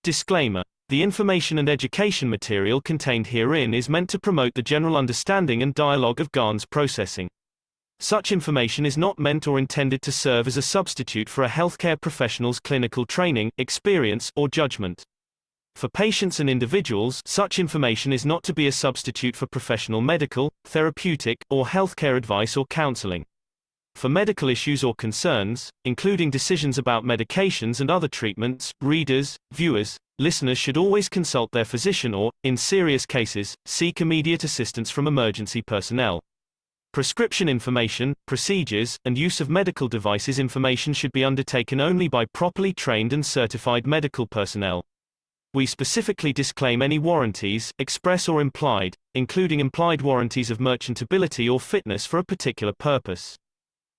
Disclaimer: the information and education material contained herein is meant to promote the general understanding and dialogue of GAN's processing. Such information is not meant or intended to serve as a substitute for a healthcare professional's clinical training, experience, or judgment. For patients and individuals, such information is not to be a substitute for professional medical, therapeutic, or healthcare advice or counseling. For medical issues or concerns, including decisions about medications and other treatments, readers, viewers, listeners should always consult their physician or, in serious cases, seek immediate assistance from emergency personnel. Prescription information, procedures, and use of medical devices information should be undertaken only by properly trained and certified medical personnel. We specifically disclaim any warranties, express or implied, including implied warranties of merchantability or fitness for a particular purpose.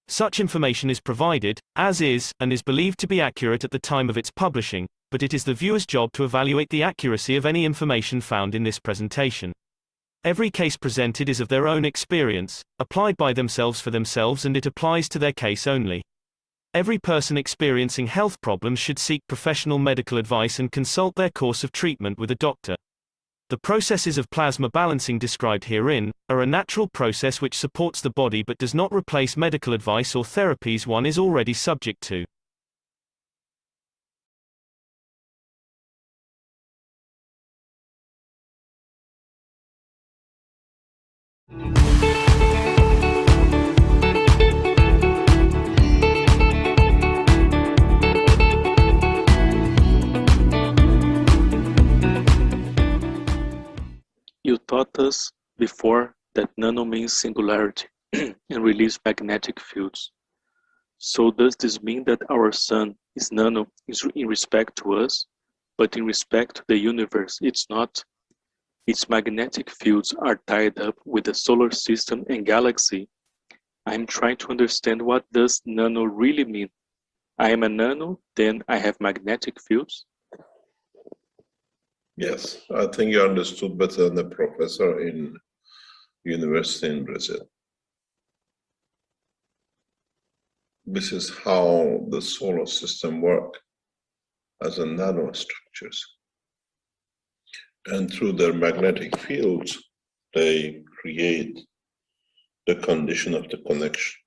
Such information is provided, as is, and is believed to be accurate at the time of its publishing, but it is the viewer's job to evaluate the accuracy of any information found in this presentation. Every case presented is of their own experience, applied by themselves for themselves, and it applies to their case only. Every person experiencing health problems should seek professional medical advice and consult their course of treatment with a doctor. The processes of plasma balancing described herein are a natural process which supports the body but does not replace medical advice or therapies one is already subject to. You taught us before that nano means singularity and release magnetic fields. So does this mean that our sun is nano in respect to us, but in respect to the universe it's not? Its magnetic fields are tied up with the solar system and galaxy. I'm trying to understand, what does nano really mean? I am a nano, then I have magnetic fields? Yes, I think you understood better than the professor in university in Brazil. This is how the solar system works as a nanostructures. And through their magnetic fields, they create the condition of the connection.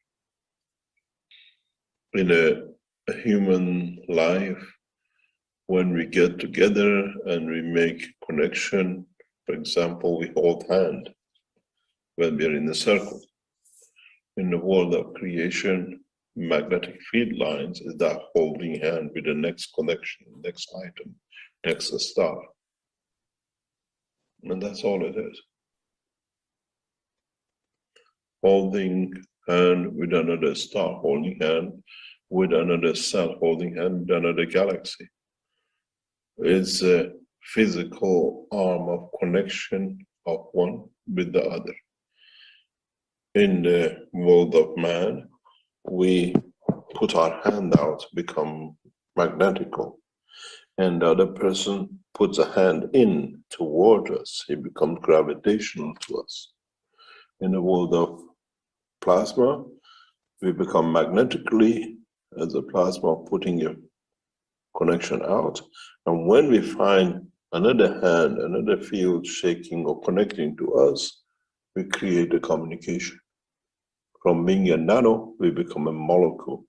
In a human life, when we get together and we make connection, for example, we hold hand when we are in a circle. In the world of creation, magnetic field lines is that holding hand with the next connection, next item, next star. And that's all it is. Holding hand with another star, holding hand with another cell, holding hand with another galaxy. It's a physical arm of connection of one with the other. In the world of man, we put our hand out, become magnetical, and the other person puts a hand in toward us, he becomes gravitational to us. In the world of plasma, we become magnetically, as a plasma putting your connection out, and when we find another hand, another field shaking or connecting to us, we create a communication. From being a nano, we become a molecule.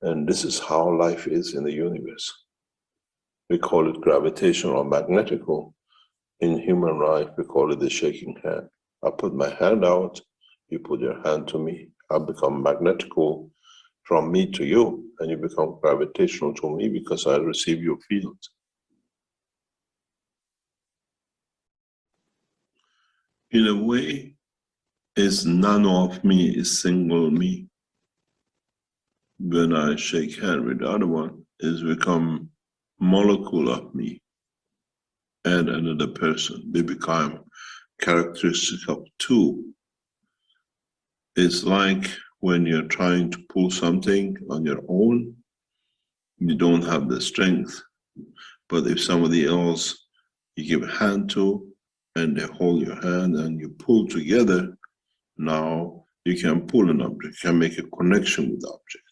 And this is how life is in the universe. We call it gravitational or magnetical. In human life, we call it the shaking hand. I put my hand out, you put your hand to me. I become magnetical from me to you, and you become gravitational to me because I receive your field. In a way, is nano of me is single me. When I shake hand with the other one, is become molecule of me and another person. They become characteristic of two. It's like when you're trying to pull something on your own, you don't have the strength. But if somebody else you give a hand to, and they hold your hand and you pull together, now you can pull an object, you can make a connection with the object.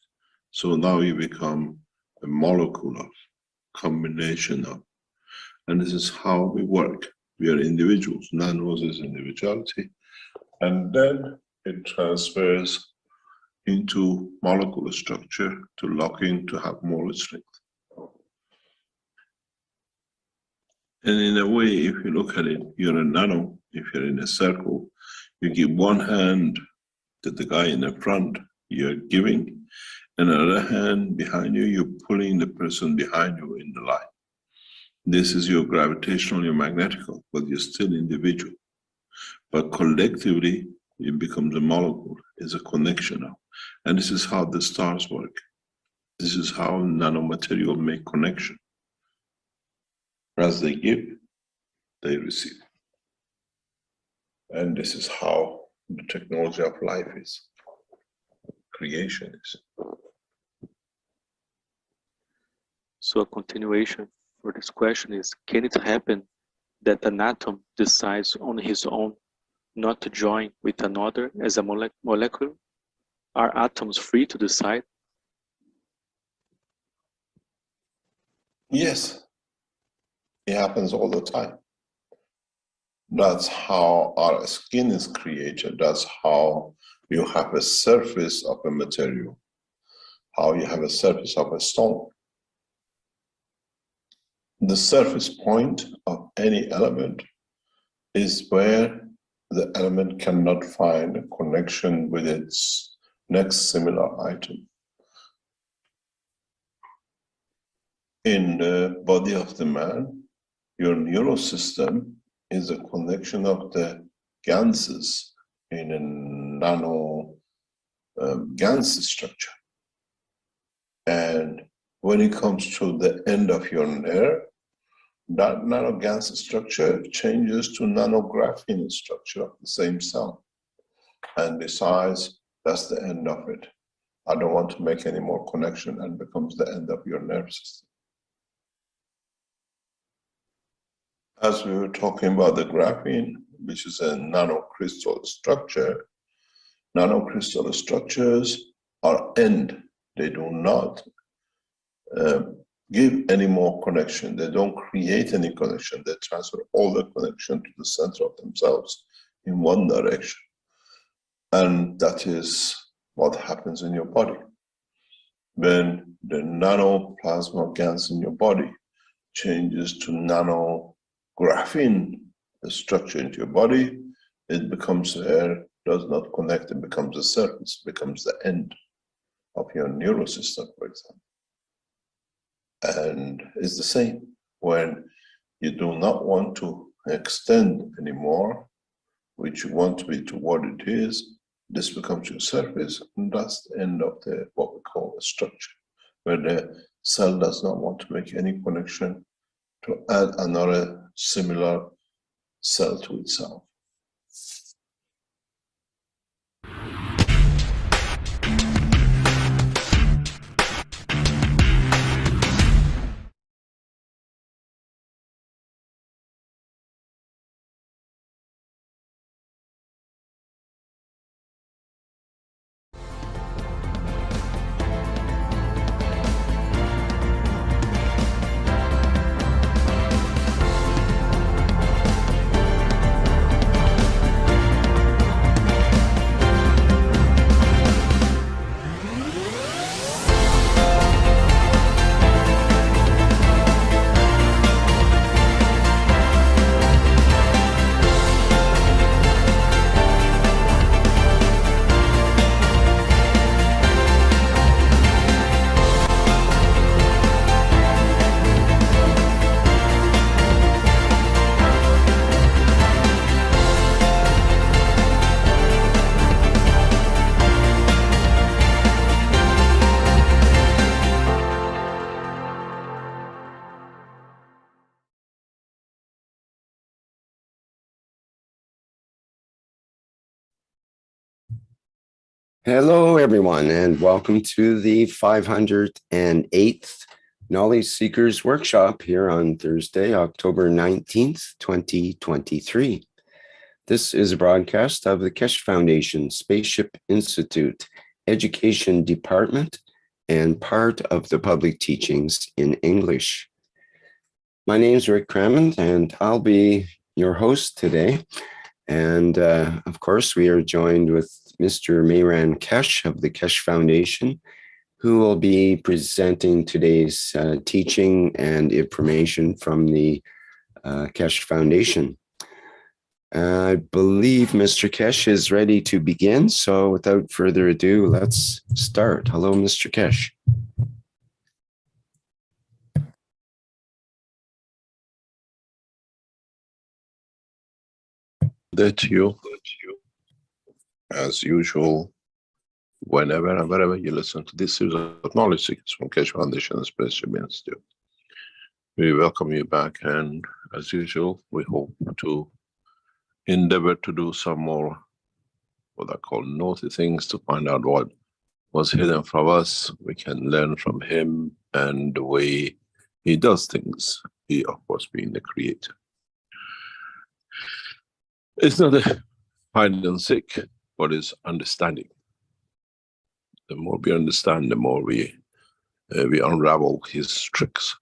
So now you become a molecule of combination of. And this is how we work. We are individuals. Nanos is individuality. And then it transfers into molecular structure to lock in to have more strength. And in a way, if you look at it, you're a nano. If you're in a circle, you give one hand to the guy in the front, you're giving, and another hand behind you, you're pulling the person behind you in the line. This is your gravitational, your magnetical, but you're still individual. But collectively, it becomes a molecule, it's a connection now. And this is how the stars work. This is how nanomaterial make connection. As they give, they receive. And this is how the technology of life is, creation is. So a continuation for this question is, can it happen that an atom decides on his own not to join with another as a molecule? Are atoms free to decide? Yes, it happens all the time. That's how our skin is created. That's how you have a surface of a material, how you have a surface of a stone. The surface point of any element is where the element cannot find a connection with its next similar item. In the body of the man, your neural system is a connection of the ganses in a nano gans structure. And when it comes to the end of your nerve, that nanogans structure changes to nanographene structure of the same cell and decides that's the end of it. I don't want to make any more connection, and becomes the end of your nerve system. As we were talking about the graphene, which is a nanocrystal structure, nanocrystal structures are end. They do not give any more connection. They don't create any connection. They transfer all the connection to the center of themselves in one direction. And that is what happens in your body. When the nanoplasma gans in your body changes to nanographene, the structure into your body, it becomes air, does not connect, it becomes a surface, becomes the end of your neural system, for example. And it's the same when you do not want to extend anymore, which you want to be to what it is, this becomes your surface, and that's the end of the what we call a structure, where the cell does not want to make any connection to add another similar cell to itself. Hello, everyone, and welcome to the 508th Knowledge Seekers Workshop here on Thursday, October 19th, 2023. This is a broadcast of the Keshe Foundation Spaceship Institute Education Department and part of the public teachings in English. My name's Rick Crammond, and I'll be your host today. And of course, we are joined with Mr. Mehran Keshe of the Keshe Foundation, who will be presenting today's teaching and information from the Keshe Foundation. I believe Mr. Keshe is ready to begin. So without further ado, let's start. Hello, Mr. Keshe. That you, as usual, whenever and wherever you listen to this series of knowledge seekers from Keshe Foundation and Spaceship Institute. We welcome you back, and as usual, we hope to endeavor to do some more what I call naughty things to find out what was hidden from us. We can learn from him and the way he does things. He, of course, being the creator. It's not a hide and seek, but it's understanding. The more we understand, the more we unravel his tricks.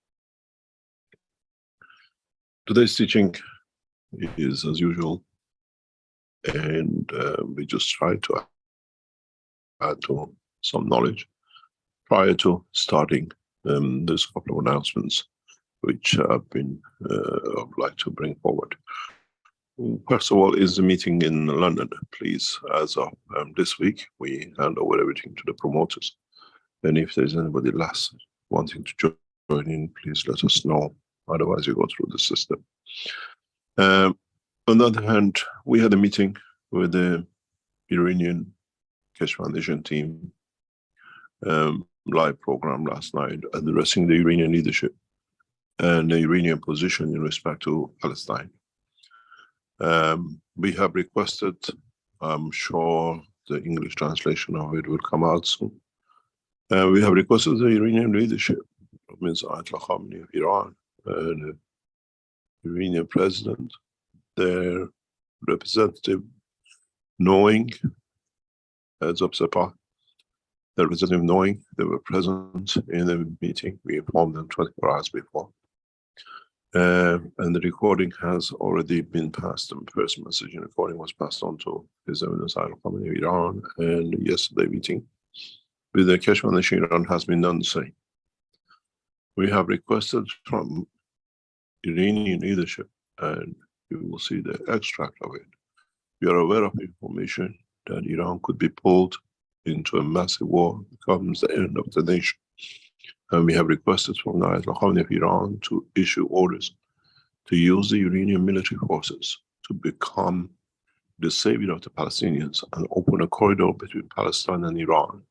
Today's teaching is as usual, and we just try to add to some knowledge. Prior to starting, there's a couple of announcements which I'd like to bring forward. First of all, is the meeting in London. Please, as of this week, we hand over everything to the promoters. And if there's anybody last wanting to join in, please let us know. Otherwise, you go through the system. On the other hand, we had a meeting with the Iranian Keshe Foundation team, live program last night, addressing the Iranian leadership and the Iranian position in respect to Palestine. We have requested, I'm sure the English translation of it will come out soon. We have requested the Iranian leadership, Ms. Ayatollah Khamenei of Iran, and the Iranian president, their representative, knowing, heads of Sepah, the representative knowing they were present in the meeting. We informed them 24 hours before. And the recording has already been passed. The first message in recording was passed on to His Eminence Ayatollah Khamenei of Iran, and yesterday meeting with the Keshe Foundation Iran has been done the same. We have requested from Iranian leadership, and you will see the extract of it. We are aware of information that Iran could be pulled into a massive war, becomes the end of the nation. And we have requested from the Ayatollah Khamenei of Iran to issue orders to use the Iranian military forces to become the savior of the Palestinians and open a corridor between Palestine and Iran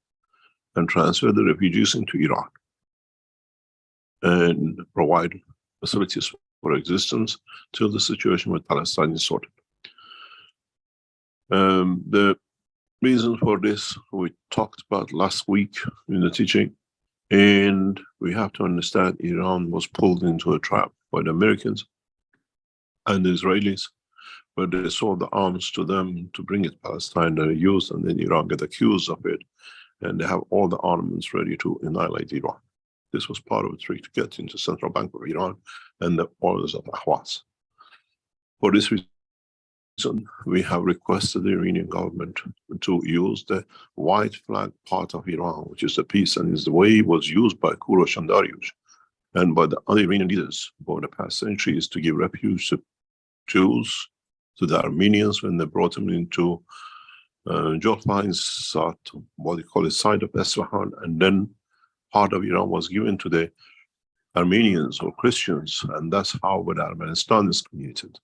and transfer the refugees into Iran and provide facilities for existence till the situation with Palestine is sorted. The reason for this we talked about last week in the teaching. And we have to understand Iran was pulled into a trap by the Americans and the Israelis, where they sold the arms to them to bring it to Palestine. They used, and then Iran got accused of it, and they have all the armaments ready to annihilate Iran. This was part of a trick to get into Central Bank of Iran and the orders of Ahwas. For this reason, we have requested the Iranian government to use the white flag part of Iran, which is the peace, and is the way it was used by Kurosh and Dariush and by the other Iranian leaders for the past centuries to give refuge to Jews, to the Armenians when they brought them into Jolfein's what they call the side of Isfahan, and then part of Iran was given to the Armenians or Christians, and that's how Armenistan is created.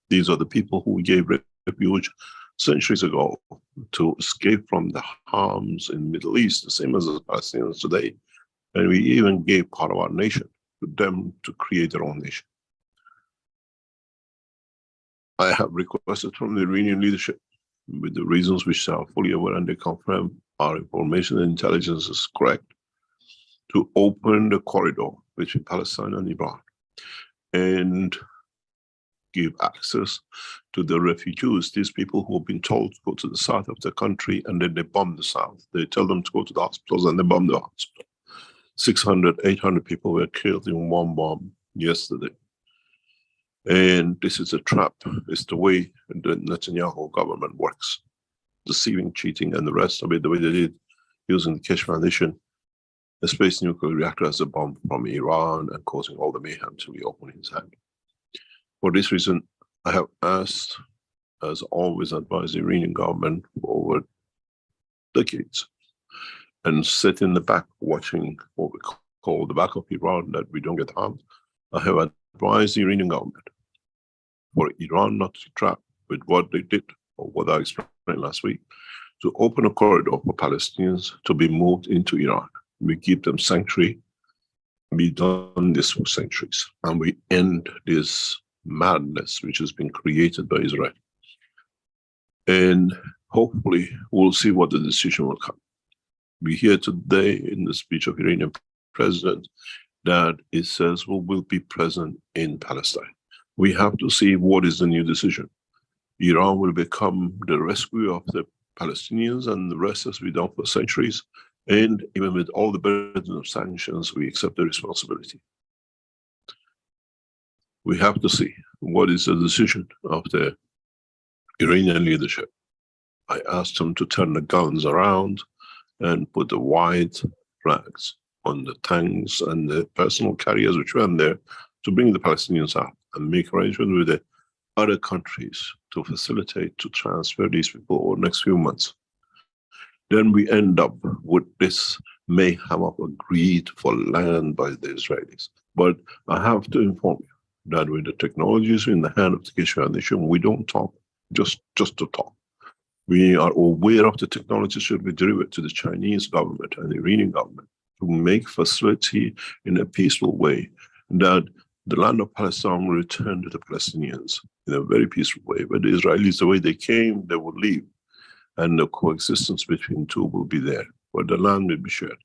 These are the people who gave refuge centuries ago to escape from the harms in the Middle East, the same as the Palestinians today. And we even gave part of our nation to them to create their own nation. I have requested from the Iranian leadership, with the reasons which are fully aware and they confirm our information and intelligence is correct, to open the corridor between Palestine and Iran and give access to the refugees, these people who have been told to go to the south of the country and then they bomb the south. They tell them to go to the hospitals and they bomb the hospital. 600, 800 people were killed in one bomb yesterday. And this is a trap. It's the way the Netanyahu government works. Deceiving, cheating, and the rest of it, the way they did, using the Keshe Foundation, a space nuclear reactor as a bomb from Iran and causing all the mayhem to be open in his hand. For this reason, I have asked, as always, advised the Iranian government for over decades, and sit in the back watching what we call the back of Iran, that we don't get harmed. I have advised the Iranian government for Iran not to trap with what they did, or what I explained last week, to open a corridor for Palestinians to be moved into Iran. We give them sanctuary. We've done this for centuries, and we end this madness which has been created by Israel. And hopefully we'll see what the decision will come. We hear today in the speech of Iranian president that it says we will be present in Palestine. We have to see what is the new decision. Iran will become the rescuer of the Palestinians, and the rest has been done for centuries. And even with all the burden of sanctions, we accept the responsibility. We have to see what is the decision of the Iranian leadership. I asked them to turn the guns around and put the white flags on the tanks and the personal carriers which went there to bring the Palestinians out and make arrangements with the other countries to facilitate, to transfer these people over the next few months. Then we end up with this mayhem of a greed for land by the Israelis. But I have to inform you that with the technologies in the hand of the Keshe Foundation, we don't talk just to talk. We are aware of the technology should be delivered to the Chinese government and the Iranian government to make facility in a peaceful way, that the land of Palestine will return to the Palestinians in a very peaceful way. But the Israelis, the way they came, they will leave. And the coexistence between two will be there, where the land will be shared.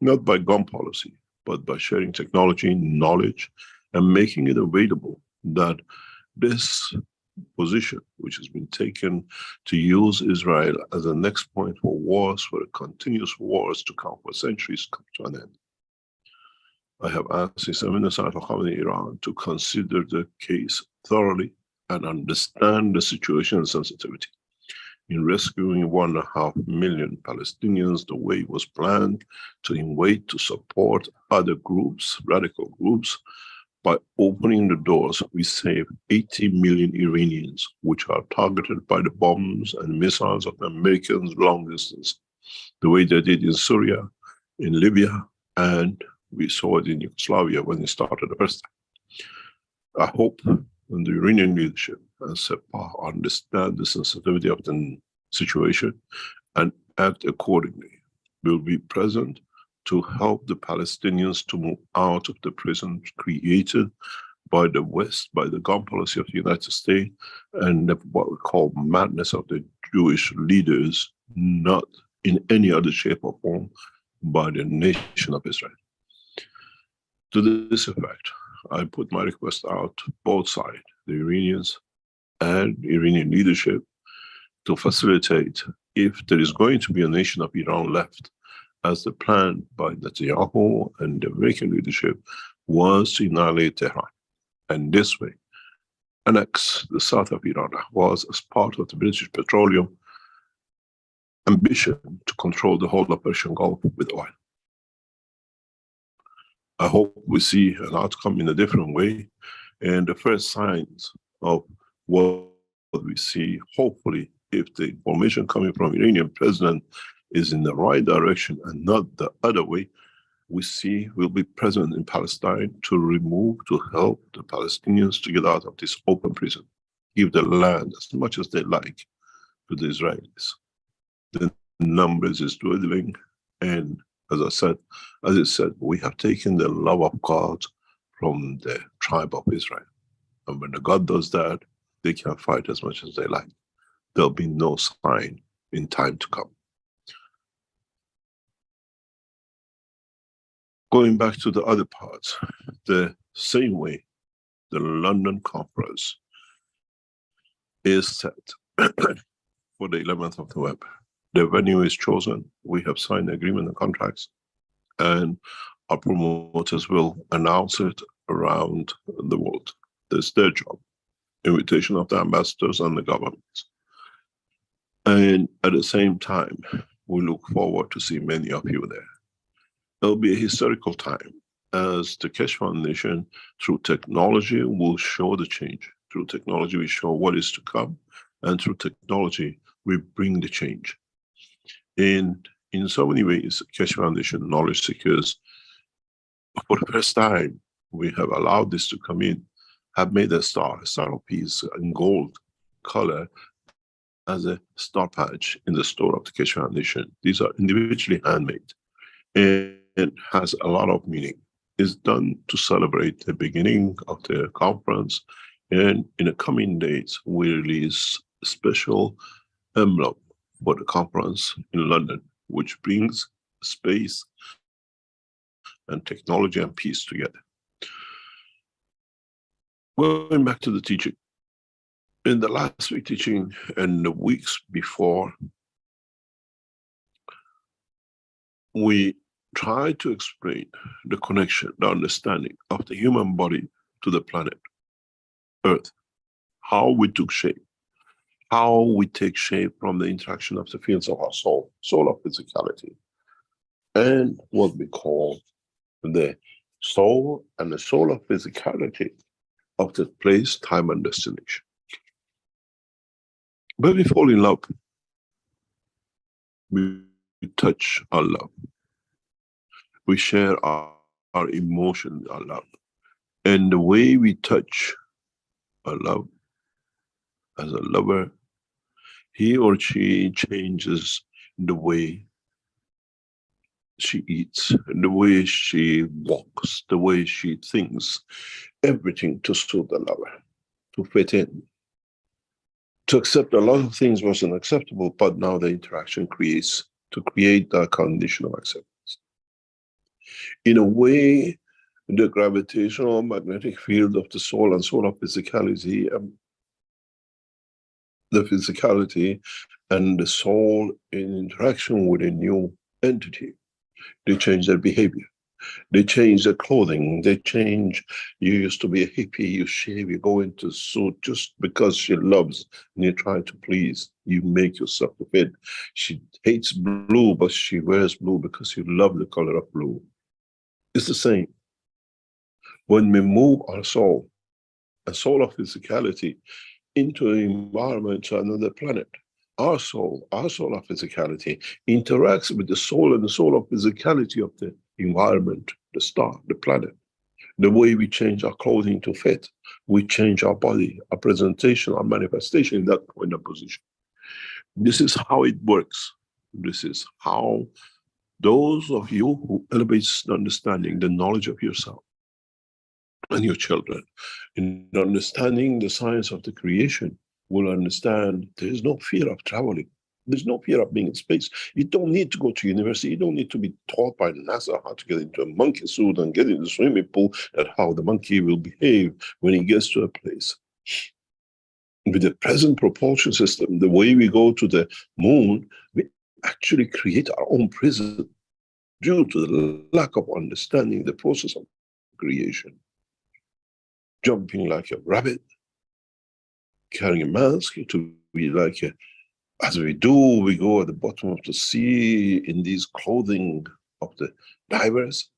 Not by gun policy, but by sharing technology, knowledge, and making it available that this position, which has been taken to use Israel as a next point for wars, for continuous wars to come for centuries, come to an end. I have asked His Eminence Ayatollah Khamenei Iran to consider the case thoroughly and understand the situation and sensitivity. In rescuing 1.5 million Palestinians the way it was planned, to invade, to support other groups, radical groups. By opening the doors, we save 80 million Iranians, which are targeted by the bombs and missiles of the Americans long distance, the way they did in Syria, in Libya, and we saw it in Yugoslavia when it started the first time. I hope the Iranian leadership and SEPA understand the sensitivity of the situation and act accordingly. We'll be present to help the Palestinians to move out of the prison created by the West, by the gun policy of the United States, and what we call madness of the Jewish leaders, not in any other shape or form by the nation of Israel. To this effect, I put my request out to both sides, the Iranians and Iranian leadership, to facilitate, if there is going to be a nation of Iran left, as the plan by Netanyahu and the American leadership was to annihilate Tehran. And this way, annex the south of Iran was as part of the British petroleum ambition to control the whole of Persian Gulf with oil. I hope we see an outcome in a different way, and the first signs of what we see, hopefully, if the information coming from Iranian president is in the right direction and not the other way, we see we'll be present in Palestine to remove, to help the Palestinians to get out of this open prison, give the land as much as they like to the Israelis. The numbers is dwindling, and as it said, we have taken the love of God from the tribe of Israel. And when the God does that, they can fight as much as they like. There'll be no sign in time to come. Going back to the other parts, the same way the London conference is set for the 11th of November. The venue is chosen, we have signed agreement and contracts, and our promoters will announce it around the world. That's their job. invitation of the ambassadors and the governments. And at the same time, we look forward to see many of you there. It'll be a historical time as the Keshe Foundation, through technology, will show the change. Through technology, we show what is to come, and through technology, we bring the change. And in so many ways, Keshe Foundation knowledge seekers, for the first time, we have allowed this to come in, have made a star piece in gold color as a star patch in the store of the Keshe Foundation. These are individually handmade and has a lot of meaning. It's done to celebrate the beginning of the conference, and in the coming days, we release a special envelope for the conference in London, which brings space and technology and peace together. Going back to the teaching. In the last week teaching and the weeks before, we tried to explain the connection, the understanding of the human body to the planet Earth, how we took shape, how we take shape from the interaction of the fields of our soul of physicality, and what we call the soul and the soul of physicality of the place, time, and destination. When we fall in love, we touch our love. We share our emotion, our love. And the way we touch our love, as a lover, he or she changes the way she eats, the way she walks, the way she thinks, everything to suit the lover, to fit in. To accept a lot of things wasn't acceptable, but now the interaction creates, to create that condition of acceptance. In a way, the gravitational magnetic field of the soul and soul of physicality, the physicality and the soul in interaction with a new entity, they change their behavior. They change their clothing, they change. You used to be a hippie, you shave, you go into a suit just because she loves and you try to please. You make yourself to fit. She hates blue, but she wears blue because you love the color of blue. It's the same. When we move our soul, a soul of physicality, into an environment, to another planet, our soul of physicality interacts with the soul and the soul of physicality of the environment, the star, the planet. The way we change our clothing to fit, we change our body, our presentation, our manifestation in that point of position. This is how it works. This is how those of you who elevate the understanding, the knowledge of yourself and your children, in understanding the science of the creation, will understand there is no fear of traveling. There's no fear of being in space. You don't need to go to university. You don't need to be taught by NASA how to get into a monkey suit and get in the swimming pool and how the monkey will behave when he gets to a place. With the present propulsion system, the way we go to the moon, we actually create our own prison due to the lack of understanding the process of creation. Jumping like a rabbit, carrying a mask to be like a, as we do, we go at the bottom of the sea in these clothing of the divers,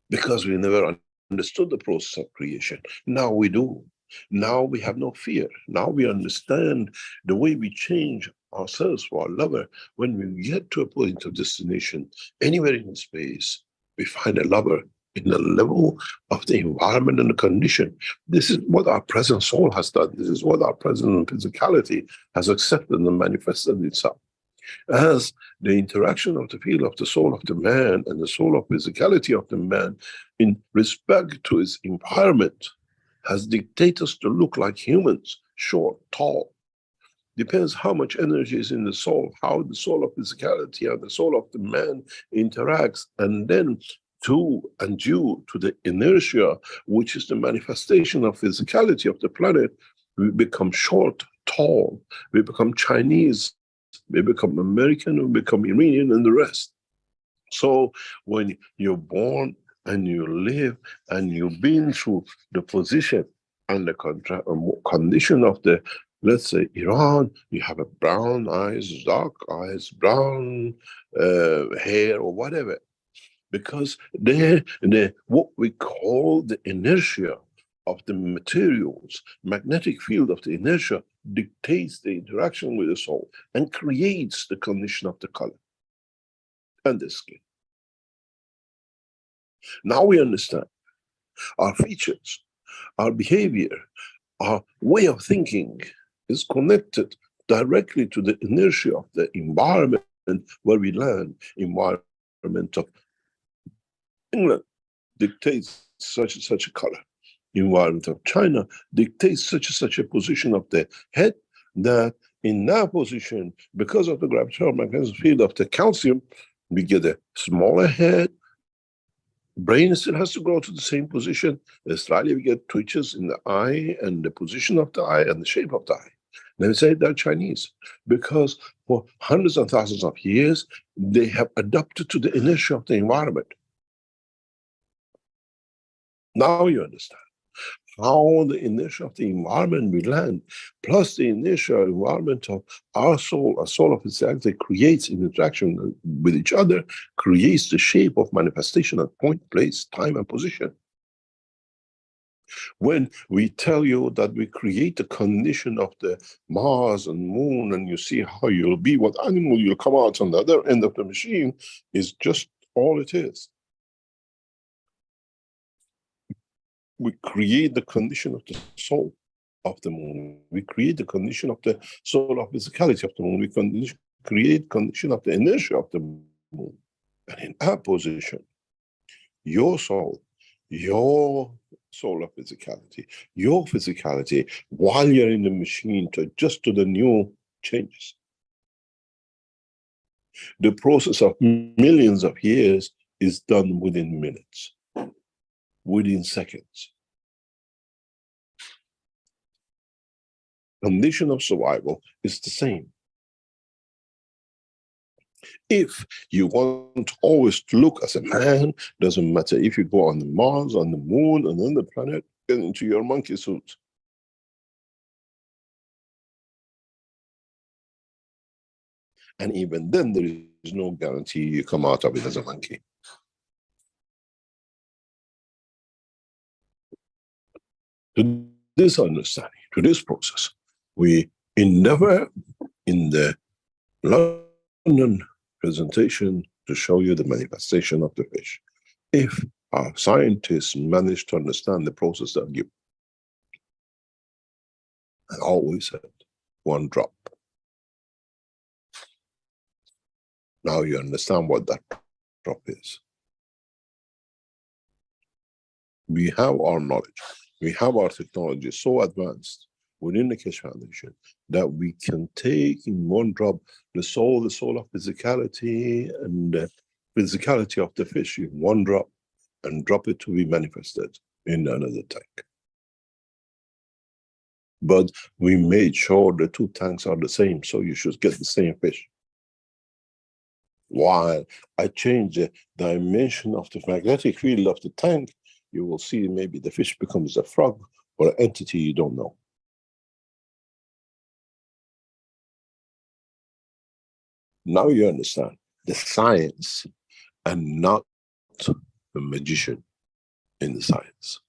because we never understood the process of creation. Now we do. Now we have no fear. Now we understand the way we change ourselves for our lover. When we get to a point of destination, anywhere in space, we find a lover in the level of the environment and the condition. This is what our present soul has done. This is what our present physicality has accepted and manifested itself. As the interaction of the field of the soul of the man and the soul of physicality of the man in respect to its environment has dictated us to look like humans, short, tall. Depends how much energy is in the soul, how the soul of physicality and the soul of the man interacts, and then due to the inertia, which is the manifestation of physicality of the planet, we become short, tall, we become Chinese, we become American, we become Iranian, and the rest. So when you're born and you live and you've been through the position And the condition of the, let's say, Iran, you have a brown eyes, dark eyes, brown hair, or whatever. Because what we call the inertia of the materials, magnetic field of the inertia, dictates the interaction with the soul and creates the condition of the color and the skin. Now we understand our features, our behavior, our way of thinking is connected directly to the inertia of the environment where we land. Environment of England dictates such a color. Environment of China dictates such a position of the head, that in that position, because of the gravitational magnetic field of the calcium, we get a smaller head. Brain still has to grow to the same position. In Australia, we get twitches in the eye and the position of the eye and the shape of the eye. Let me say they're Chinese, because for hundreds and thousands of years, they have adapted to the inertia of the environment. Now you understand how the inertia of the environment we land, plus the inertia environment of our soul of physicality, creates an interaction with each other, creates the shape of manifestation at point, place, time, and position. When we tell you that we create the condition of the Mars and Moon, and you see how you'll be, what animal you'll come out on the other end of the machine, is just all it is. We create the condition of the soul of the Moon. We create the condition of the soul of physicality of the Moon. We create condition of the inertia of the Moon. And in our position, your soul of physicality, your physicality, while you're in the machine to adjust to the new changes. The process of millions of years is done within minutes, within seconds. Condition of survival is the same. If you want always to look as a man, doesn't matter if you go on the Mars, on the Moon, and on the planet, get into your monkey suit. And even then, there is no guarantee you come out of it as a monkey. To this understanding, to this process, we endeavor in the London presentation to show you the manifestation of the fish. If our scientists manage to understand the process they'll give, I always said, one drop. Now you understand what that drop is. We have our knowledge, we have our technology so advanced within the Keshe Foundation that we can take in one drop the soul of physicality and the physicality of the fish in one drop, and drop it to be manifested in another tank. But we made sure the two tanks are the same, so you should get the same fish. While I change the dimension of the magnetic field of the tank, you will see maybe the fish becomes a frog or an entity you don't know. Now you understand the science and not the magician in the science.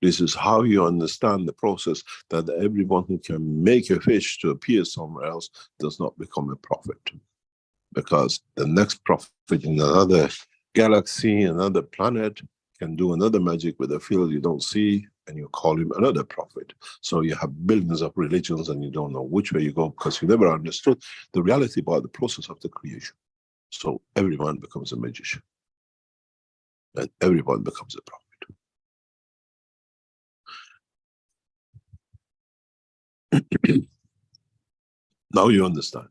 This is how you understand the process, that everyone who can make a fish to appear somewhere else does not become a prophet. Because the next prophet in another galaxy, another planet, can do another magic with a field you don't see, and you call him another prophet. So you have billions of religions and you don't know which way you go, because you never understood the reality about the process of the creation. So everyone becomes a magician. And everyone becomes a prophet. Now you understand.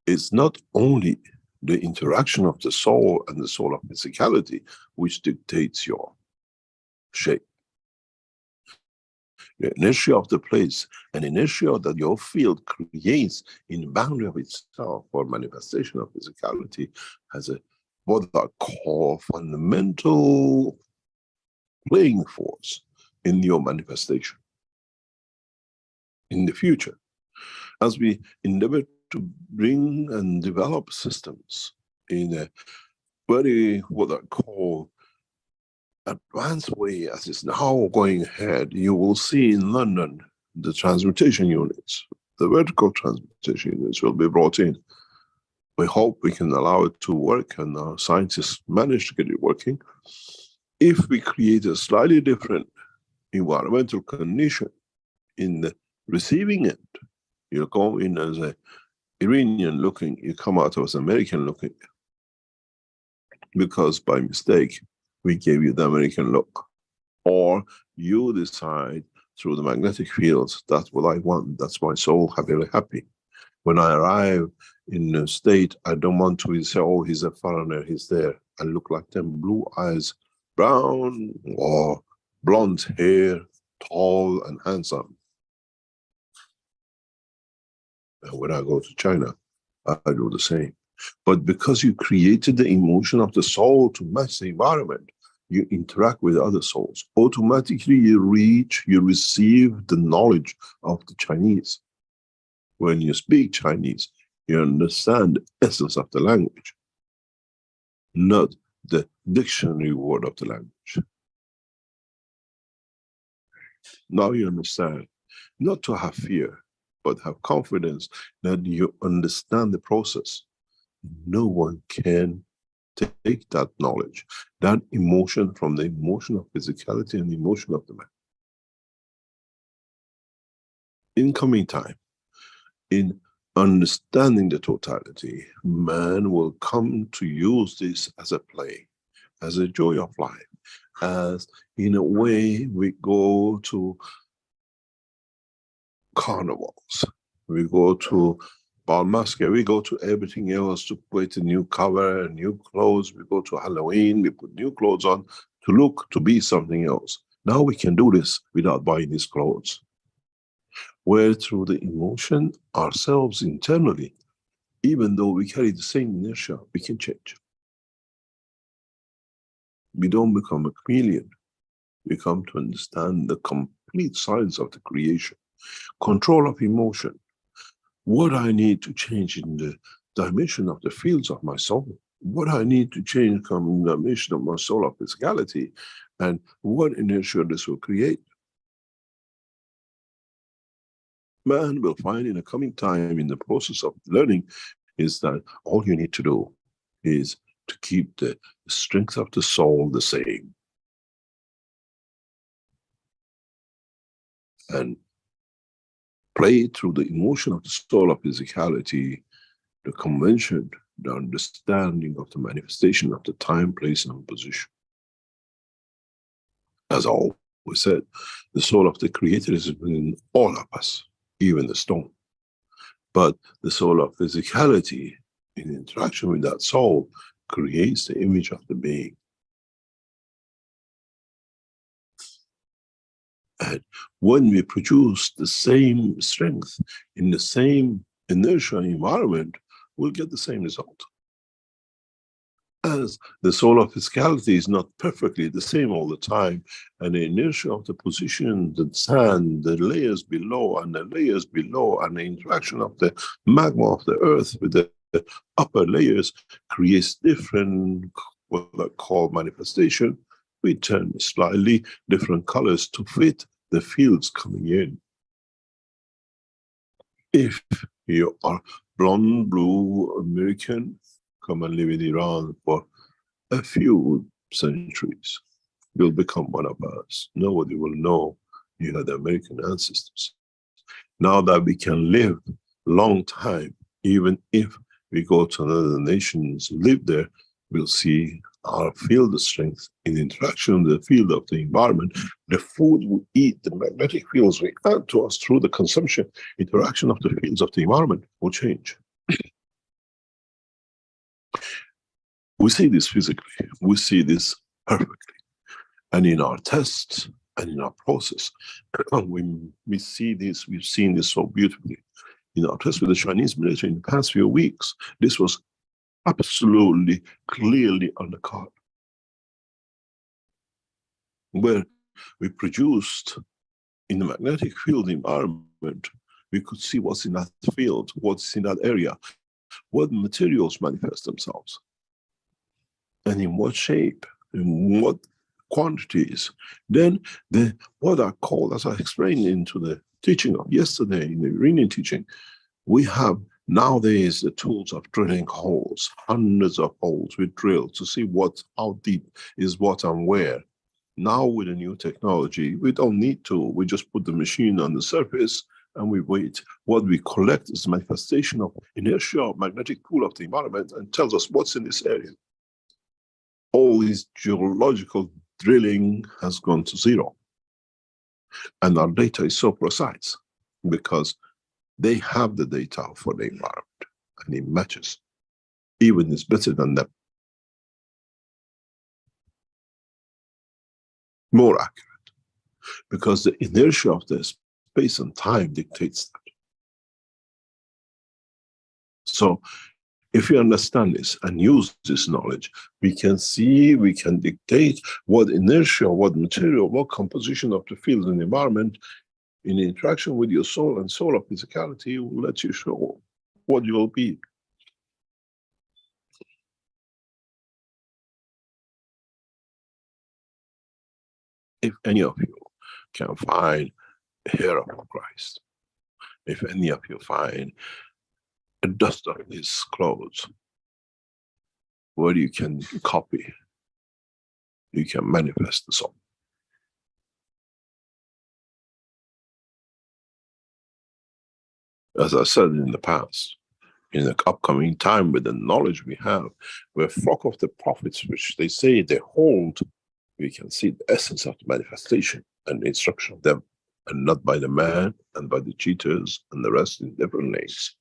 It's not only the interaction of the soul and the soul of physicality which dictates your shape. The inertia of the place, an inertia that your field creates in the boundary of itself for manifestation of physicality, has a what I call fundamental playing force in your manifestation in the future, as we endeavor to bring and develop systems in a very, what I call, advanced way as is now going ahead. You will see in London the transmutation units, the vertical transmutation units will be brought in. We hope we can allow it to work, and our scientists manage to get it working. If we create a slightly different environmental condition in the receiving end, you go in as a Iranian looking, you come out as American looking, because by mistake we gave you the American look. Or you decide through the magnetic fields, that's what I want, that's my soul, happily happy. When I arrive in a state, I don't want to say, oh, he's a foreigner, he's there. I look like them, blue eyes, brown or blonde hair, tall and handsome. And when I go to China, I do the same. But because you created the emotion of the soul to match the environment, you interact with other souls. Automatically you receive the knowledge of the Chinese. When you speak Chinese, you understand the essence of the language, not the dictionary word of the language. Now you understand, not to have fear, but have confidence that you understand the process. No one can take that knowledge, that emotion from the emotion of physicality and the emotion of the man. In coming time, in understanding the totality, man will come to use this as a play, as a joy of life, as in a way we go to carnivals, we go to Balmaska, we go to everything else to put a new cover, new clothes, we go to Halloween, we put new clothes on to look, to be something else. Now we can do this without buying these clothes. Where through the emotion ourselves internally, even though we carry the same inertia, we can change. We don't become a chameleon. We come to understand the complete science of the creation. Control of emotion. What I need to change in the dimension of the fields of my soul. What I need to change from the dimension of my soul of physicality, and what inertia this will create. Man will find in a coming time in the process of learning is that all you need to do is to keep the strength of the soul the same. And play through the emotion of the soul of physicality, the convention, the understanding of the manifestation of the time, place, and position. As I always said, the soul of the Creator is within all of us, even the stone. But the soul of physicality, in interaction with that soul, creates the image of the being. And when we produce the same strength in the same inertia environment, we'll get the same result. As the soul of physicality is not perfectly the same all the time, and the inertia of the position, the sand, the layers below and the layers below, and the interaction of the magma of the earth with the upper layers creates different, what I call manifestation. We turn slightly different colors to fit the fields coming in. If you are blonde, blue, American, come and live in Iran for a few centuries, you'll become one of us. Nobody will know you had American ancestors. Now that we can live long time, even if we go to another nations, live there, we'll see our field of strength in interaction with the field of the environment. The food we eat, the magnetic fields we add to us through the consumption, interaction of the fields of the environment will change. We see this physically, we see this perfectly. And in our tests and in our process, we see this, we've seen this so beautifully. In our test with the Chinese military in the past few weeks, this was absolutely clearly on the card. Where we produced in the magnetic field environment, we could see what's in that field, what's in that area, what materials manifest themselves, and in what shape, in what quantities. Then what are called, as I explained into the teaching of yesterday, in the reading teaching, we have nowadays the tools of drilling holes, hundreds of holes we drill to see how deep is what and where. Now with the new technology, we don't need to, we just put the machine on the surface and we wait. What we collect is the manifestation of inertia of magnetic pool of the environment and tells us what's in this area. All this geological drilling has gone to zero. And our data is so precise because they have the data for the environment and it matches. Even is better than them. More accurate. Because the inertia of the space and time dictates that. So, if we understand this and use this knowledge, we can see, we can dictate what inertia, what material, what composition of the field and environment in interaction with your soul and soul of physicality will let you show what you will be. If any of you can find a hair of Christ, if any of you find a dust of his clothes, where you can copy, you can manifest the soul. As I said in the past, in the upcoming time with the knowledge we have, we're flock of the prophets, which they say they hold, we can see the essence of the manifestation and the instruction of them, and not by the man and by the cheaters and the rest in different names.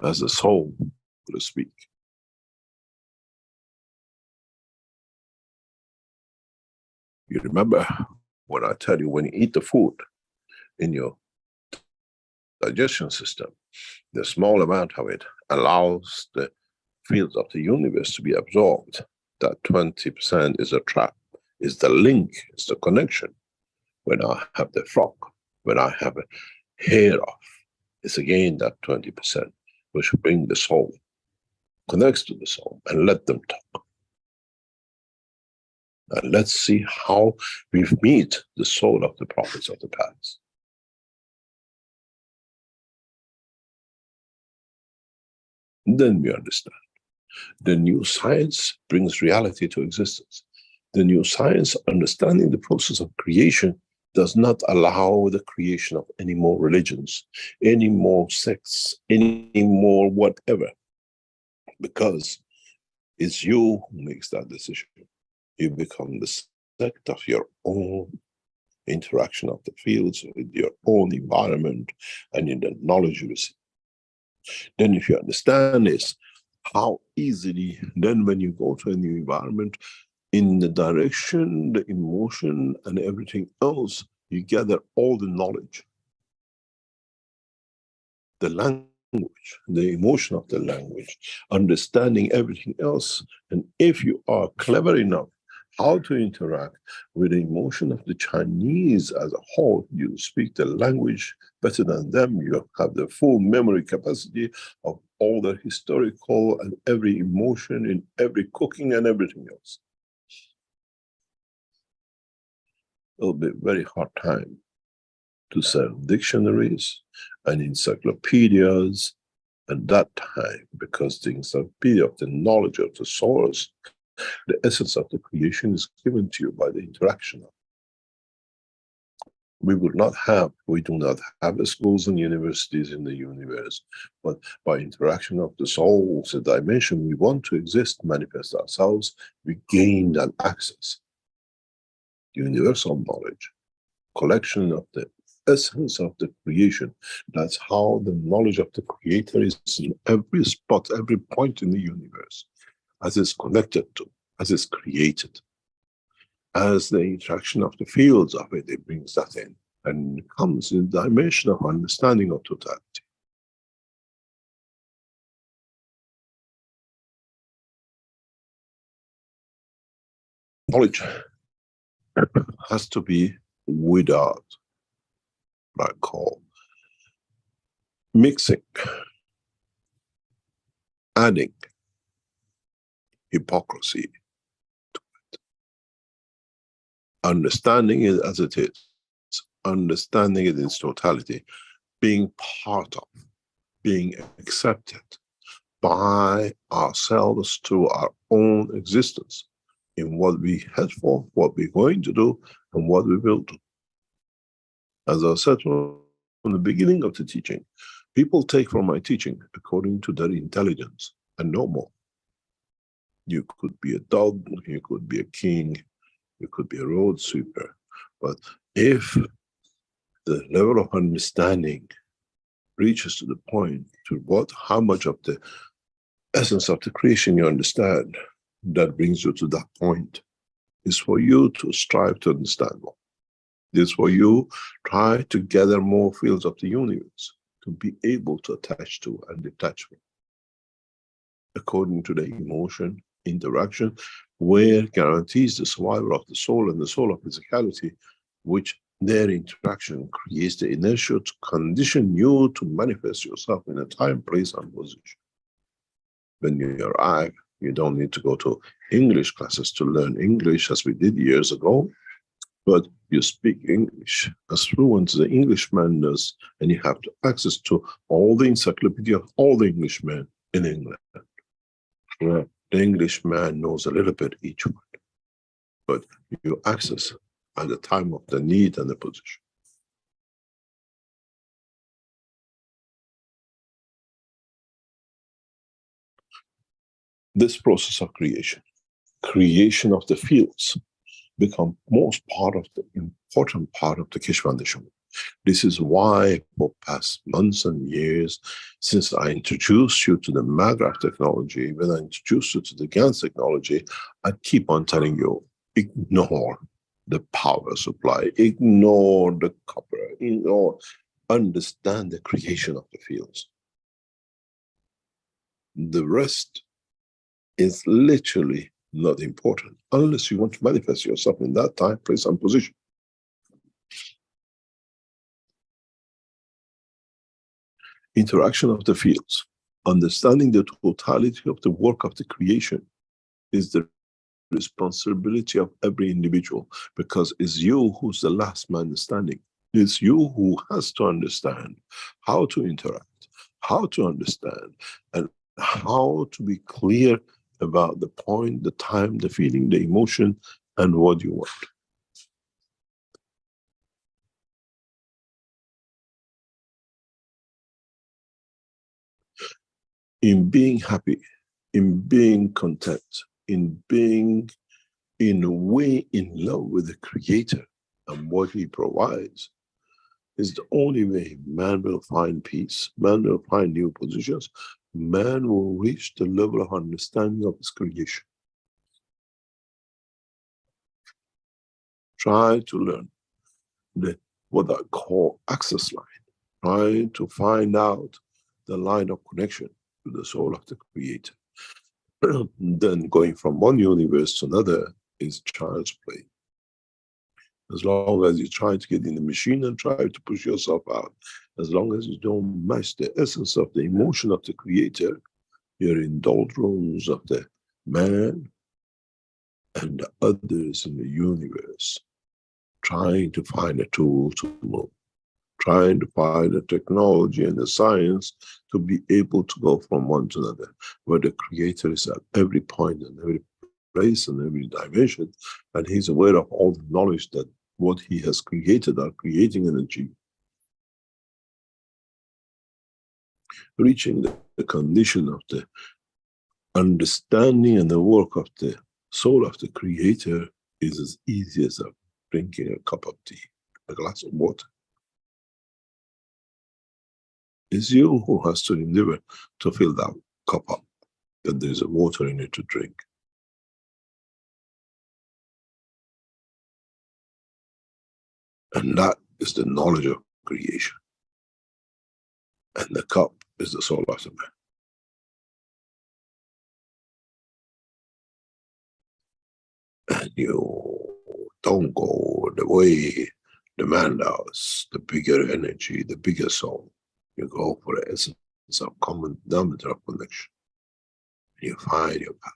As the soul, so to speak. You remember when I tell you, when you eat the food in your digestion system, the small amount of it allows the fields of the universe to be absorbed. That 20% is a trap, is the link, is the connection. When I have the flock, when I have a hair off, it's again that 20%, which bring the soul, connects to the soul, and let them talk. And let's see how we meet the soul of the prophets of the past. Then we understand. The new science brings reality to existence. The new science, understanding the process of creation, does not allow the creation of any more religions, any more sects, any more whatever. Because it's you who makes that decision. You become the sect of your own interaction of the fields with your own environment and in the knowledge you receive. Then if you understand this, how easily then when you go to a new environment, in the direction, the emotion and everything else, you gather all the knowledge. The language, the emotion of the language, understanding everything else. And if you are clever enough how to interact with the emotion of the Chinese as a whole, you speak the language better than them, you have the full memory capacity of all the historical and every emotion in every cooking and everything else. It'll be a very hard time to sell dictionaries and encyclopedias at that time, because the encyclopedia of the knowledge of the source, the essence of the creation is given to you by the interaction. We do not have the schools and universities in the universe, but by interaction of the souls, the dimension we want to exist, manifest ourselves, we gain that access. Universal knowledge, collection of the essence of the creation. That's how the knowledge of the creator is in every spot, every point in the universe, as it's connected to, as it's created. As the interaction of the fields of it brings that in, and comes in the dimension of understanding of totality. Knowledge has to be without what I call mixing, adding hypocrisy, understanding it as it is, understanding it in its totality, being part of, being accepted by ourselves through our own existence in what we head for, what we're going to do, and what we will do. As I said from the beginning of the teaching, people take from my teaching according to their intelligence and no more. You could be a dog, you could be a king, you could be a road sweeper, but if the level of understanding reaches to the point to how much of the essence of the creation you understand, that brings you to that point. It's for you to strive to understand more. It's for you try to gather more fields of the universe to be able to attach to and detach from, according to the emotion, interaction, where guarantees the survival of the soul and the soul of physicality, which their interaction creates the inertia to condition you to manifest yourself in a time, place, and position. When you arrive, you don't need to go to English classes to learn English as we did years ago, but you speak English as fluent as the Englishman does, and you have access to all the encyclopedia of all the Englishmen in England, where the Englishman knows a little bit each one, but you access at the time of the need and the position. This process of creation of the fields, become most part of the important part of the Keshe Foundation. This is why for past months and years, since I introduced you to the maggraph technology, when I introduced you to the GANs technology, I keep on telling you, ignore the power supply, ignore the copper, understand the creation of the fields. The rest is literally not important, unless you want to manifest yourself in that time, place, and position. Interaction of the fields, understanding the totality of the work of the creation is the responsibility of every individual, because it's you who's the last man standing. It's you who has to understand how to interact, how to understand, and how to be clear about the point, the time, the feeling, the emotion, and what you want. In being happy, in being content, in being in a way in love with the Creator and what He provides, is the only way man will find peace, man will find new positions, man will reach the level of understanding of his creation. Try to learn what I call access line. Try to find out the line of connection to the soul of the Creator. Then going from one universe to another is child's play. As long as you try to get in the machine and try to push yourself out, as long as you don't match the essence of the emotion of the Creator, you're in doldrums of the man and the others in the universe, trying to find a tool to move, trying to find the technology and the science to be able to go from one to another, where the Creator is at every point and every place and every dimension, and He's aware of all the knowledge that what He has created are creating energy. Reaching the condition of the understanding and the work of the soul of the Creator is as easy as drinking a cup of tea, a glass of water. It's you who has to endeavor to fill that cup up, that there's a water in it to drink. And that is the knowledge of creation. And the cup is the soul of the man. And you don't go the way the man does, the bigger energy, the bigger soul. You go for the essence of common denominator of connection. You find your path.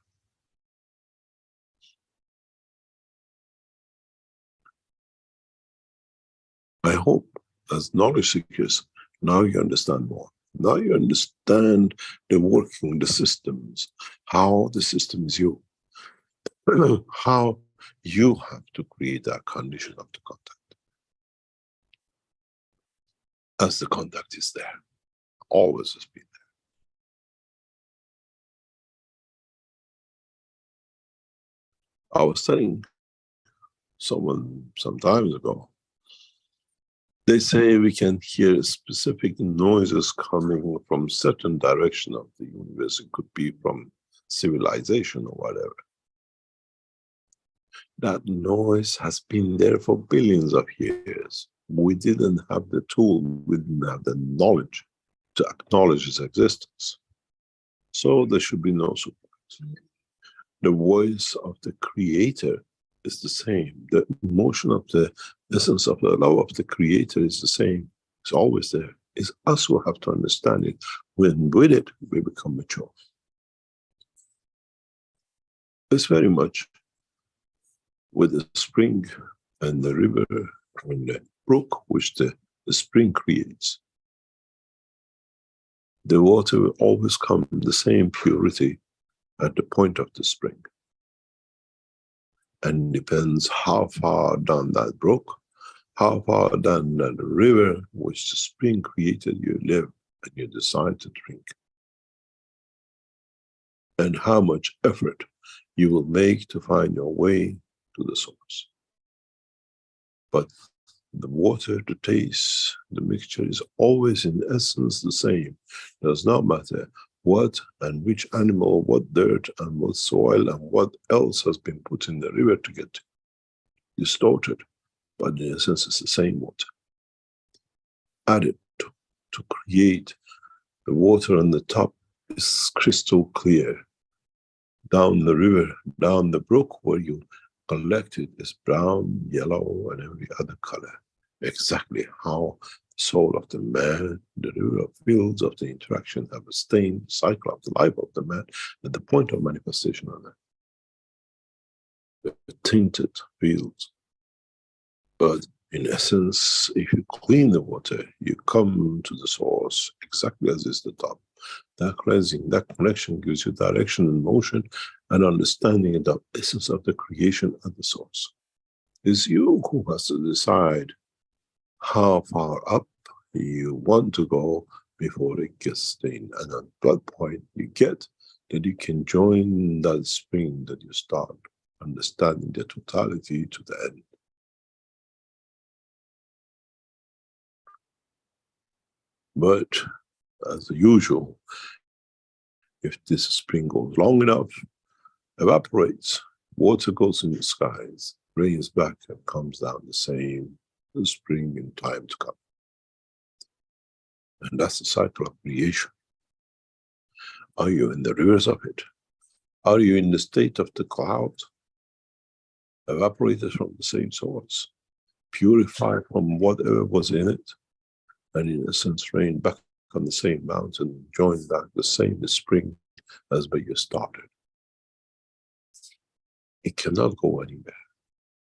I hope as knowledge seekers, now you understand more. Now you understand the working, the systems, how the system is you, how you have to create that condition of the contact. As the contact is there, always has been there. I was telling someone some time ago, they say we can hear specific noises coming from certain direction of the universe. It could be from civilization or whatever. That noise has been there for billions of years. We didn't have the tool, we didn't have the knowledge to acknowledge its existence. So there should be no surprise. The voice of the Creator is the same. The emotion of the essence of the love of the Creator is the same. It's always there. It's us who have to understand it. When with it, we become mature. It's very much with the spring and the river and the brook which the spring creates. The water will always come in the same purity at the point of the spring. And depends how far down that brook, how far down that river which the spring created you live and you decide to drink. And how much effort you will make to find your way to the source. But the water, the taste, the mixture is always in essence the same. It does not matter what and which animal, what dirt and what soil and what else has been put in the river to get distorted, but in essence it's the same water. Added to create the water on the top is crystal clear. Down the river, down the brook where you collect it is brown, yellow and every other color. Exactly how the soul of the man, the river of fields of the interaction have a stain, cycle of the life of the man at the point of manifestation on that. The tainted fields. But in essence, if you clean the water, you come to the source exactly as is the top. That cleansing, that connection gives you direction and motion and understanding of the essence of the creation and the source. It's you who has to decide how far up you want to go before it gets stained. And at what point you get that you can join that spring that you start, understanding the totality to the end. But as usual, if this spring goes long enough, evaporates, water goes in the skies, rains back and comes down the same spring in time to come. And that's the cycle of creation. Are you in the rivers of it? Are you in the state of the cloud? Evaporated from the same source, purified from whatever was in it, and in essence rain back on the same mountain, join back the same spring as where you started. It cannot go anywhere.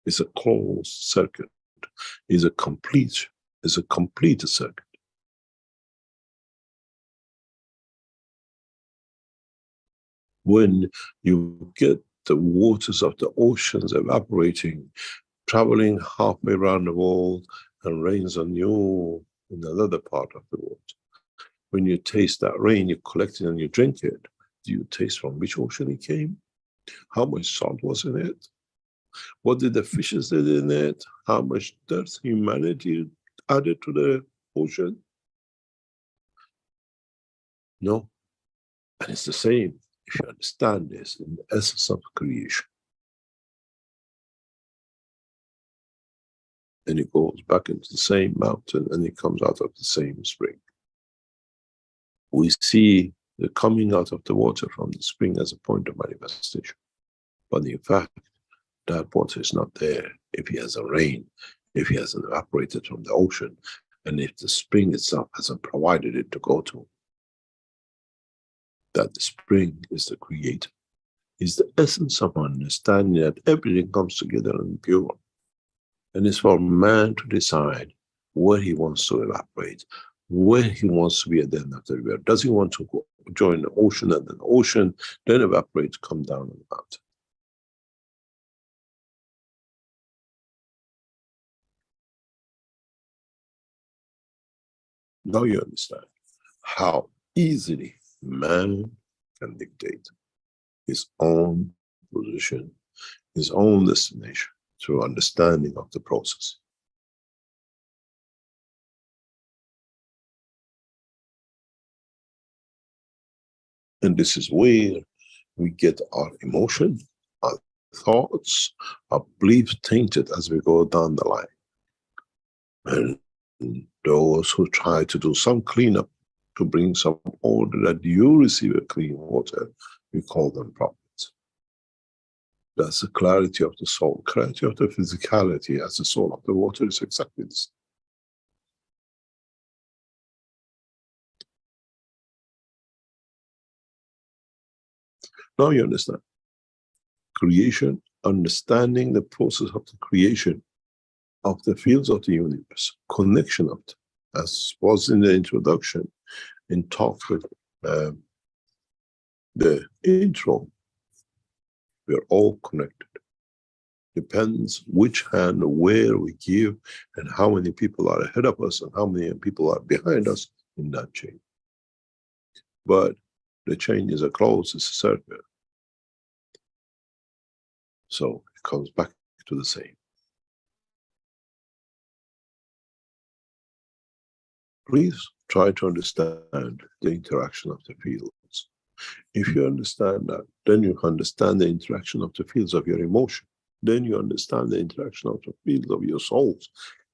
It's a closed circuit. It's a complete circuit. When you get the waters of the oceans evaporating, traveling halfway around the world, and rains on you in another part of the world. When you taste that rain, you collect it and you drink it. Do you taste from which ocean it came? How much salt was in it? What did the fishes did in it? How much dirt humanity added to the ocean? No. And it's the same if you understand this in the essence of creation. And it goes back into the same mountain and it comes out of the same spring. We see the coming out of the water from the spring as a point of manifestation. But in fact, that water is not there, if it hasn't rained, if it hasn't evaporated from the ocean, and if the spring itself hasn't provided it to go to, that the spring is the creator, is the essence of understanding that everything comes together and pure. And it's for man to decide where he wants to evaporate, where he wants to be at the end of the river. Does he want to go join the ocean, and then the ocean then evaporate, come down on the mountain? Now you understand how easily man can dictate his own position, his own destination, through understanding of the process. And this is where we get our emotion, our thoughts, our beliefs tainted as we go down the line. And those who try to do some cleanup to bring some order that you receive a clean water, we call them prophets. That's the clarity of the soul. Clarity of the physicality as the soul of the water is exactly this. Now you understand. Creation, understanding the process of the creation of the fields of the universe, connection of it, as was in the introduction, in talk with the intro, we're all connected. Depends which hand, where we give, and how many people are ahead of us and how many people are behind us in that chain. But the chain is a close, it's a circle. So it comes back to the same. Please try to understand the interaction of the fields. If you understand that, then you understand the interaction of the fields of your emotion. Then you understand the interaction of the fields of your souls.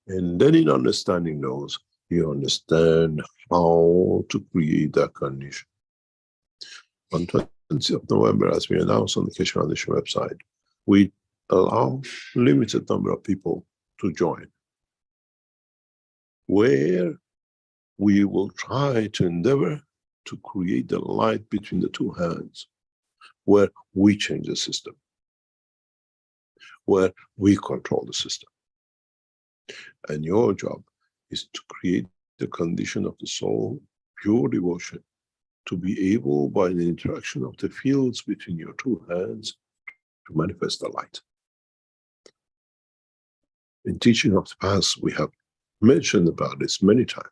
And then in understanding those, you understand how to create that condition. On 20th of November, as we announced on the Keshe Foundation website, we allow limited number of people to join, where we will try to endeavor to create the light between the two hands, where we change the system, where we control the system. And your job is to create the condition of the soul, pure devotion, to be able, by the interaction of the fields between your two hands, to manifest the light. In teaching of the past, we have mentioned about this many times.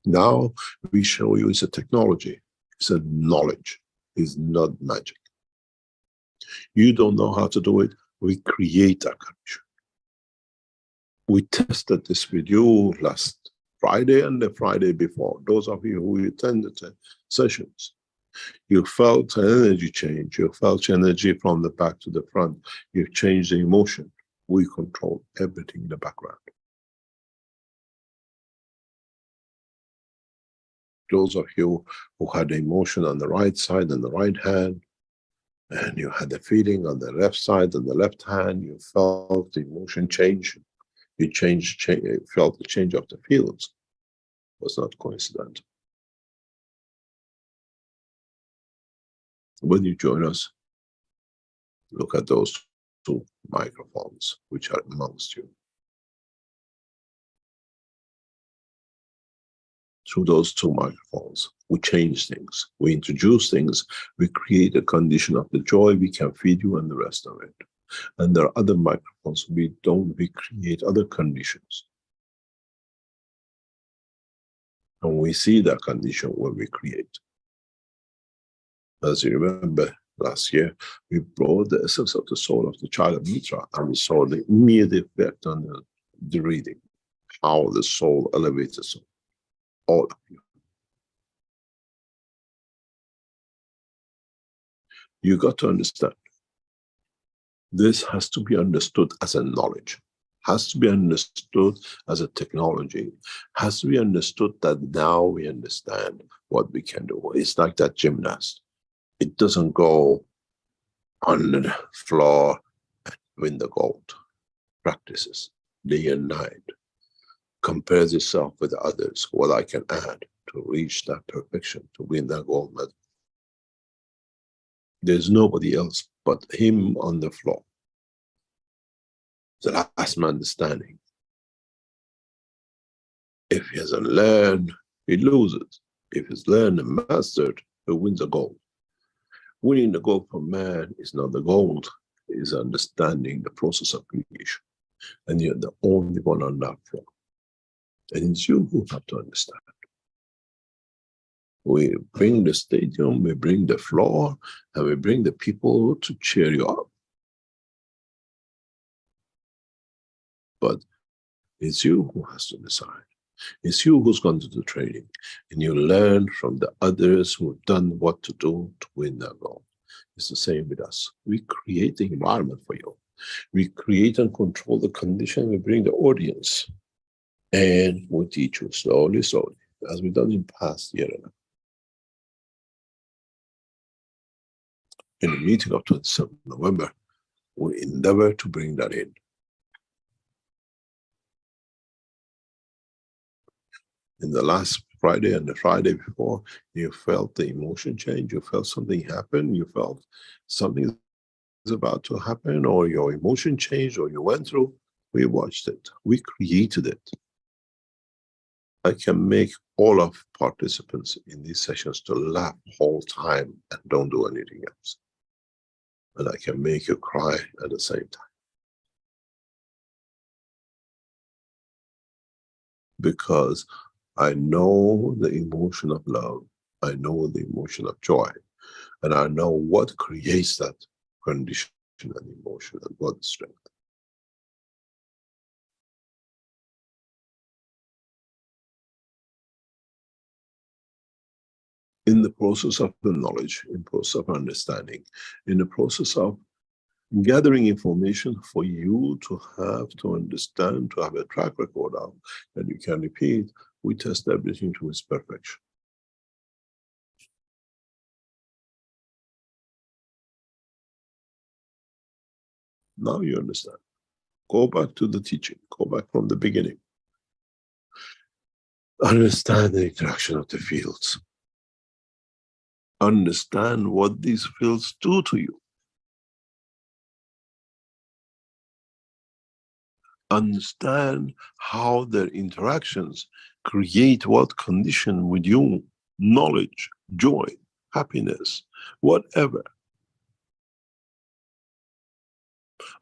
Now we show you it's a technology, it's a knowledge, it's not magic. You don't know how to do it, we create that condition. We tested this with you last Friday and the Friday before. Those of you who attended the sessions, you felt an energy change, you felt energy from the back to the front, you changed the emotion. We control everything in the background. Those of you who had the emotion on the right side and the right hand, and you had the feeling on the left side and the left hand, you felt the emotion change, you felt the change of the fields. It was not coincidental. When you join us, look at those two microphones which are amongst you. Through those two microphones, we change things, we introduce things, we create a condition of the joy, we can feed you and the rest of it. And there are other microphones, we create other conditions. And we see that condition when we create. As you remember, last year, we brought the essence of the soul of the child of Mitra, and we saw the immediate effect on the reading, how the soul elevates the soul. All of you. You got to understand. This has to be understood as a knowledge, has to be understood as a technology, has to be understood that now we understand what we can do. It's like that gymnast. It doesn't go on the floor and win the gold. Practices day and night. Compares yourself with others, what I can add to reach that perfection, to win that gold medal. There's nobody else but him on the floor. The last man standing. If he hasn't learned, he loses. If he's learned and mastered, he wins the gold. Winning the gold for man is not the gold, it's understanding the process of creation. And you're the only one on that floor. And it's you who have to understand. We bring the stadium, we bring the floor, and we bring the people to cheer you up. But it's you who has to decide. It's you who's gone to the training. And you learn from the others who've done what to do to win that goal. It's the same with us. We create the environment for you. We create and control the condition, we bring the audience. And we teach you slowly, slowly, as we've done in past year and a half. In the meeting of 27th November, we endeavor to bring that in. In the last Friday and the Friday before, you felt the emotion change, you felt something happen, you felt something is about to happen, or your emotion changed, or you went through. We watched it, we created it. I can make all of participants in these sessions to laugh whole time and don't do anything else. And I can make you cry at the same time. Because I know the emotion of love, I know the emotion of joy, and I know what creates that condition and emotion and what strength. In the process of the knowledge, in the process of understanding, in the process of gathering information for you to have, to understand, to have a track record of, that you can repeat, we test everything to its perfection. Now you understand. Go back to the teaching, go back from the beginning. Understand the interaction of the fields. Understand what these fields do to you. Understand how their interactions create what condition with you, knowledge, joy, happiness, whatever.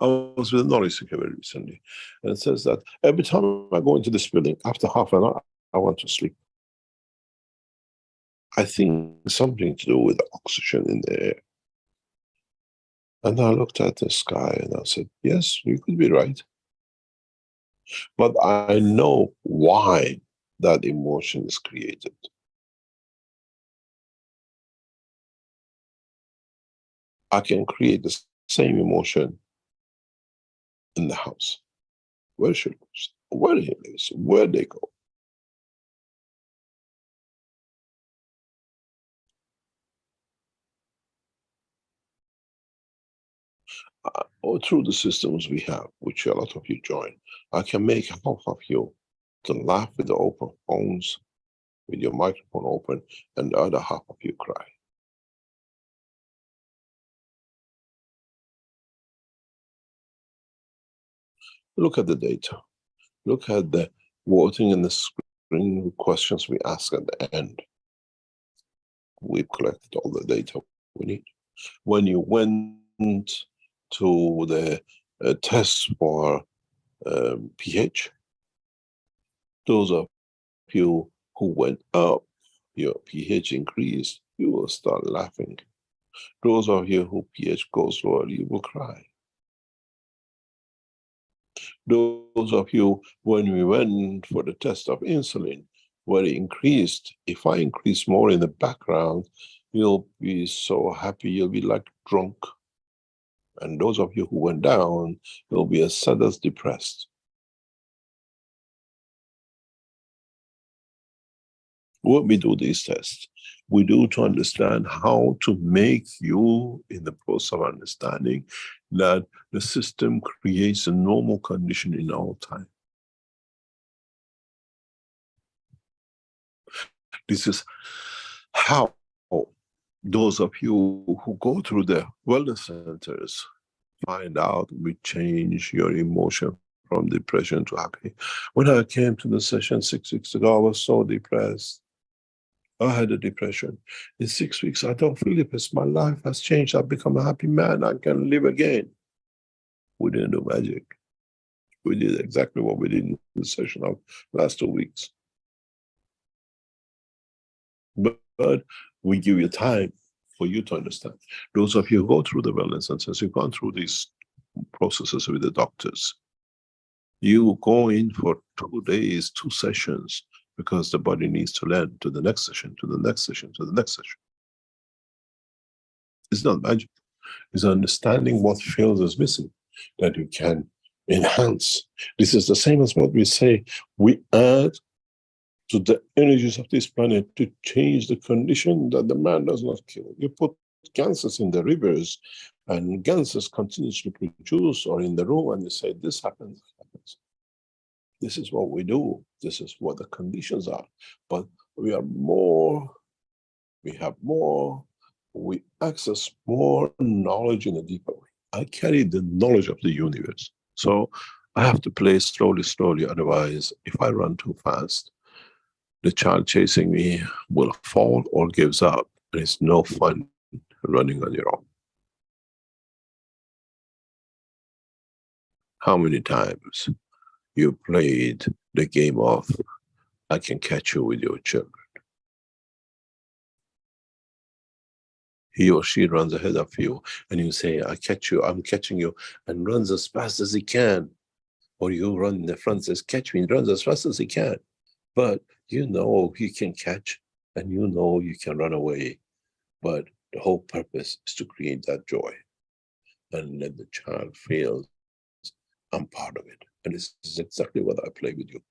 I was with a knowledge seeker very recently, and it says that every time I go into this building, after half an hour, I want to sleep. I think something to do with the oxygen in the air. And I looked at the sky and I said, yes, you could be right. But I know why that emotion is created. I can create the same emotion in the house. Where she lives, where he lives, where they go. Or through the systems we have, which a lot of you join, I can make half of you to laugh with the open phones, with your microphone open, and the other half of you cry. Look at the data. Look at the voting in the screen questions we ask at the end. We've collected all the data we need. When you went to the test for pH, those of you who went up, your pH increased, you will start laughing. Those of you who pH goes lower, you will cry. Those of you, when we went for the test of insulin, where it increased, if I increase more in the background, you'll be so happy, you'll be like drunk. And those of you who went down, you'll be as sad as depressed. When we do these tests, We do to understand how to make you, in the process of understanding, that the system creates a normal condition in all time. This is how those of you who go through the wellness centers find out we change your emotion from depression to happy. When I came to the session 6 weeks ago, I was so depressed. I had a depression. In 6 weeks, I don't feel depressed. My life has changed. I've become a happy man. I can live again. We didn't do magic. We did exactly what we did in the session of last 2 weeks. But we give you time for you to understand. Those of you who go through the wellness centers, you've gone through these processes with the doctors. You go in for 2 days, 2 sessions, because the body needs to learn to the next session, to the next session, to the next session. It's not magic. It's understanding what field is missing that you can enhance. This is the same as what we say. We add to the energies of this planet to change the condition that the man does not kill. You put gases in the rivers and gases continuously produce, or in the room, and you say, this happens, happens. This is what we do. This is what the conditions are. But we are more, we have more, we access more knowledge in a deeper way. I carry the knowledge of the universe. So I have to play slowly, slowly. Otherwise, if I run too fast, the child chasing me will fall or gives up. And it's no fun running on your own. How many times you played the game of, I can catch you with your children? He or she runs ahead of you and you say, I catch you, I'm catching you, and runs as fast as he can. Or you run in the front and says, catch me, and runs as fast as he can. But you know he can catch and you know you can run away. But the whole purpose is to create that joy and let the child feel I'm part of it. And this is exactly what I play with you.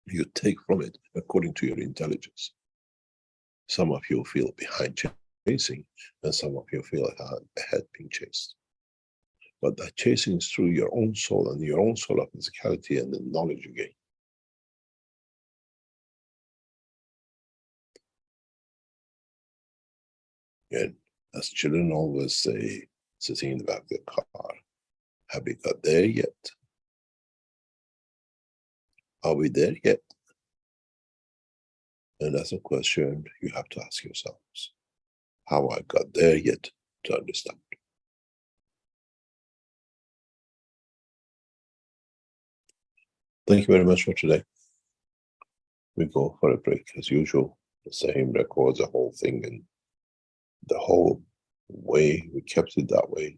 You take from it according to your intelligence. Some of you feel behind chasing, and some of you feel ahead being chased. But that chasing is through your own soul and your own soul of physicality and the knowledge you gain. And as children always say, sitting in the back of the car, have we got there yet? Are we there yet? And that's a question you have to ask yourselves. How I got there yet to understand. Thank you very much for today. We go for a break as usual. The same records the whole thing, and the whole way we kept it that way,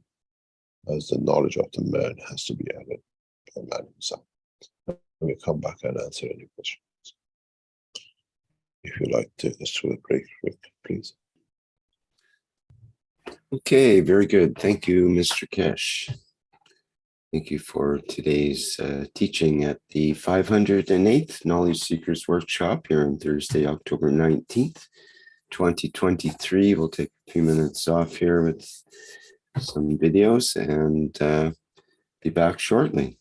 as the knowledge of the man has to be added by the man himself. And we come back and answer any questions. If you like to take us through the break, Rick, please. Okay, very good. Thank you, Mr. Keshe. Thank you for today's teaching at the 508th Knowledge Seekers Workshop here on Thursday, October 19th, 2023. We'll take a few minutes off here with some videos and be back shortly.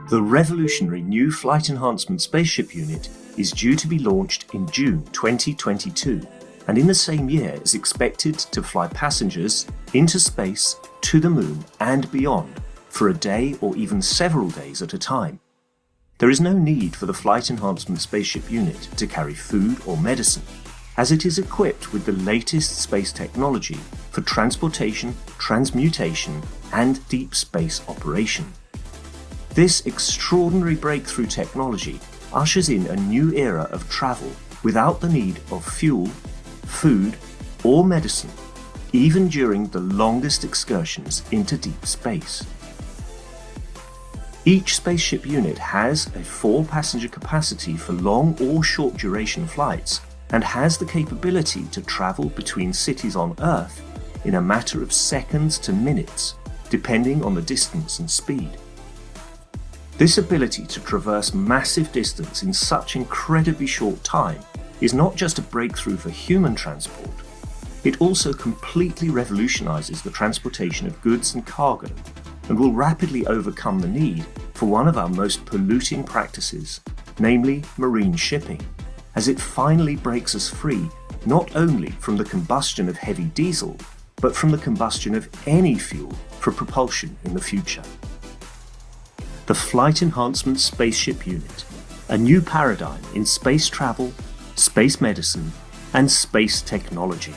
The revolutionary new Flight Enhancement Spaceship Unit is due to be launched in June 2022, and in the same year is expected to fly passengers into space, to the moon and beyond for a day or even several days at a time. There is no need for the Flight Enhancement Spaceship Unit to carry food or medicine, as it is equipped with the latest space technology for transportation, transmutation, and deep space operation. This extraordinary breakthrough technology ushers in a new era of travel without the need of fuel, food, or medicine, even during the longest excursions into deep space. Each spaceship unit has a 4-passenger capacity for long or short duration flights and has the capability to travel between cities on Earth in a matter of seconds to minutes, depending on the distance and speed. This ability to traverse massive distance in such incredibly short time is not just a breakthrough for human transport, it also completely revolutionizes the transportation of goods and cargo, and will rapidly overcome the need for one of our most polluting practices, namely marine shipping, as it finally breaks us free not only from the combustion of heavy diesel, but from the combustion of any fuel for propulsion in the future. The Flight Enhancement Spaceship Unit, a new paradigm in space travel, space medicine, and space technology.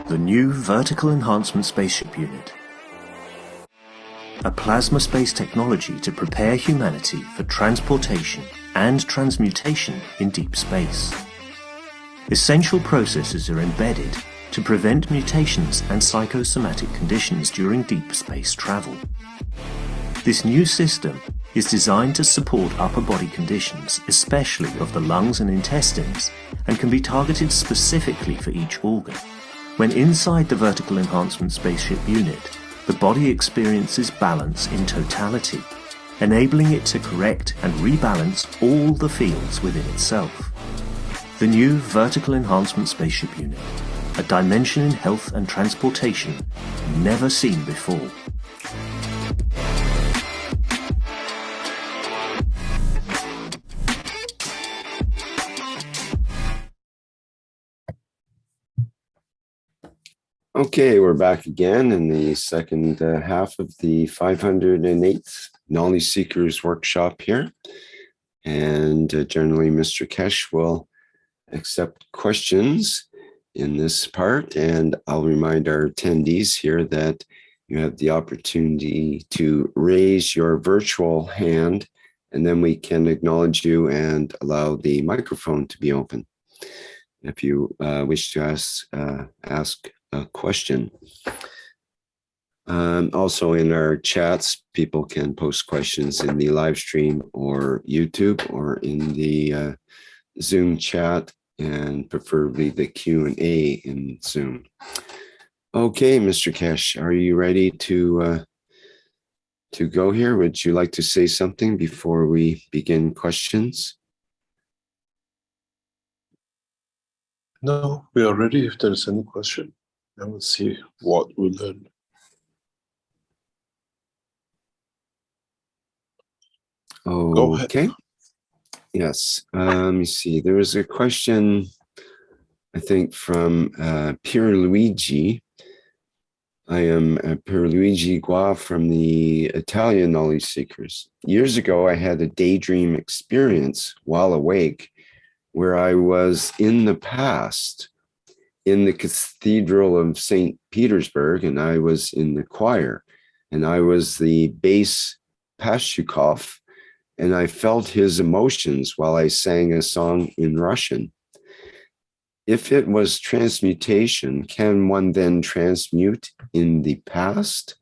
The new Vertical Enhancement Spaceship Unit, a plasma space technology to prepare humanity for transportation and transmutation in deep space. Essential processes are embedded to prevent mutations and psychosomatic conditions during deep space travel. This new system is designed to support upper body conditions, especially of the lungs and intestines, and can be targeted specifically for each organ. When inside the Vertical Enhancement Spaceship Unit, the body experiences balance in totality, enabling it to correct and rebalance all the fields within itself. The new Vertical Enhancement Spaceship Unit, a dimension in health and transportation never seen before. Okay, we're back again in the second half of the 508th Knowledge Seekers Workshop here. And generally, Mr. Keshe will accept questions in this part. And I'll remind our attendees here that you have the opportunity to raise your virtual hand, and then we can acknowledge you and allow the microphone to be open if you wish to ask a question. Also in our chats, people can post questions in the live stream or YouTube or in the Zoom chat, and preferably the Q&A in Zoom. Okay, Mr. Keshe, are you ready to go here? Would you like to say something before we begin questions? No, we are ready if there is any question. And we'll see what we learn. Okay. Yes. Let me see. There was a question, I think, from Pierluigi. I am Pierluigi Gua from the Italian Knowledge Seekers. Years ago, I had a daydream experience while awake where I was in the past in the Cathedral of St. Petersburg, and I was in the choir, and I was the bass Pashukov, and I felt his emotions while I sang a song in Russian. If it was transmutation, can one then transmute in the past,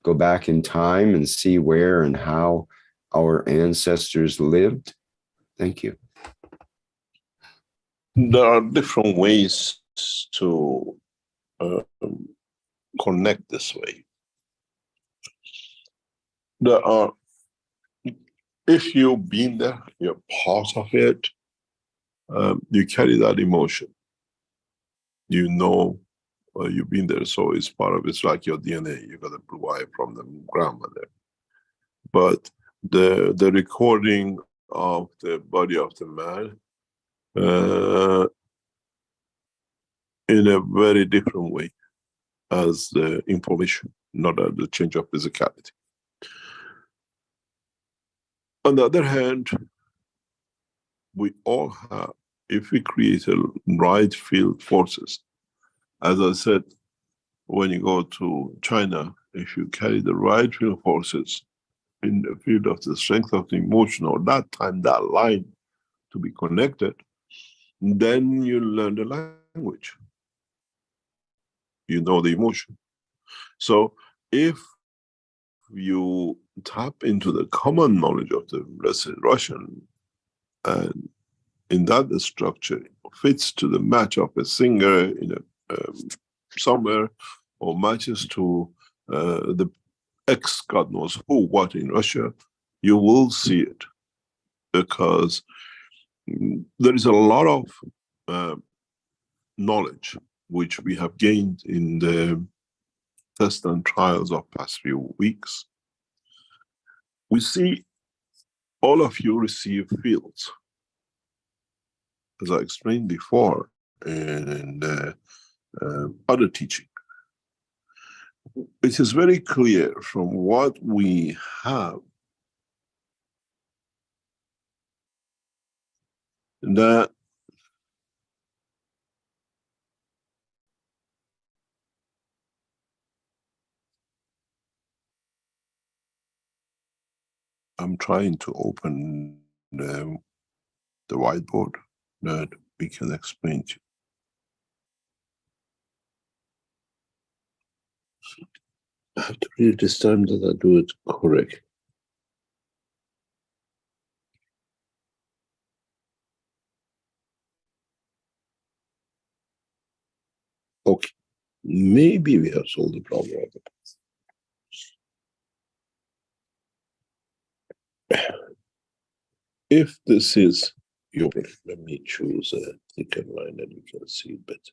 go back in time and see where and how our ancestors lived? Thank you. There are different ways to connect this way. There are, if you've been there, you're part of it, you carry that emotion. You know you've been there, so it's part of it's like your DNA. You got a blue eye from the grandmother. But the recording of the body of the man in a very different way as the information, not as the change of physicality. On the other hand, we all have, if we create a right field forces, as I said, when you go to China, if you carry the right field forces in the field of the strength of the emotion, or that time, that line to be connected, then you learn the language. You know the emotion. So if you tap into the common knowledge of the Russian, and in that the structure fits to the match of a singer in a somewhere, or matches to the X God knows who, what in Russia, you will see it, because there is a lot of knowledge which we have gained in the tests and trials of past few weeks. We see all of you receive fields, as I explained before in the other teaching. It is very clear from what we have that I'm trying to open the whiteboard that we can explain to you. I have to read this time that I do it correct. Okay, maybe we have solved the problem of it. If this is your, let me choose a thicker line that you can see it better.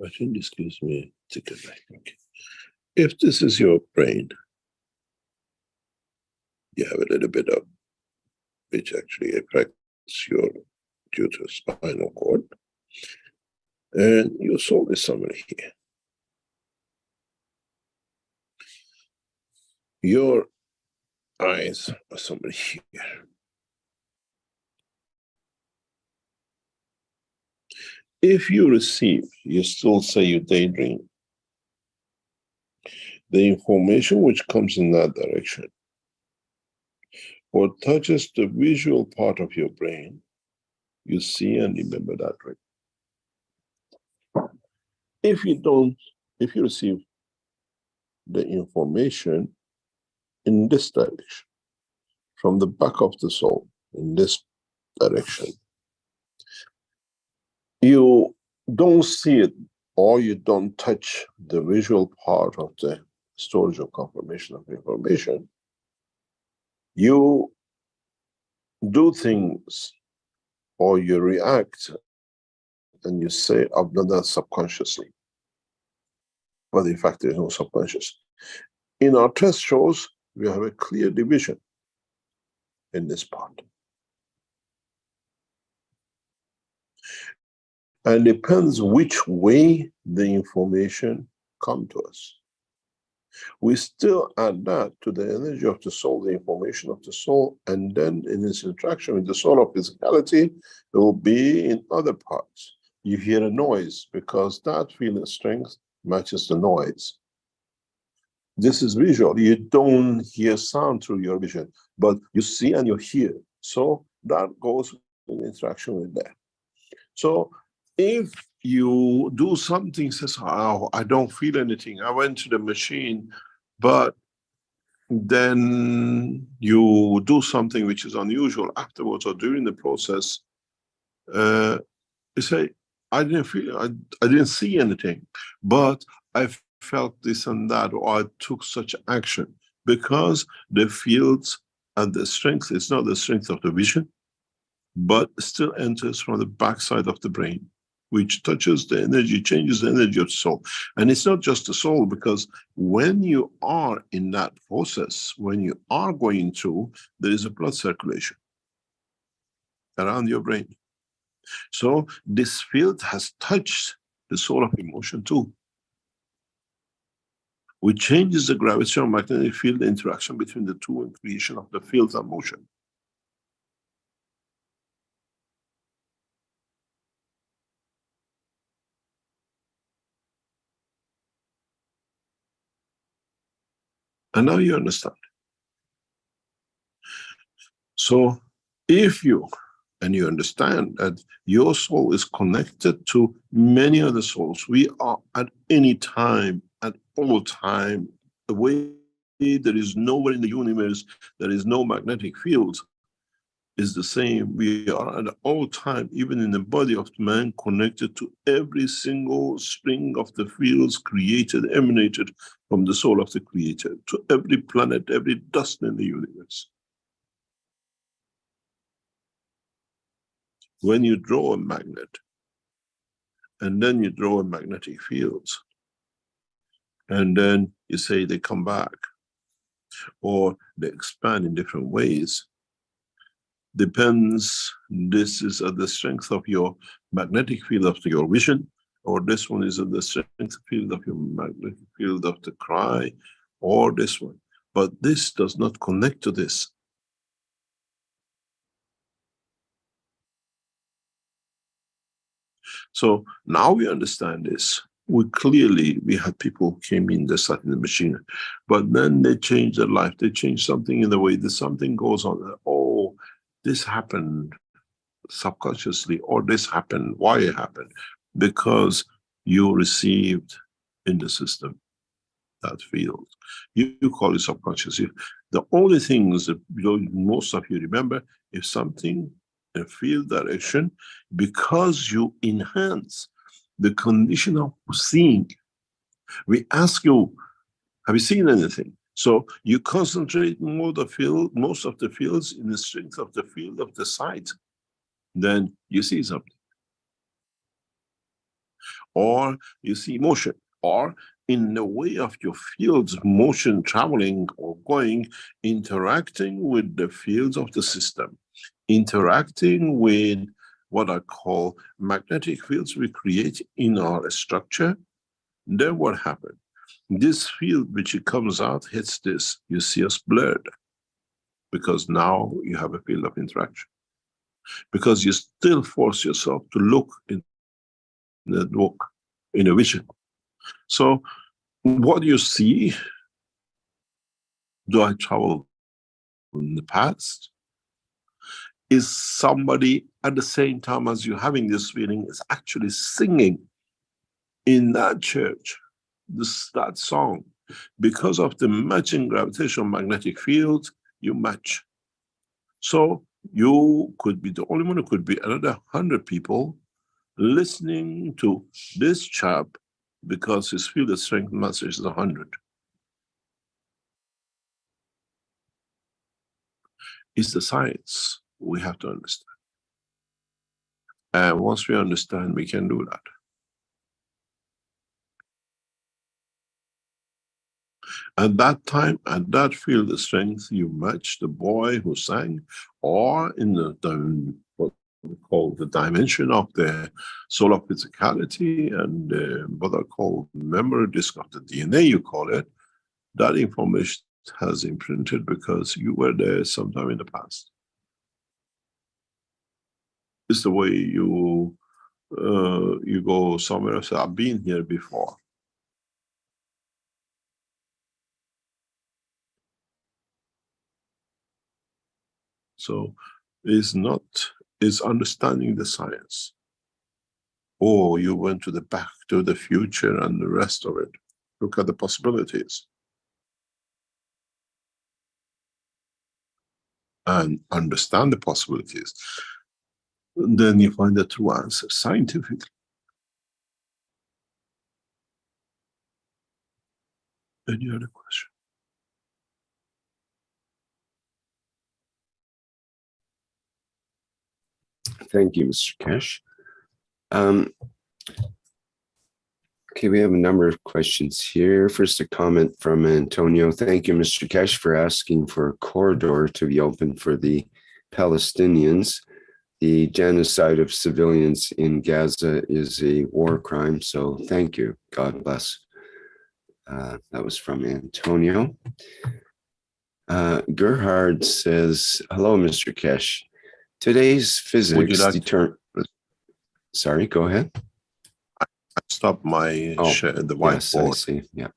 I think this gives me a thicker line. Okay. If this is your brain, you have a little bit of, which actually affects your due to spinal cord, and your soul is somewhere here. Your eyes are somewhere here. If you receive, you still say you daydream, the information which comes in that direction or touches the visual part of your brain, you see and remember that way. If you don't, if you receive the information in this direction, from the back of the soul, in this direction, you don't see it, or you don't touch the visual part of the storage or confirmation of information, you do things or you react and you say, I've done that subconsciously. But in fact, there is no subconscious. In our test shows, we have a clear division in this part. And it depends which way the information comes to us. We still add that to the energy of the soul, the information of the soul, and then in its interaction with the soul of physicality, it will be in other parts. You hear a noise because that feeling strength matches the noise. This is visual. You don't hear sound through your vision, but you see and you hear. So that goes in interaction with that. So if you do something, says, oh, I don't feel anything, I went to the machine, but then you do something which is unusual afterwards or during the process, you say, I didn't feel, I didn't see anything, but I felt this and that, or I took such action, because the fields and the strength is not the strength of the vision, but still enters from the backside of the brain, which touches the energy, changes the energy of the soul. And it's not just the soul, because when you are in that process, when you are going through, there is a blood circulation around your brain. So this field has touched the soul of emotion too, which changes the gravitational magnetic field interaction between the two and creation of the fields of motion. And now you understand. So if you, and you understand that your soul is connected to many other souls, we are at any time, at all time, the way there is nowhere in the universe, there is no magnetic field, is the same. We are at all time, even in the body of man, connected to every single spring of the fields created, emanated from the soul of the creator, to every planet, every dust in the universe. When you draw a magnet, and then you draw a magnetic fields, and then you say they come back, or they expand in different ways, depends, this is at the strength of your magnetic field of your vision, or this one is at the strength field of your magnetic field of the cry, or this one. But this does not connect to this. So now we understand this. We clearly, we had people who came in, they sat in the machine, but then they changed their life, they changed something in the way that something goes on. Oh, this happened subconsciously, or this happened. Why it happened? Because you received in the system that field. You call it subconscious. The only things that most of you remember, if something in field direction, because you enhance the condition of seeing. We ask you, have you seen anything? So you concentrate more the field, most of the fields in the strength of the field of the sight, then you see something. Or you see motion, or in the way of your fields, motion traveling or going, interacting with the fields of the system, interacting with what I call magnetic fields we create in our structure. Then what happened? This field which it comes out hits this, you see us blurred, because now you have a field of interaction. Because you still force yourself to look in the look, in a vision. So what you see, do I travel in the past? Is somebody at the same time as you having this feeling is actually singing in that church, that song. Because of the matching gravitational magnetic field, you match. So you could be the only one, who could be another 100 people listening to this chap, because his field of strength message is 100. It's the science we have to understand. And once we understand, we can do that. At that time, at that field of strength, you match the boy who sang, or in the what we call the dimension of the solar physicality, and what I call memory disk of the DNA, you call it, that information has imprinted because you were there sometime in the past. It's the way you go somewhere and say, I've been here before. So it's not, it's understanding the science. or you went to the Back to the Future and the rest of it. Look at the possibilities. And understand the possibilities. Then you find the true answer scientifically. Any other question? Thank you, Mr. Keshe. Okay, we have a number of questions here. First, a comment from Antonio. Thank you, Mr. Keshe, for asking for a corridor to be open for the Palestinians. The genocide of civilians in Gaza is a war crime, so thank you. God bless. That was from Antonio. Gerhard says, hello, Mr. Keshe. Today's physics Sorry, go ahead. I stopped my share, the yes, whiteboard. I see. Yeah.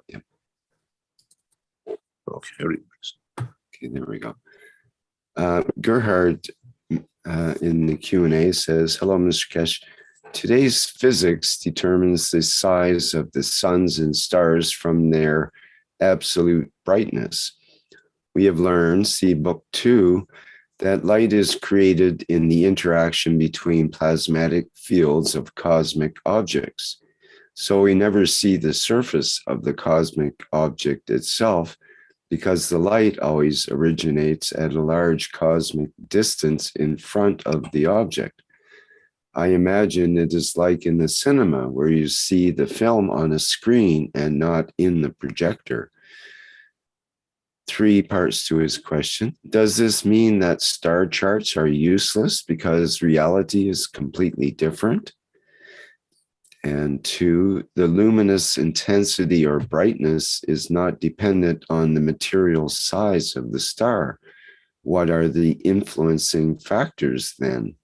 Okay, there we go. Gerhard in the Q&A says, hello, Mr. Keshe. Today's physics determines the size of the suns and stars from their absolute brightness. We have learned, see book 2, that light is created in the interaction between plasmatic fields of cosmic objects. So we never see the surface of the cosmic object itself, because the light always originates at a large cosmic distance in front of the object. I imagine it is like in the cinema where you see the film on a screen and not in the projector. 3 parts to his question. Does this mean that star charts are useless because reality is completely different? And 2, the luminous intensity or brightness is not dependent on the material size of the star. What are the influencing factors then?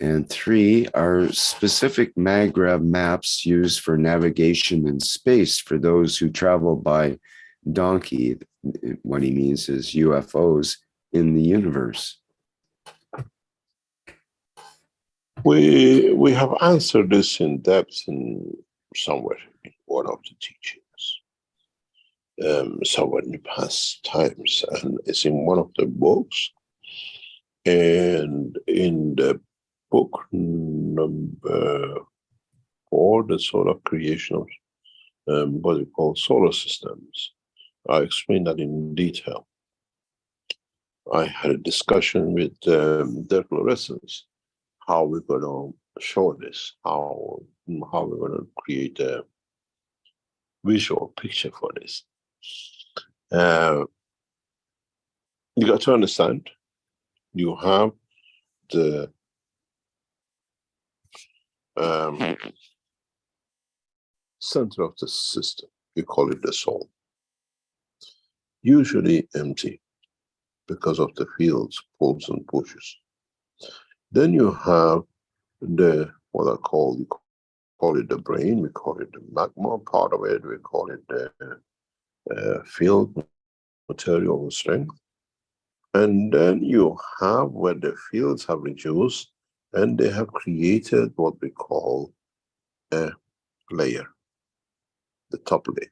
And 3, are specific MagRav maps used for navigation in space for those who travel by donkey? What he means is UFOs in the universe. We have answered this in depth somewhere in one of the teachings, somewhere in the past times, and it's in one of the books. And in the book number 4, the solar creation of what we call solar systems, I explained that in detail. I had a discussion with Dirk Loressens, how we're going to show this, how we're going to create a visual picture for this. You got to understand, you have the center of the system, we call it the soul, usually empty because of the fields, pulls and pushes. Then you have the, what I call, we call it the brain, we call it the magma part of it, we call it the field material strength. And then you have where the fields have reduced and they have created what we call a layer, the top layer.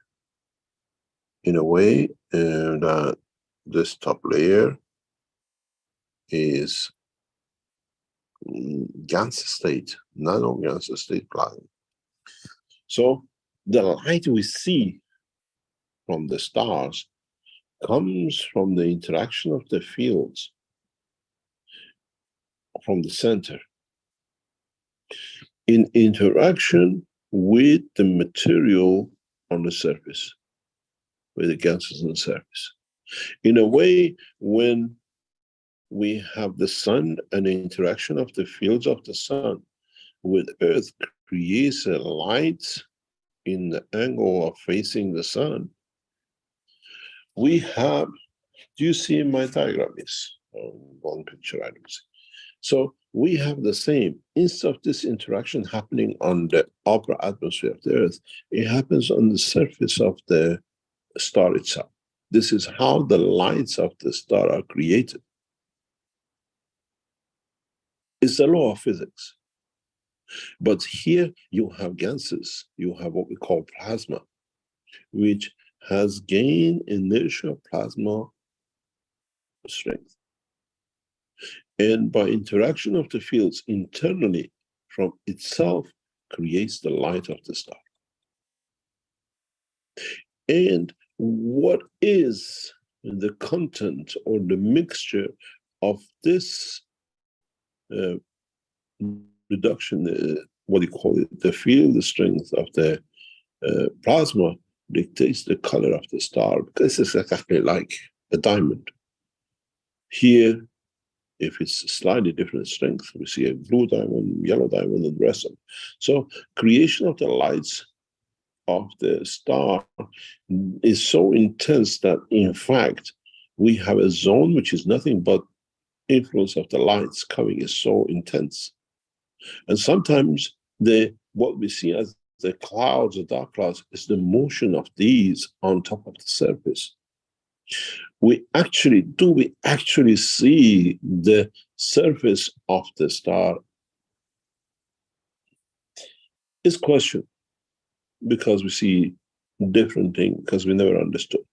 In a way that this top layer is gas state, nano-gas state plasma. So the light we see from the stars comes from the interaction of the fields from the center in interaction with the material on the surface, with the gases on the surface. In a way, when we have the sun and the interaction of the fields of the sun with Earth creates a light in the angle of facing the sun. We have, do you see my diagram? Yes, one picture I don't see. So we have the same, instead of this interaction happening on the upper atmosphere of the Earth, it happens on the surface of the star itself. This is how the lights of the star are created. It's the law of physics. But here you have gases, you have what we call plasma, which has gained inertial plasma strength. And by interaction of the fields internally from itself creates the light of the star. And what is the content or the mixture of this reduction, what do you call it, the field strength of the plasma dictates the color of the star, because it's exactly like a diamond. Here, if it's slightly different strength, we see a blue diamond, yellow diamond, and the rest of them. So creation of the lights of the star is so intense that, in fact, we have a zone which is nothing but influence of the lights coming is so intense. And sometimes what we see as the clouds, the dark clouds, is the motion of these on top of the surface. We actually see the surface of the star? It's questioned, because we see different things, because we never understood.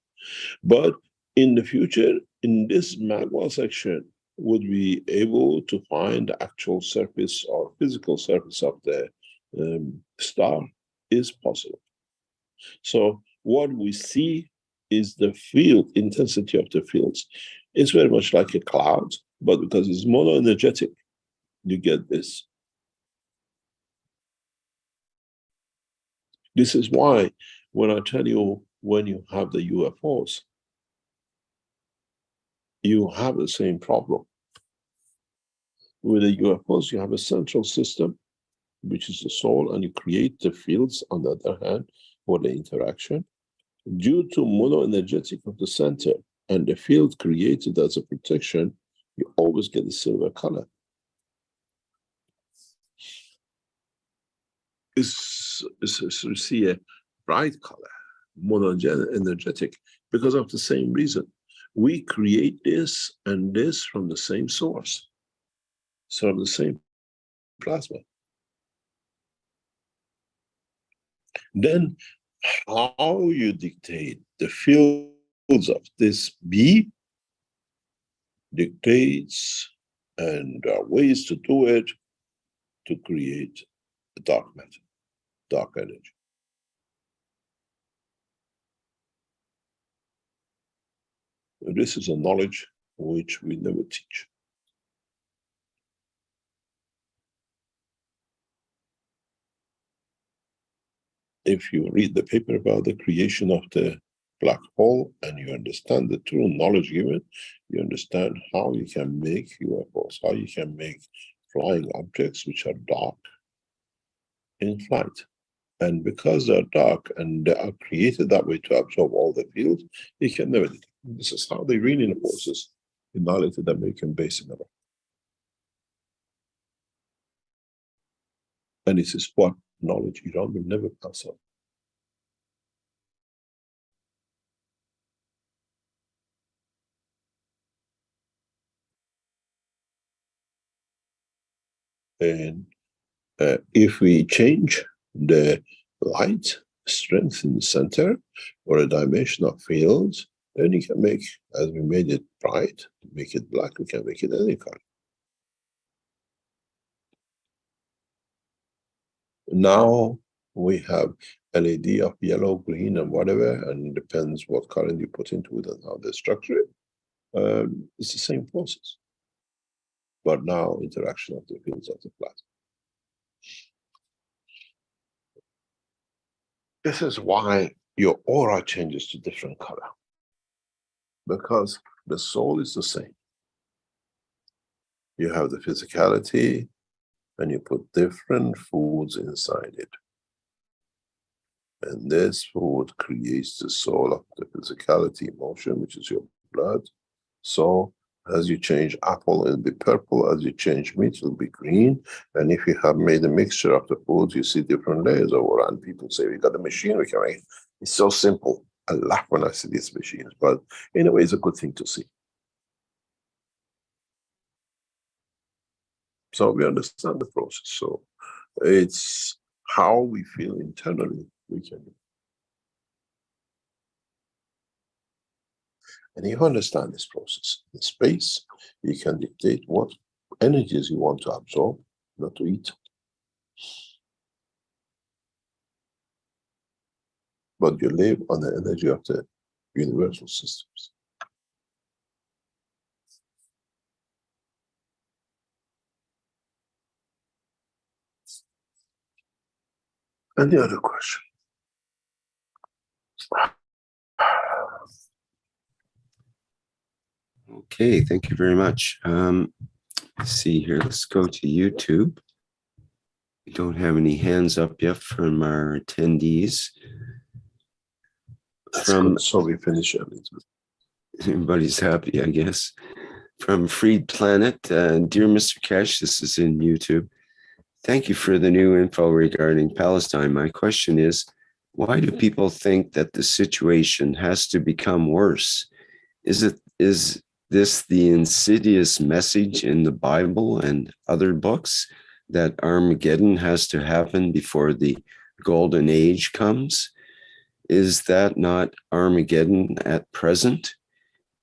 But in the future, in this magma section, would we be able to find the actual surface or physical surface of the star? Is possible. So what we see is the field, intensity of the fields. It's very much like a cloud, but because it's mono-energetic, you get this. This is why when I tell you, when you have the UFOs, you have the same problem. With the UFOs, you have a central system, which is the soul, and you create the fields on the other hand for the interaction. Due to mono-energetic of the center and the field created as a protection, you always get a silver color. You see a bright color, mono-energetic, because of the same reason. We create this and this from the same source, so the same plasma. Then how you dictate the fields of this B dictates, and there are ways to do it, to create a dark matter, dark energy. This is a knowledge which we never teach. If you read the paper about the creation of the black hole and you understand the true knowledge given, you understand how you can make UFOs, how you can make flying objects which are dark in flight. And because they're dark and they are created that way to absorb all the fields, you can never detect. This is how the Iranian forces annihilated the American base in Iraq. And this is what knowledge Iran will never pass on. And if we change the light strength in the center or a dimension of fields, then you can make, as we made it bright, make it black, we can make it any color. Now we have LED of yellow, green, and whatever, and it depends what current you put into it and how they structure it. It's the same process, but now interaction of the fields of the plasma. This is why your aura changes to different color, because the soul is the same. You have the physicality, and you put different foods inside it. And this food creates the soul of the physicality emotion, which is your blood. So as you change apple, it'll be purple. As you change meat, it'll be green. And if you have made a mixture of the foods, you see different layers over. And people say, we got a machine we can make. It's so simple. I laugh when I see these machines, but in a way, it's a good thing to see. So we understand the process. So It's how we feel internally we can do. And you understand this process. In space, you can dictate what energies you want to absorb, not to eat. But you live on the energy of the universal systems. Any other question? Okay, thank you very much. Let's see here. Let's go to YouTube. We don't have any hands up yet from our attendees. So we finish early. Everybody's happy, I guess. From Freed Planet, dear Mr. Keshe, this is in YouTube. Thank you for the new info regarding Palestine. My question is, why do people think that the situation has to become worse? Is this the insidious message in the Bible and other books that Armageddon has to happen before the golden age comes? Is that not Armageddon at present?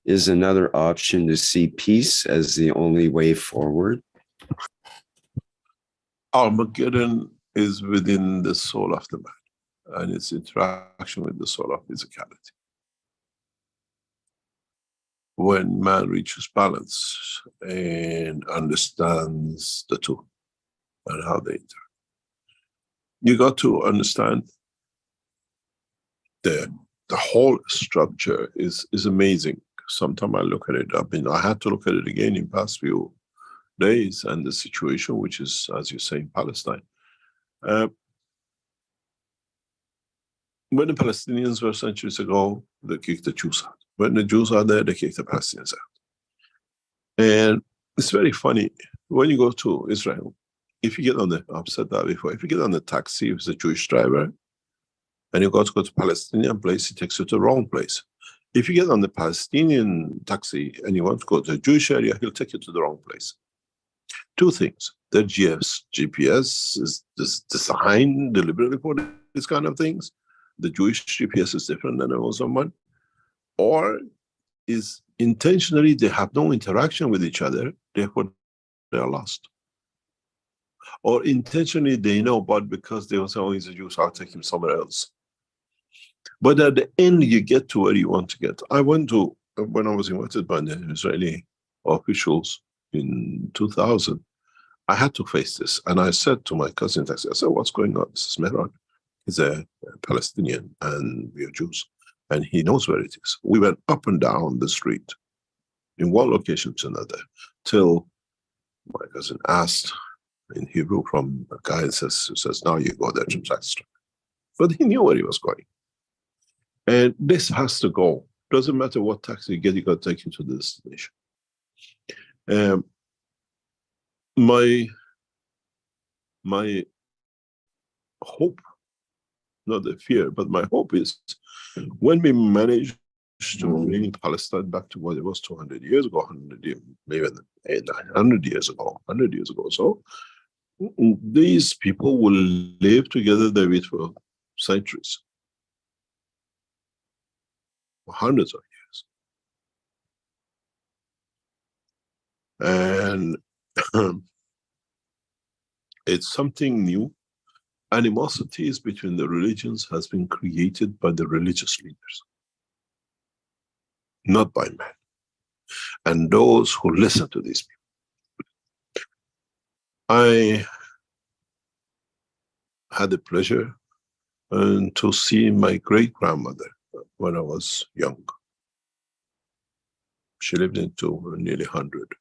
Is another option to see peace as the only way forward? Armageddon is within the soul of the man and its interaction with the soul of physicality. When man reaches balance and understands the two and how they interact, you got to understand the whole structure is amazing. Sometimes I look at it, I had to look at it again in past few days, and the situation, which is, as you say, in Palestine. When the Palestinians were centuries ago, they kicked the Jews out. When the Jews are there, they kick the Palestinians out. And it's very funny, when you go to Israel, if you get on the, I've said that before, if you get on the taxi with a Jewish driver, and you go to Palestinian place, he takes you to the wrong place. If you get on the Palestinian taxi and you want to go to a Jewish area, he'll take you to the wrong place. Two things. The GPS is designed deliberately for these kind of things. The Jewish GPS is different than the Muslim one. Or is intentionally they have no interaction with each other, therefore they are lost. Or intentionally they know, but because they will say, oh, he's a Jew, so I'll take him somewhere else. But at the end, you get to where you want to get. I went to, when I was invited by the Israeli officials in 2000, I had to face this. And I said to my cousin, I said, what's going on? This is Mehran. He's a Palestinian and we are Jews. And he knows where it is. We went up and down the street in one location to another till my cousin asked in Hebrew from a guy who says, now you go there to taxi. But he knew where he was going. And this has to go. Doesn't matter what taxi you get, you got to take you to the destination. My hope, not the fear, but my hope is when we manage to bring Palestine back to what it was 200 years ago, 100 years, maybe 900 years ago, 100 years ago or so, these people will live together there for centuries. Hundreds of years. And it's something new. Animosities between the religions has been created by the religious leaders, not by men. And those who listen to these people. I had the pleasure to see my great-grandmother when I was young. She lived into nearly 100.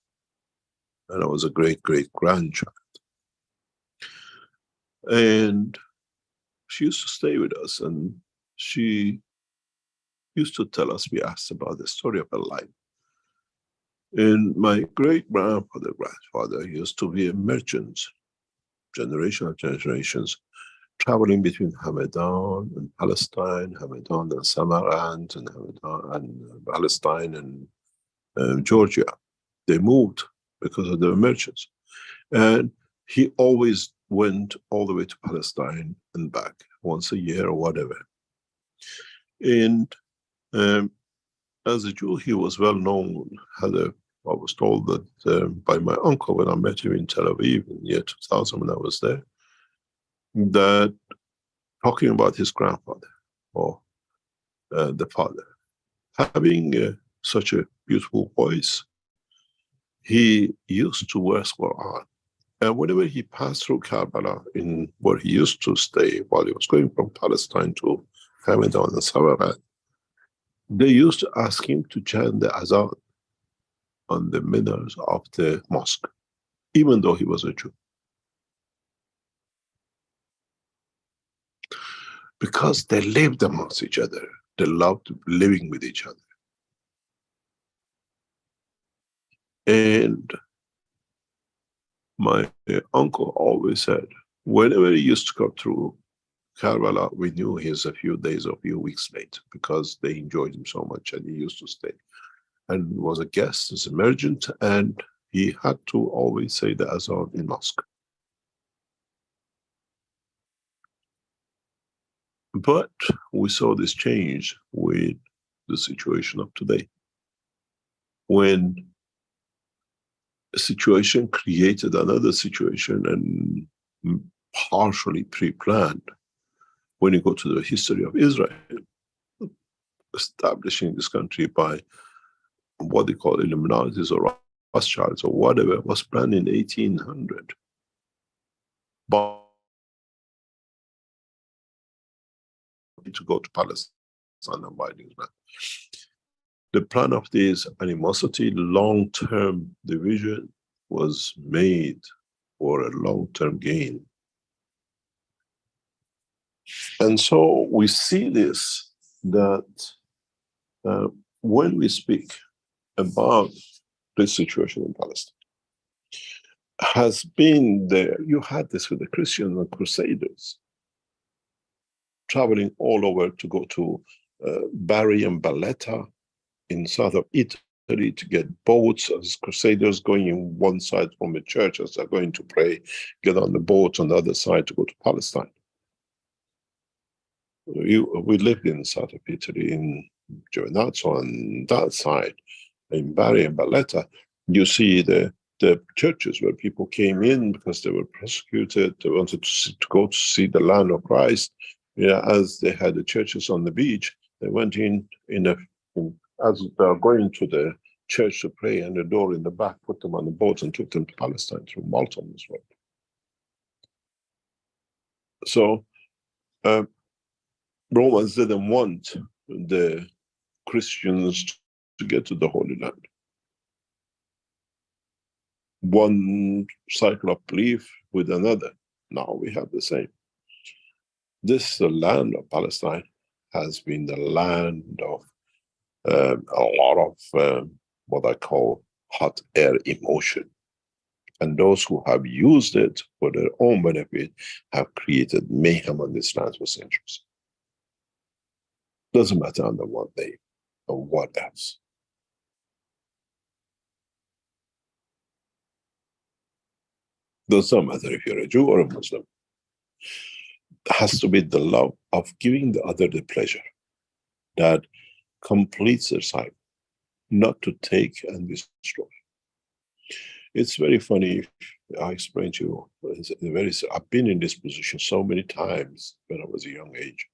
And I was a great-great-grandchild. And she used to stay with us, and she used to tell us, we asked about the story of her life. And my grandfather used to be a merchant, generation of generations, traveling between Hamadan and Palestine, Hamadan and Samarkand, and Hamadan and Palestine and Georgia. They moved because of the merchants. And he always went all the way to Palestine and back once a year or whatever. And as a Jew, he was well known. I was told that by my uncle when I met him in Tel Aviv in the year 2000 when I was there, that talking about his grandfather or the father, having such a beautiful voice, he used to wear Quran. And whenever he passed through Karbala, in where he used to stay while he was going from Palestine to Hamadan and Sawarat, they used to ask him to chant the Azan on the minars of the mosque, even though he was a Jew. Because they lived amongst each other. They loved living with each other. And my uncle always said, whenever he used to come through Karbala, we knew he's a few days or a few weeks late because they enjoyed him so much and he used to stay. And was a guest, as emergent, and he had to always say the Azan in mosque. But we saw this change with the situation of today. When a situation created another situation and partially pre-planned, when you go to the history of Israel, establishing this country by what they call Illuminatis or Rothschilds or whatever, was planned in 1800. But to go to Palestine and buy these land. The plan of this animosity, long-term division, was made for a long-term gain. And so we see this, that when we speak about this situation in Palestine, has been there. You had this with the Christians and Crusaders, traveling all over to go to Bari and Valletta in south of Italy to get boats as Crusaders going in one side from the church as they're going to pray, get on the boat on the other side to go to Palestine. We lived in south of Italy, in Giovinazzo on that side, in Bari and Valletta. You see the churches where people came in because they were persecuted, they wanted to go to see the land of Christ. Yeah, as they had the churches on the beach, they went as they are going to the church to pray, and the door in the back put them on the boat and took them to Palestine through Malta as well. So Romans didn't want the Christians to get to the Holy Land. One cycle of belief with another. Now we have the same. This land of Palestine has been the land of a lot of what I call hot air emotion. And those who have used it for their own benefit have created mayhem on this land for centuries. Doesn't matter under what name or what else. Doesn't matter if you're a Jew or a Muslim. It has to be the love of giving the other the pleasure that completes their cycle, not to take and destroy. It's very funny. I explained to you, I've been in this position so many times when I was a young age.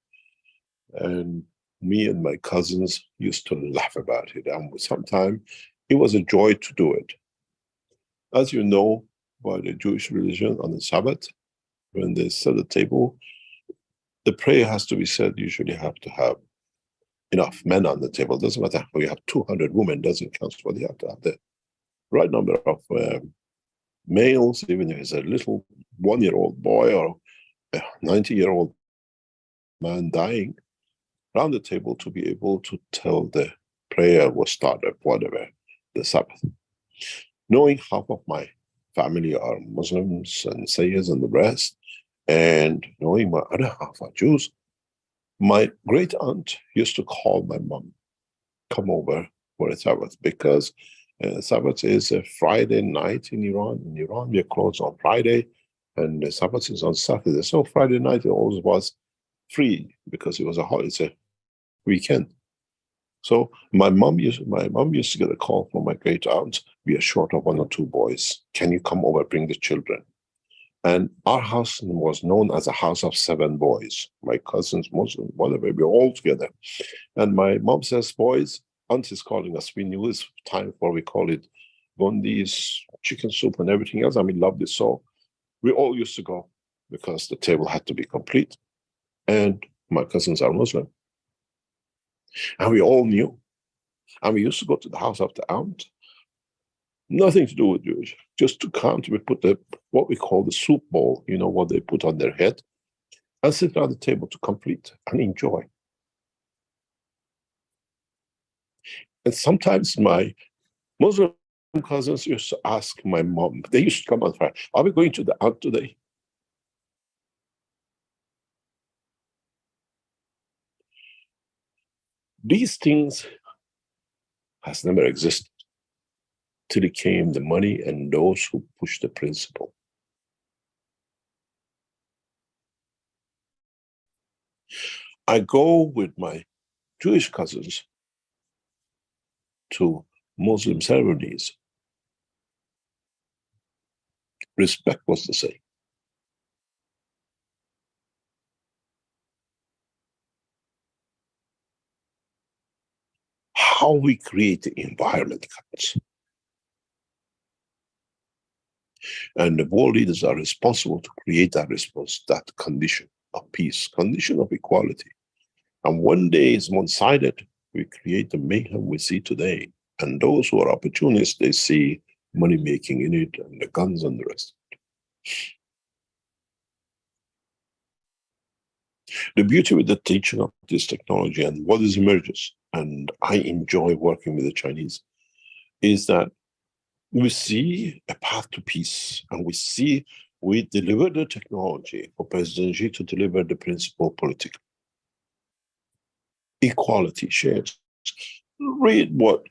And me and my cousins used to laugh about it. And sometimes it was a joy to do it. As you know, by the Jewish religion, on the Sabbath, when they set the table, the prayer has to be said. Usually have to have enough men on the table. Doesn't matter if you have 200 women, doesn't count, but you have to have the right number of males, even if it's a little 1-year-old boy or a 90-year-old man dying, around the table to be able to tell the prayer was started, whatever, the Sabbath. Knowing half of my family are Muslims and Sayyids and the rest, and knowing my other half are Jews, my great aunt used to call my mom, come over for a Sabbath, because Sabbath is a Friday night in Iran. In Iran, we are closed on Friday. and the Sabbath is on Saturday. So Friday night it always was free because it was a holiday, it's a weekend. So my mom used to get a call from my great aunt. We are short of 1 or 2 boys. Can you come over, bring the children? And our house was known as a house of 7 boys. My cousins, Muslim, whatever, we were all together. And my mom says, boys, aunt is calling us. We knew it's time for, we call it bondis, chicken soup and everything else. And we loved it. So we all used to go because the table had to be complete. And my cousins are Muslim. And we all knew. And we used to go to the house of the aunt. Nothing to do with Jewish. Just to count, we put what we call the soup bowl, you know, what they put on their head, and sit around the table to complete and enjoy. And sometimes my Muslim cousins used to ask my mom, they used to come on Friday, are we going to the aunt today? These things has never existed till it came the money and those who push the principle. I go with my Jewish cousins to Muslim ceremonies. Respect was the same. How we create the environment counts. And the world leaders are responsible to create that condition of peace, condition of equality. And one day is one-sided, we create the mayhem we see today. And those who are opportunists, they see money making in it and the guns and the rest. The beauty with the teaching of this technology and what is emerges, and I enjoy working with the Chinese, is that we see a path to peace, and we deliver the technology for President Xi to deliver the principle politically. Equality, shares. Read what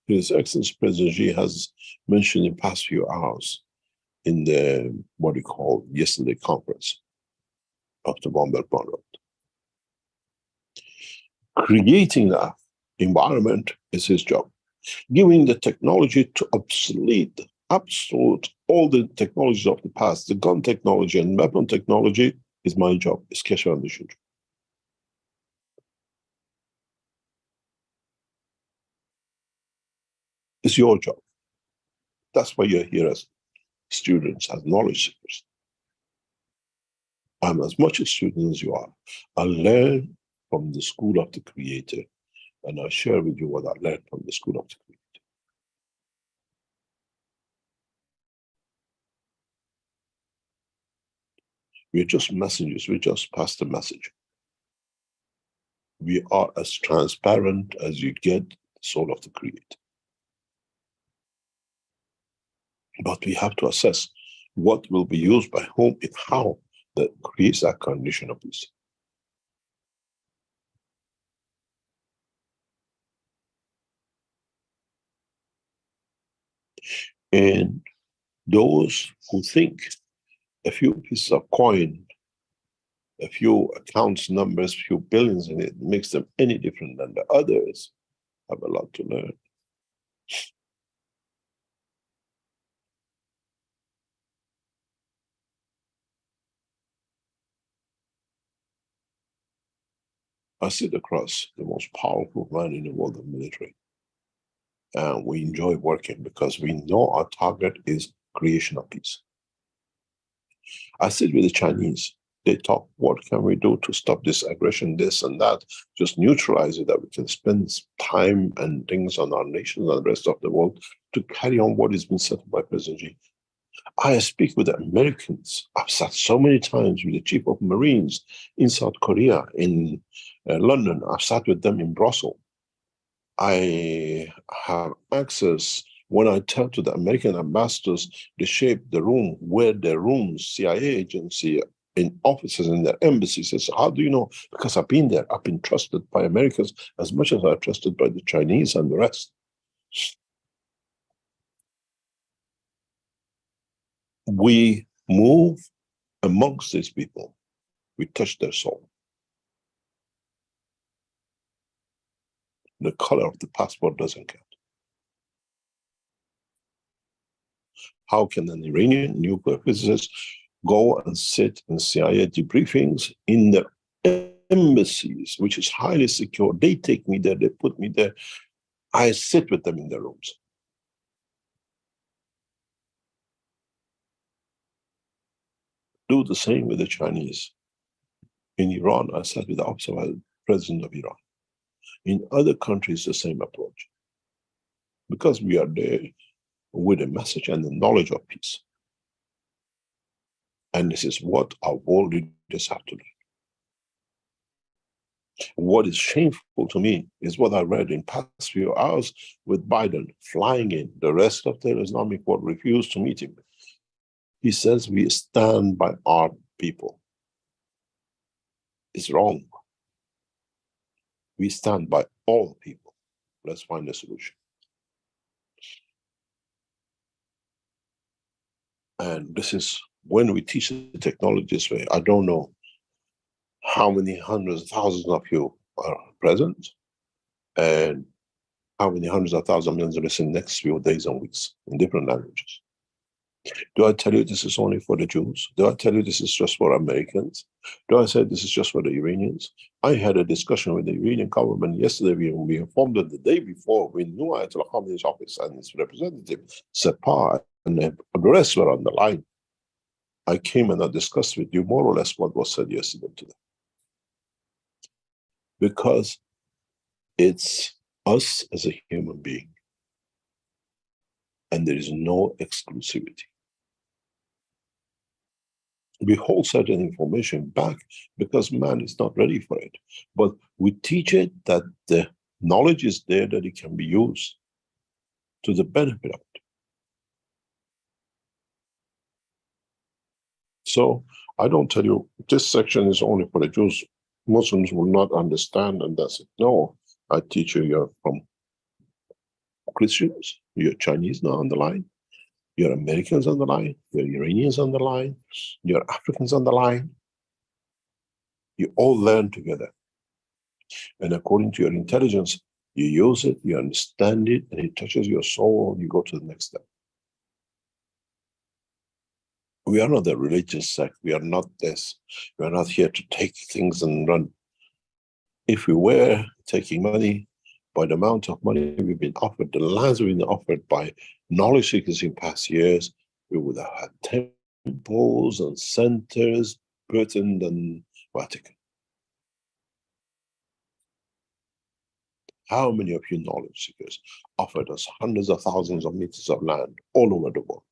His Excellency President Xi has mentioned in the past few hours in the, what we call yesterday conference of the One Belt One Road. Creating that environment is his job. Giving the technology to absolute all the technologies of the past, the gun technology and weapon technology is my job, is Keshe Foundation. It's your job. That's why you're here as students, as knowledge seekers. I'm as much a student as you are. I learn from the school of the Creator, and I share with you what I learned from the school of the Creator. We're just messengers, we just pass the message. We are as transparent as you get the soul of the Creator. But we have to assess what will be used by whom and how that creates that condition of peace. And those who think a few pieces of coin, a few accounts numbers, a few billions in it makes them any different than the others have a lot to learn. I sit across the most powerful man in the world of military. And we enjoy working because we know our target is creation of peace. I sit with the Chinese. They talk, what can we do to stop this aggression, this and that, just neutralize it, that we can spend time and things on our nations and the rest of the world to carry on what has been set up by President Xi. I speak with the Americans. I've sat so many times with the Chief of Marines in South Korea, in London. I've sat with them in Brussels. I have access when I tell to the American ambassadors, they shape the room, where their rooms, CIA agency, in offices in their embassies. Says, how do you know? Because I've been there. I've been trusted by Americans as much as I'm trusted by the Chinese and the rest. We move amongst these people, we touch their soul. The color of the passport doesn't count. How can an Iranian nuclear physicist go and sit in CIA debriefings in their embassies, which is highly secure? They take me there, they put me there. I sit with them in their rooms. Do the same with the Chinese. In Iran, I sat with the president of Iran. In other countries, the same approach. Because we are there with a message and the knowledge of peace. And this is what our world leaders have to learn. What is shameful to me is what I read in past few hours with Biden flying in. The rest of the Islamic world refused to meet him. He says we stand by our people. It's wrong. We stand by all people. Let's find a solution. And this is when we teach the technology this way. I don't know how many hundreds of thousands of you are present and how many hundreds of thousands of millions listen next few days and weeks in different languages. Do I tell you this is only for the Jews? Do I tell you this is just for Americans? Do I say this is just for the Iranians? I had a discussion with the Iranian government yesterday. We informed them the day before. We knew Ayatollah Khamenei's office and its representative, Separ, and the rest were on the line. I came and I discussed with you more or less what was said yesterday to them. Because it's us as a human being. And there is no exclusivity. We hold certain information back because man is not ready for it. But we teach it that the knowledge is there, that it can be used to the benefit of it. So I don't tell you this section is only for the Jews. Muslims will not understand and that's it. No, I teach you, you're from Christians, you're Chinese now on the line, you're Americans on the line, you're Iranians on the line, you're Africans on the line. You all learn together. And according to your intelligence, you use it, you understand it, and it touches your soul, you go to the next step. We are not a religious sect, we are not this. We are not here to take things and run. If we were taking money, by the amount of money we've been offered, the lands we've been offered by knowledge seekers in past years, we would have had temples and centers, Britain and Vatican. How many of you knowledge seekers offered us hundreds of thousands of meters of land all over the world?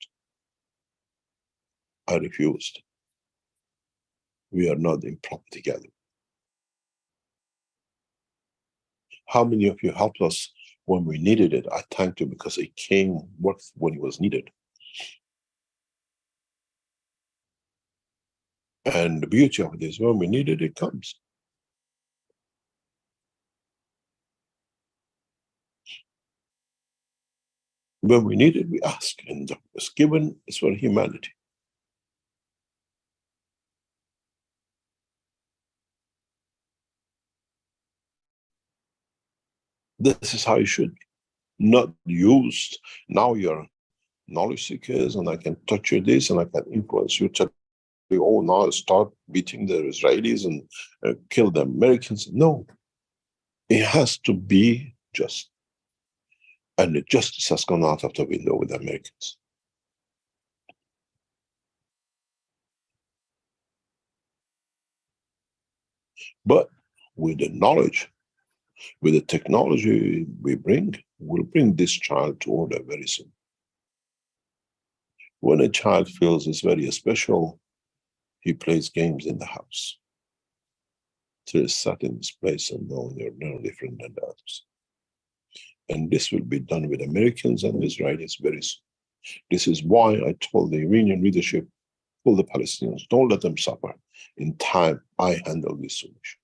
I refused. We are not in property gathering. How many of you helped us when we needed it? I thank you because it came worth when it was needed. And the beauty of it is when we need it, it comes. When we need it, we ask, and what's given is for humanity. This is how it should be. Not used. Now you're knowledge seekers and I can touch you this and I can influence you. Tell you, oh, now start beating the Israelis and kill the Americans. No. It has to be just. And the justice has gone out of the window with the Americans. But with the knowledge, with the technology we bring, we'll bring this child to order very soon. When a child feels it's very special, he plays games in the house. So he's sat in this place and no, they're no different than the others. And this will be done with Americans and Israelis very soon. This is why I told the Iranian leadership, pull the Palestinians, don't let them suffer. In time, I handle this solution.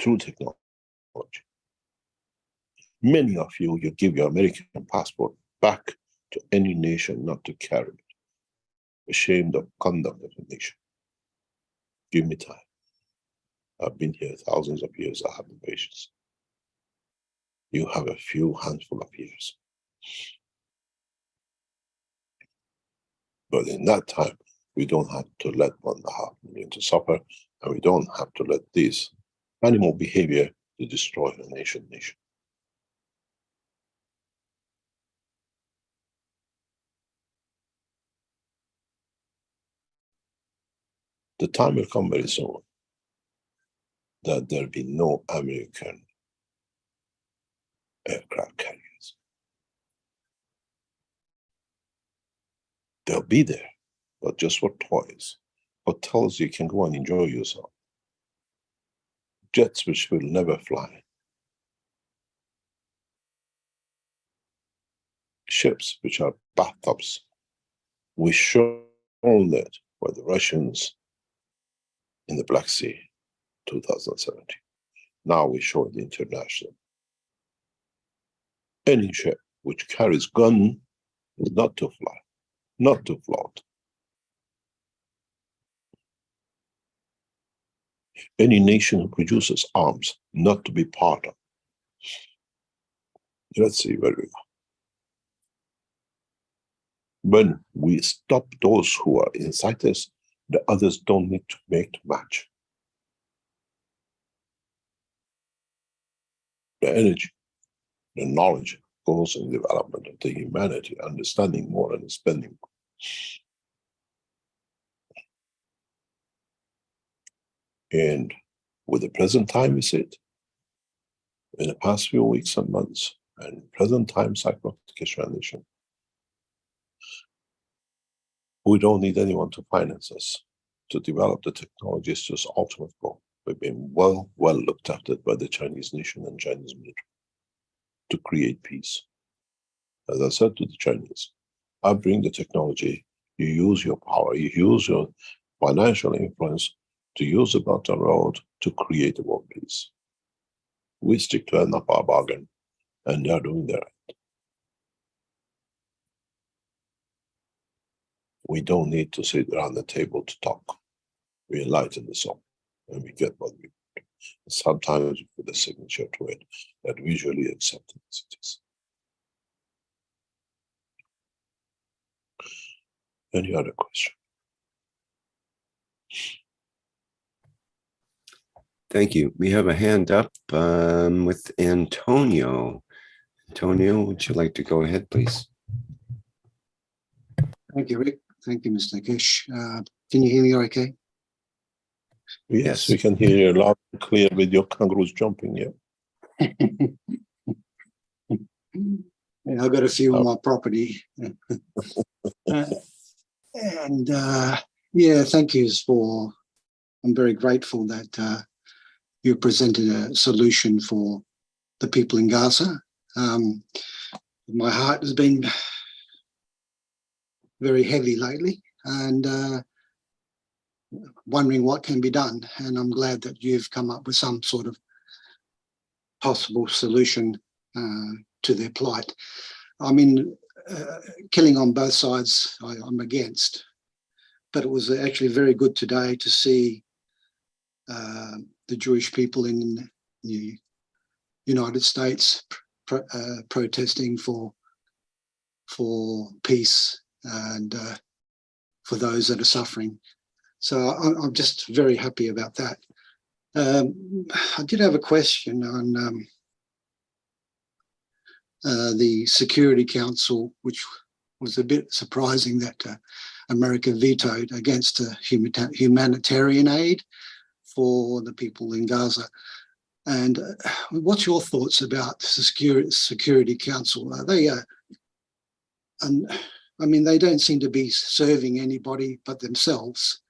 Through technology. Many of you, you give your American passport back to any nation not to carry it. Ashamed of conduct of the nation. Give me time. I've been here thousands of years. I have the patience. You have a few handful of years. But in that time, we don't have to let 1.5 million to suffer, and we don't have to let this animal behavior to destroy a nation. The time will come very soon that there'll be no American aircraft carriers. They'll be there, but just for toys. Hotels you can go and enjoy yourself. Jets which will never fly. Ships which are bathtubs. We shown that by the Russians in the Black Sea, 2017. Now we show it international. Any ship which carries gun is not to fly, not to float. Any nation who produces arms, not to be part of. Let's see where we go. When we stop those who are inciters, the others don't need to make the match. The energy, the knowledge goes in development of the humanity, understanding more and spending more. And with the present time we sit, in the past few weeks and months, and present time cycle of the Keshe Foundation, we don't need anyone to finance us to develop the technologies to its ultimate goal. We've been well looked after by the Chinese nation and Chinese military to create peace. As I said to the Chinese, I bring the technology, you use your power, you use your financial influence to use the Belt and Road to create a world peace. We stick to end up our bargain, and they are doing their end. We don't need to sit around the table to talk. We enlighten the soul, and we get what we want. Sometimes we put a signature to it that visually accepted as it is. Any other question? Thank you. We have a hand up with Antonio. Antonio, would you like to go ahead, please? Thank you, Rick. Thank you, Mr. Keshe. Can you hear me okay? Yes, we can hear you loud and clear with your kangaroos jumping, yeah. Yeah, I've got a few on my property. Yeah, thank you for, I'm very grateful that you presented a solution for the people in Gaza. My heart has been very heavy lately and wondering what can be done. And I'm glad that you've come up with some sort of possible solution to their plight. I mean, killing on both sides, I'm against. But it was actually very good today to see the Jewish people in the United States protesting for peace and for those that are suffering. So I'm just very happy about that. I did have a question on the Security Council, which was a bit surprising that America vetoed against humanitarian aid for the people in Gaza. And what's your thoughts about the Security Council? Are they, I mean, they don't seem to be serving anybody but themselves.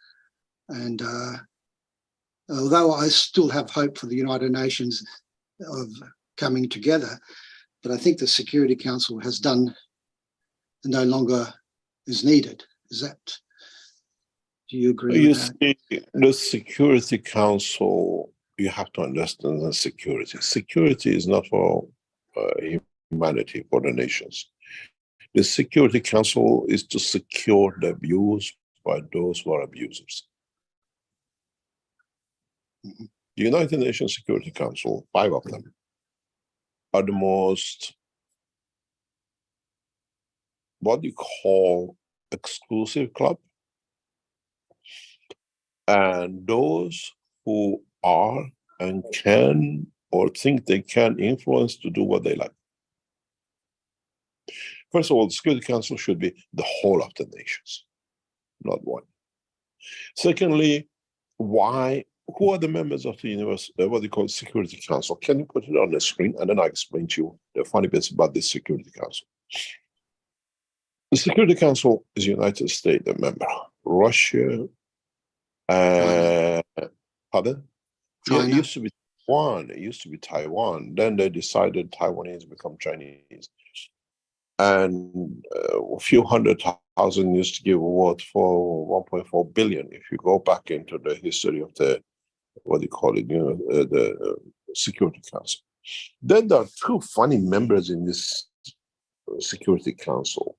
And although I still have hope for the United Nations of coming together, but I think the Security Council has done no longer is needed. Is that, do you agree with that? See, the Security Council, you have to understand the security. Security is not for humanity, for the nations. The Security Council is to secure the abuse by those who are abusers. The United Nations Security Council, 5 of them, are the most, what you call, exclusive club. And those who are and can or think they can influence to do what they like. First of all, the Security Council should be the whole of the nations, not one. Secondly, who are the members of the universe, what they call Security Council? Can you put it on the screen? And then I'll explain to you the funny bits about the Security Council. The Security Council is a United States member. Russia, pardon? China. Yeah, it used to be Taiwan. It used to be Taiwan. Then they decided Taiwanese become Chinese. And a few 100,000 used to give award for 1.4 billion. If you go back into the history of the, what do you call it, the Security Council. Then there are 2 funny members in this Security Council.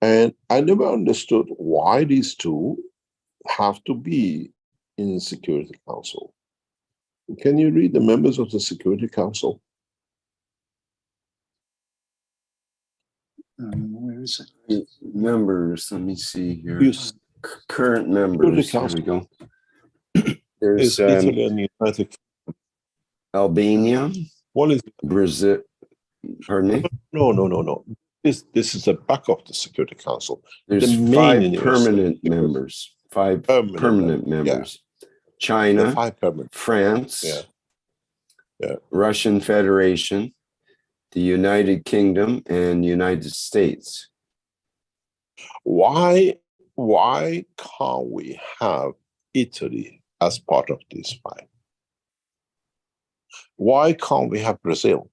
And I never understood why these 2 have to be in the Security Council. Can you read the members of the Security Council? Where is it? Members, let me see here. Yes. Current members, here we go. There's Italy and United Albania, What is Brazil, pardon me? No. This is the back of the Security Council. There's the 5 permanent members. 5 permanent members. Yeah. China, 5 permanent. France, Yeah. Russian Federation, the United Kingdom, and United States. Why can't we have Italy as part of this 5? Why can't we have Brazil,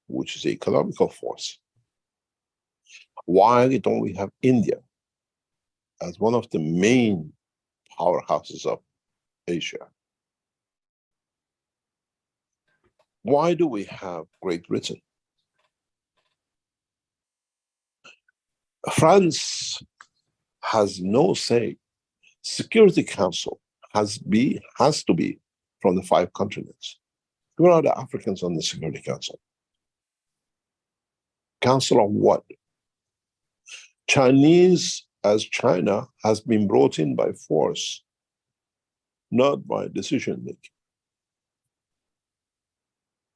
which is the economical force? Why don't we have India as one of the main powerhouses of Asia? Why do we have Great Britain? France has no say. Security Council has to be from the 5 continents. Who are the Africans on the Security Council? Council of what? Chinese as China has been brought in by force, not by decision making.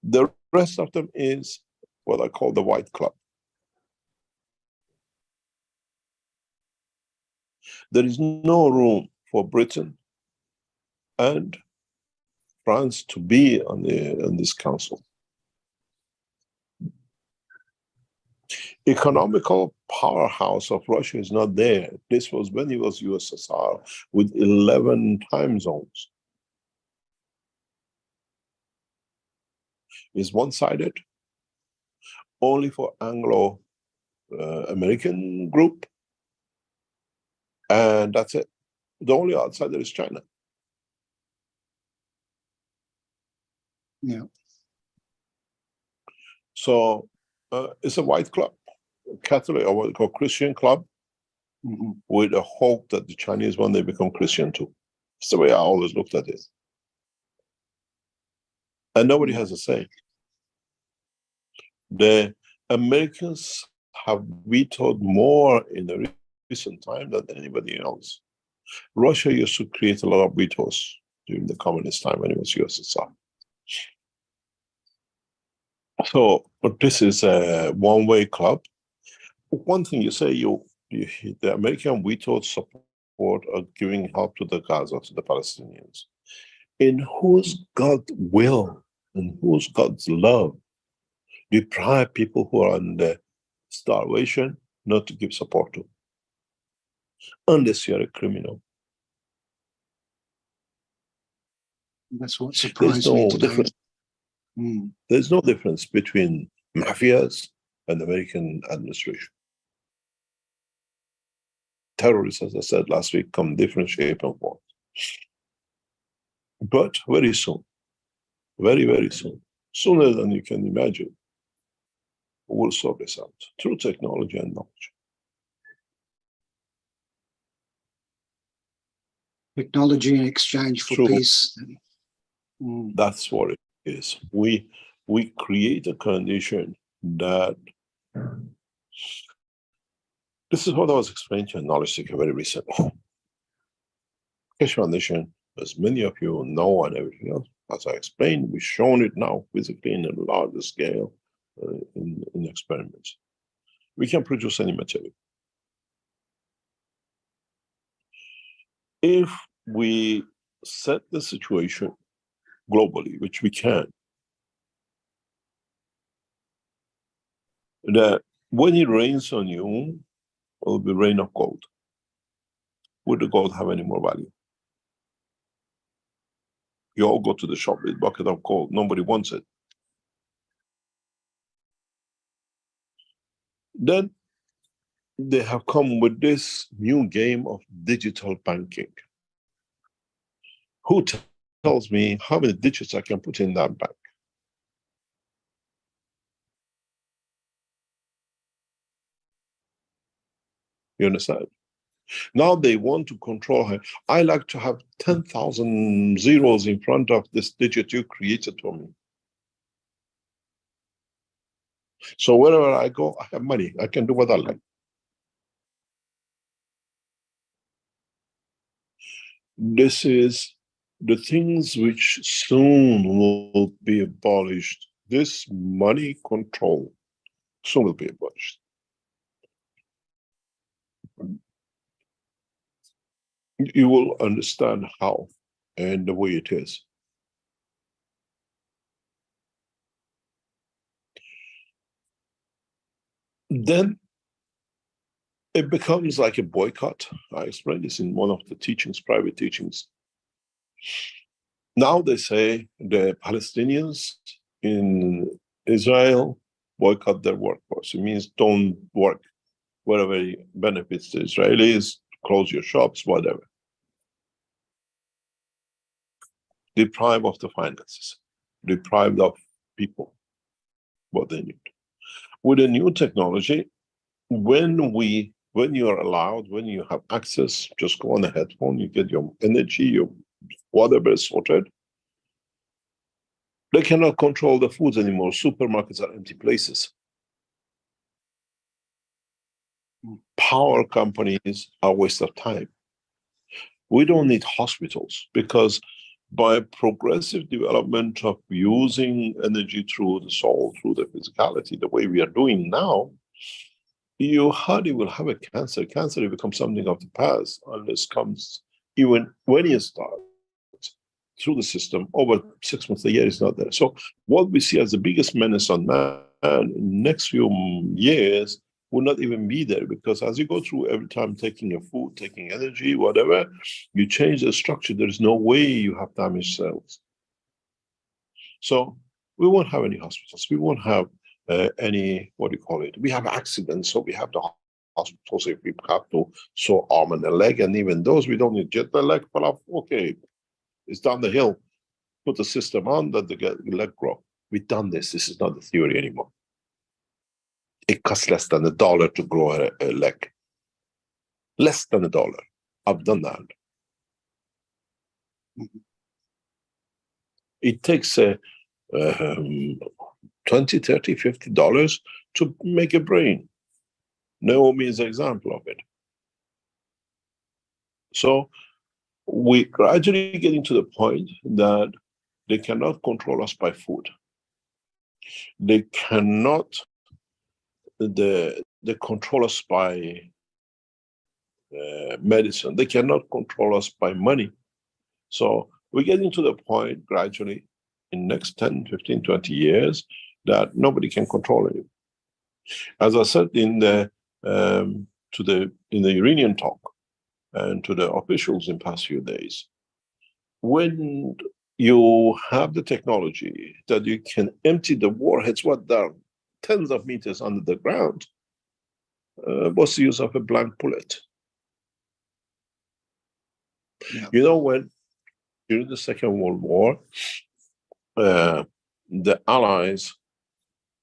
The rest of them is what I call the White Club. There is no room for Britain and France to be on this council. Economical powerhouse of Russia is not there. This was when it was USSR with 11 time zones. It's one-sided, only for Anglo-American group, and that's it. The only outsider is China. Yeah. So it's a white club, Catholic or what we call Christian club, with a hope that the Chinese one day become Christian too. That's the way I always looked at it. And nobody has a say. The Americans have vetoed more in the recent time than anybody else. Russia used to create a lot of vetoes during the communist time when it was USSR. So, but this is a one-way club. One thing you say, the American vetoed support of giving help to the Gaza, to the Palestinians. In whose God will and whose God's love deprive people who are under starvation not to give support to, unless you're a criminal? That's what surprised me today. There's no difference between mafias and American administration. Terrorists, as I said last week, come different shape and form. But very soon, very, very soon, sooner than you can imagine, we'll sort this out through technology and knowledge. Technology in exchange for peace. That's what it is. We create a condition that, this is what I was explaining to a knowledge seeker very recently. Keshe Foundation, as many of you know and everything else, as I explained, we've shown it now physically in a larger scale in experiments. We can produce any material. If we set the situation globally, which we can, that when it rains on you, it will be rain of gold. Would the gold have any more value? You all go to the shop with a bucket of gold. Nobody wants it. Then they have come with this new game of digital banking. Who tells me how many digits I can put in that bank? You understand? Now they want to control her. I like to have 10,000 zeros in front of this digit you created for me. So wherever I go, I have money. I can do what I like. This is the things which soon will be abolished. This money control soon will be abolished. You will understand how and the way it is. Then it becomes like a boycott. I explained this in one of the teachings, private teachings. Now they say the Palestinians in Israel boycott their workforce. It means don't work wherever it benefits the Israelis, close your shops, whatever. Deprived of the finances, deprived of people, what they need. With a new technology, when you are allowed, when you have access, just go on a headphone, you get your energy, your whatever is sorted. They cannot control the foods anymore. Supermarkets are empty places. Power companies are a waste of time. We don't need hospitals because by progressive development of using energy through the soul, through the physicality, the way we are doing now, you hardly will have a cancer. Cancer will become something of the past unless comes, even when you start through the system, over 6 months, a year is not there. So what we see as the biggest menace on man in the next few years will not even be there, because as you go through every time taking your food, taking energy, whatever, you change the structure. There's no way you have damaged cells. So we won't have any hospitals. We won't have any, what do you call it? We have accidents, so we have the hospitals if we have to sew arm and a leg, and even those we don't need. Get the leg fell off, okay, it's down the hill. Put the system on that the leg grow. We've done this. This is not the theory anymore. It costs less than $1 to grow a leg. Less than $1. I've done that. It takes $20, $30, $50 to make a brain. Naomi is an example of it. So we're gradually getting to the point that they cannot control us by food. They cannot they control us by medicine. They cannot control us by money. So we're getting to the point gradually in next 10, 15, 20 years that nobody can control it. As I said in the Iranian talk and to the officials in past few days, when you have the technology that you can empty the warheads, what down tens of meters under the ground, what's the use of a blank bullet? Yeah. You know, when during the Second World War, the Allies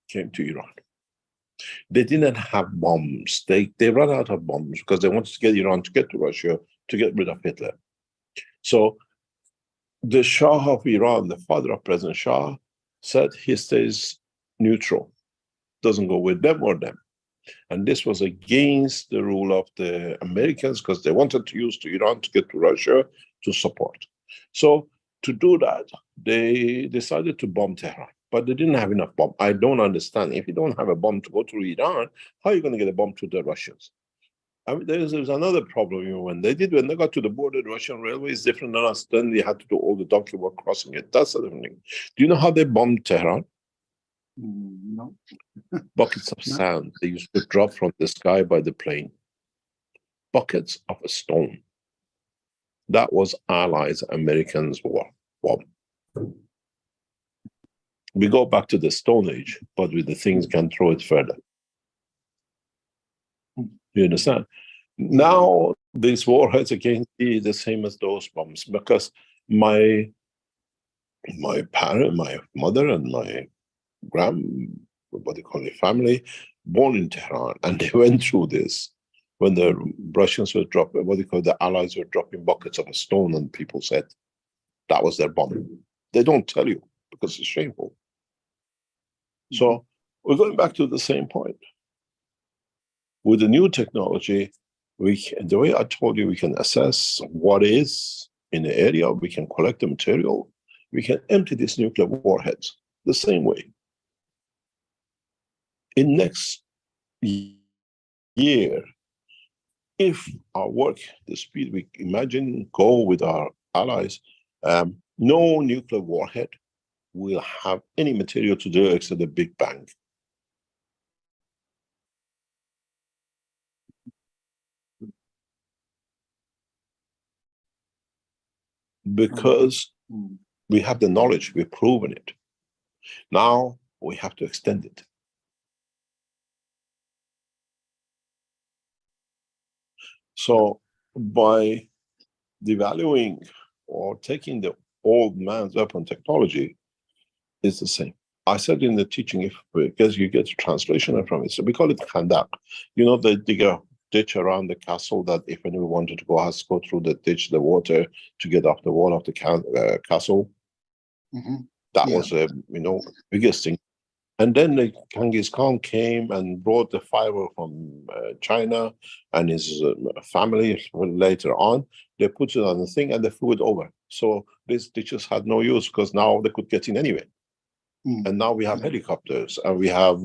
came to Iran. They didn't have bombs. They ran out of bombs because they wanted to get Iran to get to Russia to get rid of Hitler. So the Shah of Iran, the father of President Shah, said he stays neutral, doesn't go with them or them. And this was against the rule of the Americans because they wanted to use to Iran to get to Russia to support. So to do that, they decided to bomb Tehran, but they didn't have enough bomb. I don't understand. If you don't have a bomb to go to Iran, how are you going to get a bomb to the Russians? I mean, there's another problem. When they got to the border, the Russian railway is different than us. Then they had to do all the donkey work crossing it. That's the different thing. Do you know how they bombed Tehran? No. Buckets of sand they used to drop from the sky by the plane. Buckets of a stone. That was Allies, Americans war bomb. We go back to the Stone Age, but with the things can throw it further. You understand? Now these warheads again be the same as those bombs because my mother and my family born in Tehran, and they went through this when the Russians were dropping, the Allies were dropping buckets of a stone, and people said that was their bomb. They don't tell you because it's shameful. So we're going back to the same point. With the new technology, the way I told you, we can assess what is in the area, we can collect the material, we can empty these nuclear warheads the same way. In next year, if our work, the speed we imagine, go with our allies, no nuclear warhead will have any material to do except the Big Bang. Because we have the knowledge, we've proven it. Now we have to extend it. So by devaluing or taking the old man's weapon technology is the same. I said in the teaching, because you get a translation from it, so we call it khandak. You know, they dig a ditch around the castle that if anyone wanted to go, has to go through the ditch, the water to get off the wall of the castle. That was, biggest thing. And then the Genghis Khan came and brought the fiber from China and his family later on. They put it on the thing and they flew it over. So these ditches had no use because now they could get in anyway. And now we have helicopters and we have,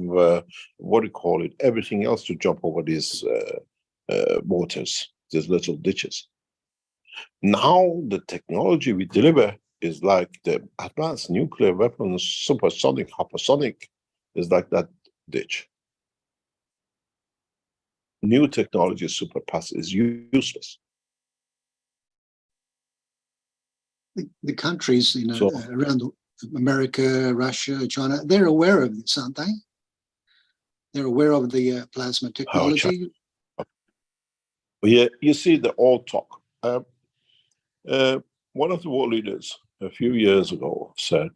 everything else to jump over these waters, these little ditches. Now the technology we deliver is like the advanced nuclear weapons, supersonic, hypersonic, is like that ditch. New technology is useless. The countries, around America, Russia, China, they're aware of this, aren't they? They're aware of the plasma technology. Yeah, you see, they all talk. One of the world leaders a few years ago said,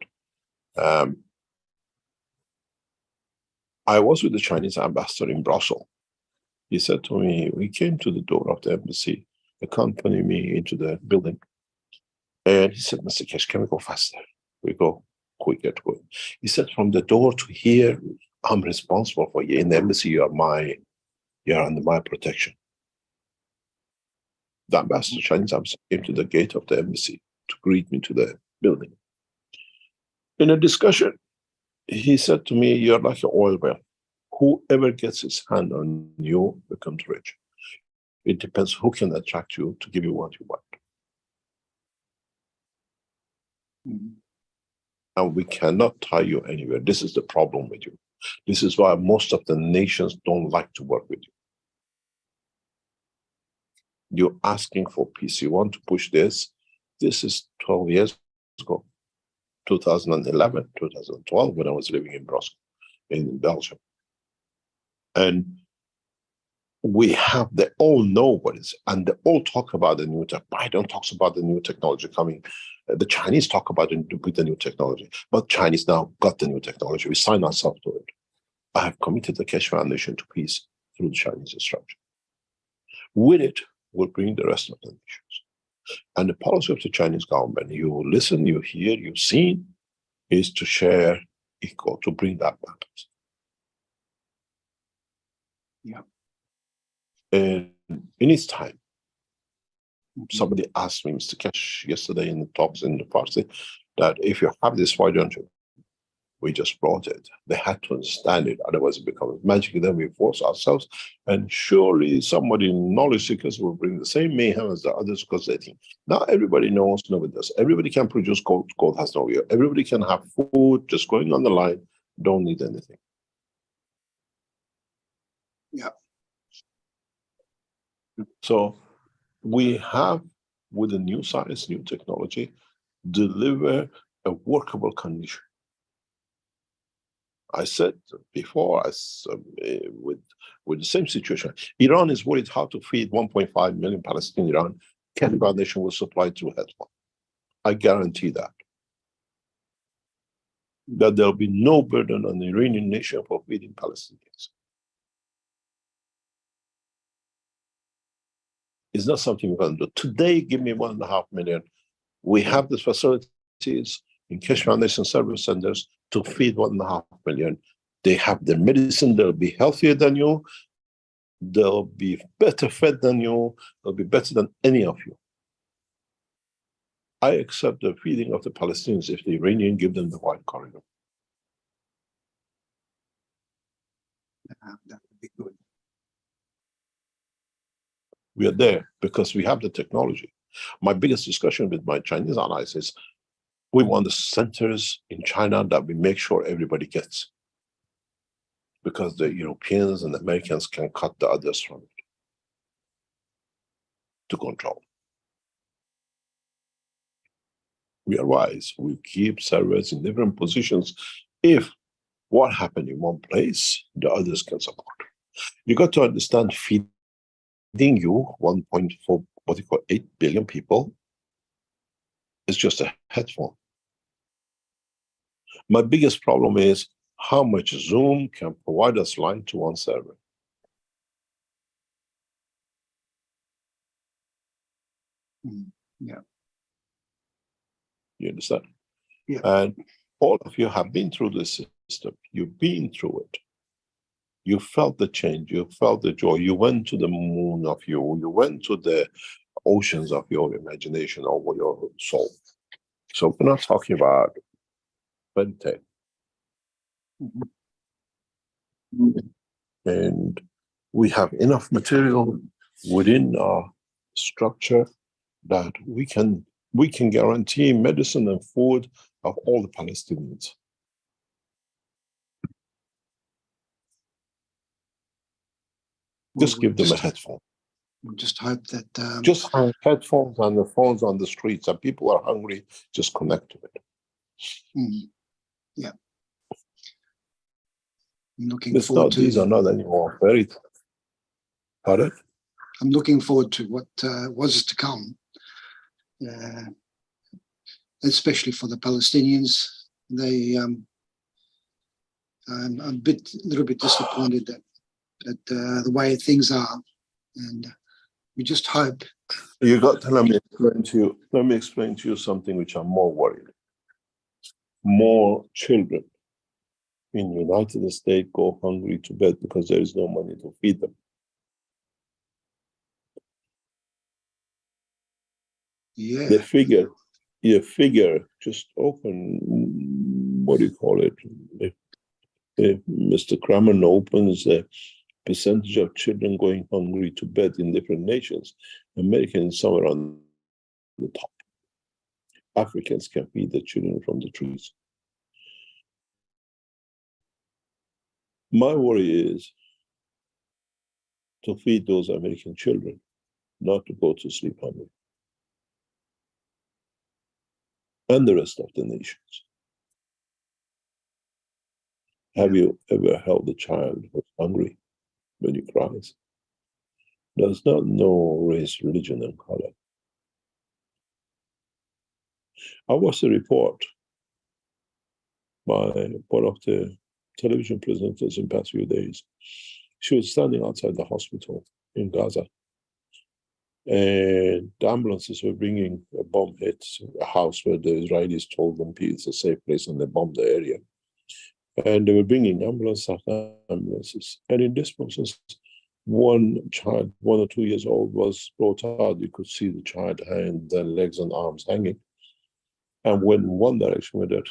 I was with the Chinese ambassador in Brussels. He said to me, we came to the door of the embassy, accompanied me into the building. And he said, Mr. Keshe, can we go faster? We go quicker to go. He said, from the door to here, I'm responsible for you. In the embassy, you're under my protection. The ambassador, Chinese ambassador, came to the gate of the embassy to greet me to the building. In a discussion, he said to me, you're like an oil well. Whoever gets his hand on you becomes rich. It depends who can attract you to give you what you want. And we cannot tie you anywhere. This is the problem with you. This is why most of the nations don't like to work with you. You're asking for peace. You want to push this. This is 12 years ago, 2011, 2012, when I was living in Brussels, in Belgium. And they all know what it is, and they all talk about the new tech. Biden talks about the new technology coming. The Chinese talk about the new technology, but Chinese now got the new technology. We signed ourselves to it. I have committed the Keshe Foundation to peace through the Chinese instruction. With it, we'll bring the rest of the nations. And the policy of the Chinese government, you listen, you hear, you see, is to share equal, to bring that balance. Yeah. And in its time, somebody asked me, Mr. Keshe, yesterday in the talks in the party, that if you have this, why don't you? We just brought it. They had to understand it, otherwise it becomes magic. Then we force ourselves, and surely somebody knowledge seekers will bring the same mayhem as the others, because they think now everybody knows, nobody does. Everybody can produce gold, gold has no ear. Everybody can have food just going on the line, don't need anything. Yeah. So we have, with the new science, new technology, deliver a workable condition. I said before, with the same situation, Iran is worried how to feed 1.5 million Palestinians in Iran. Keshe Foundation will supply through headphone. I guarantee that there'll be no burden on the Iranian nation for feeding Palestinians. It's not something we can do. Today, give me 1.5 million. We have the facilities in Keshe Foundation service centers to feed 1.5 million. They have the medicine, they'll be healthier than you, they'll be better fed than you, they'll be better than any of you. I accept the feeding of the Palestinians if the Iranians give them the white corridor. That would be good. We are there because we have the technology. My biggest discussion with my Chinese allies is, we want the centers in China that we make sure everybody gets, because the Europeans and the Americans can cut the others from it to control. We are wise. We keep servers in different positions. If what happened in one place, the others can support. You got to understand, feeding you 1.8 billion people is just a headphone. My biggest problem is how much Zoom can provide us line to one server. Yeah. You understand? Yeah. And all of you have been through this system. You've been through it. You felt the change. You felt the joy. You went to the moon of you. You went to the oceans of your imagination over your soul. So we're not talking about 2010. And we have enough material within our structure that we can guarantee medicine and food of all the Palestinians. Just give them a headphone. We'll just hope that... just hang headphones and the phones on the streets, and people are hungry, just connect to it. Yeah. I'm looking forward to... These are not anymore fairy tales. Pardon? I'm looking forward to what was to come, especially for the Palestinians. I'm a little bit disappointed that the way things are, and we just hope. You got to let me explain to you something which I'm more worried. More children in the United States go hungry to bed because there is no money to feed them. Yeah. The figure, just open, what do you call it? If Mr. Kramer opens the percentage of children going hungry to bed in different nations, Americans somewhere on the top. Africans can feed the children from the trees. My worry is to feed those American children, not to go to sleep hungry. And the rest of the nations. Have you ever held a child who's hungry when he cries? Does not know race, religion, and color. I watched a report by one of the television presenters in the past few days. She was standing outside the hospital in Gaza. And the ambulances were bringing a bomb hit a house where the Israelis told them it's a safe place and they bombed the area. And they were bringing ambulance after ambulances. And in this process, one child, 1 or 2 years old, was brought out. You could see the child hand, their legs and arms hanging. And went in one direction where they're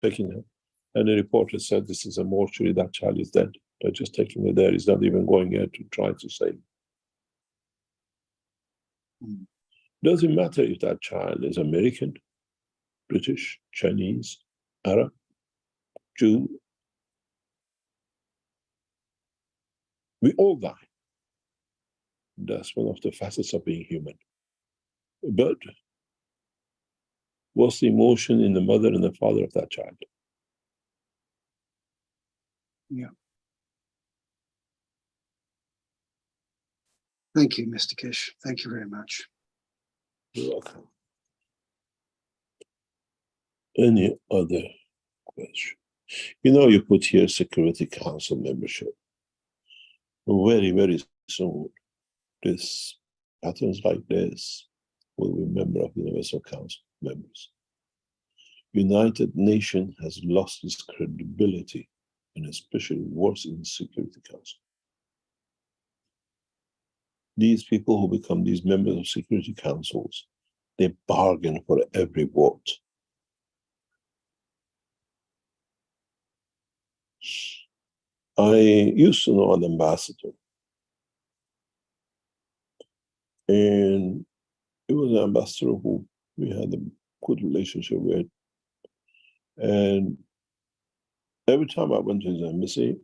taking her. And the reporter said, this is a mortuary, that child is dead. They're just taking her there. He's not even going there to try to save him. Doesn't matter if that child is American, British, Chinese, Arab, Jew. We all die. That's one of the facets of being human. But what's the emotion in the mother and the father of that child? Yeah. Thank you, Mr. Keshe. Thank you very much. You're welcome. Any other question? You know, you put here Security Council membership. Very, very soon, this patterns like this will be member of Universal Council members. United Nations has lost its credibility, and especially worse in the Security Council. These people who become these members of Security Councils, they bargain for every vote. I used to know an ambassador, and it was an ambassador who we had a good relationship with. And every time I went to his embassy,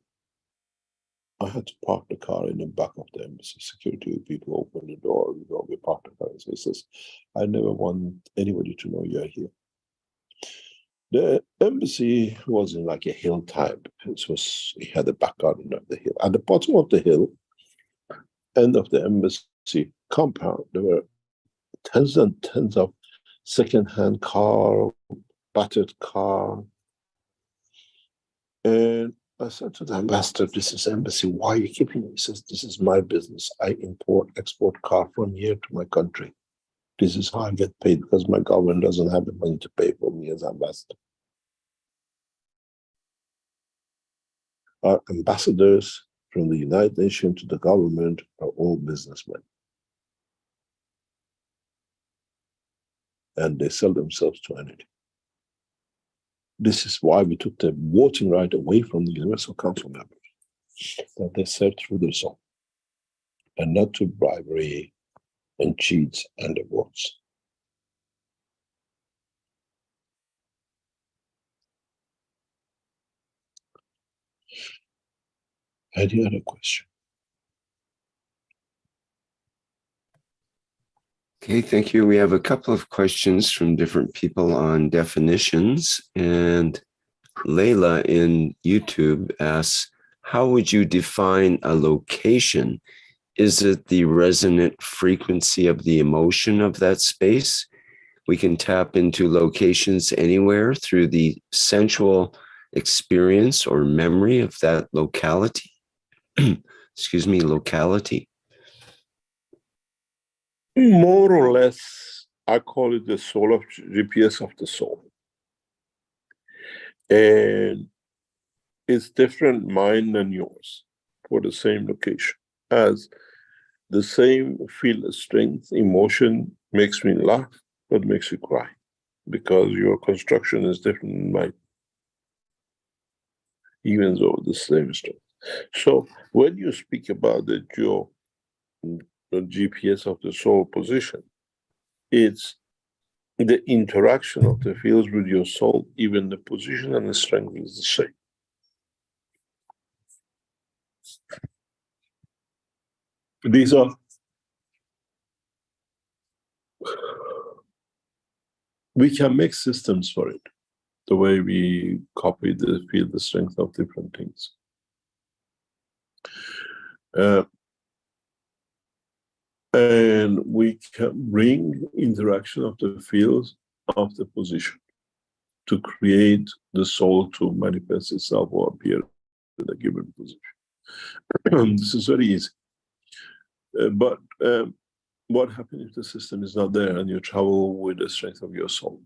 I had to park the car in the back of the embassy. Security people open the door, we park the car. So he says, I never want anybody to know you're here. The embassy was in like a hill type. It had a back garden of the hill. At the bottom of the hill, end of the embassy compound, there were tens and tens of second-hand car, battered car. And I said to the ambassador, this is embassy, why are you keeping it? He says, this is my business. I import, export car from here to my country. This is how I get paid because my government doesn't have the money to pay for me as ambassador. Our ambassadors from the United Nations to the government are all businessmen. And they sell themselves to anything. This is why we took the voting right away from the Universal Council members, that they serve through their soul, and not to bribery and cheats and the votes. Any other question? Okay, thank you. We have a couple of questions from different people on definitions. And Layla in YouTube asks, how would you define a location? Is it the resonant frequency of the emotion of that space? We can tap into locations anywhere through the sensual experience or memory of that locality. Excuse me, locality. More or less, I call it the soul of GPS of the soul. And it's different mine than yours for the same location. As the same field of strength, emotion makes me laugh, but makes you cry. Because your construction is different than mine. Even though the same strength. So when you speak about the GPS of the soul position, it's the interaction of the fields with your soul, even the position and the strength is the same. These are we can make systems for it, the way we copy the field, the strength of different things. And we can bring interaction of the fields of the position to create the soul to manifest itself or appear in a given position. This is very easy. But what happens if the system is not there and you travel with the strength of your soul?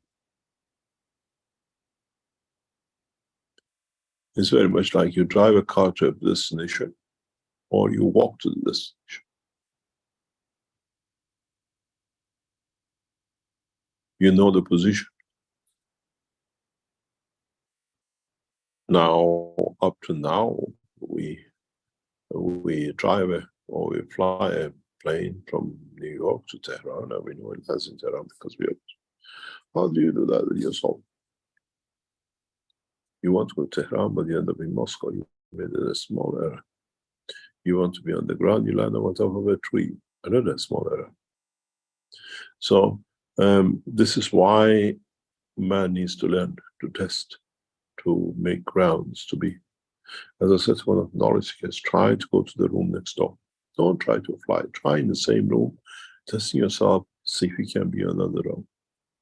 It's very much like you drive a car to a destination or you walk to the destination. You know the position. Now, up to now, we drive or we fly a plane from New York to Tehran, and we know it has in Tehran because we have. How do you do that with your soul? You want to go to Tehran, but you end up in Moscow. You made a small error. You want to be on the ground, you land on top of a tree. Another small error. So this is why man needs to learn to test, to make grounds, to be. As I said to one of the knowledge seekers, try to go to the room next door. Don't try to fly. Try in the same room, testing yourself, see if you can be in another room.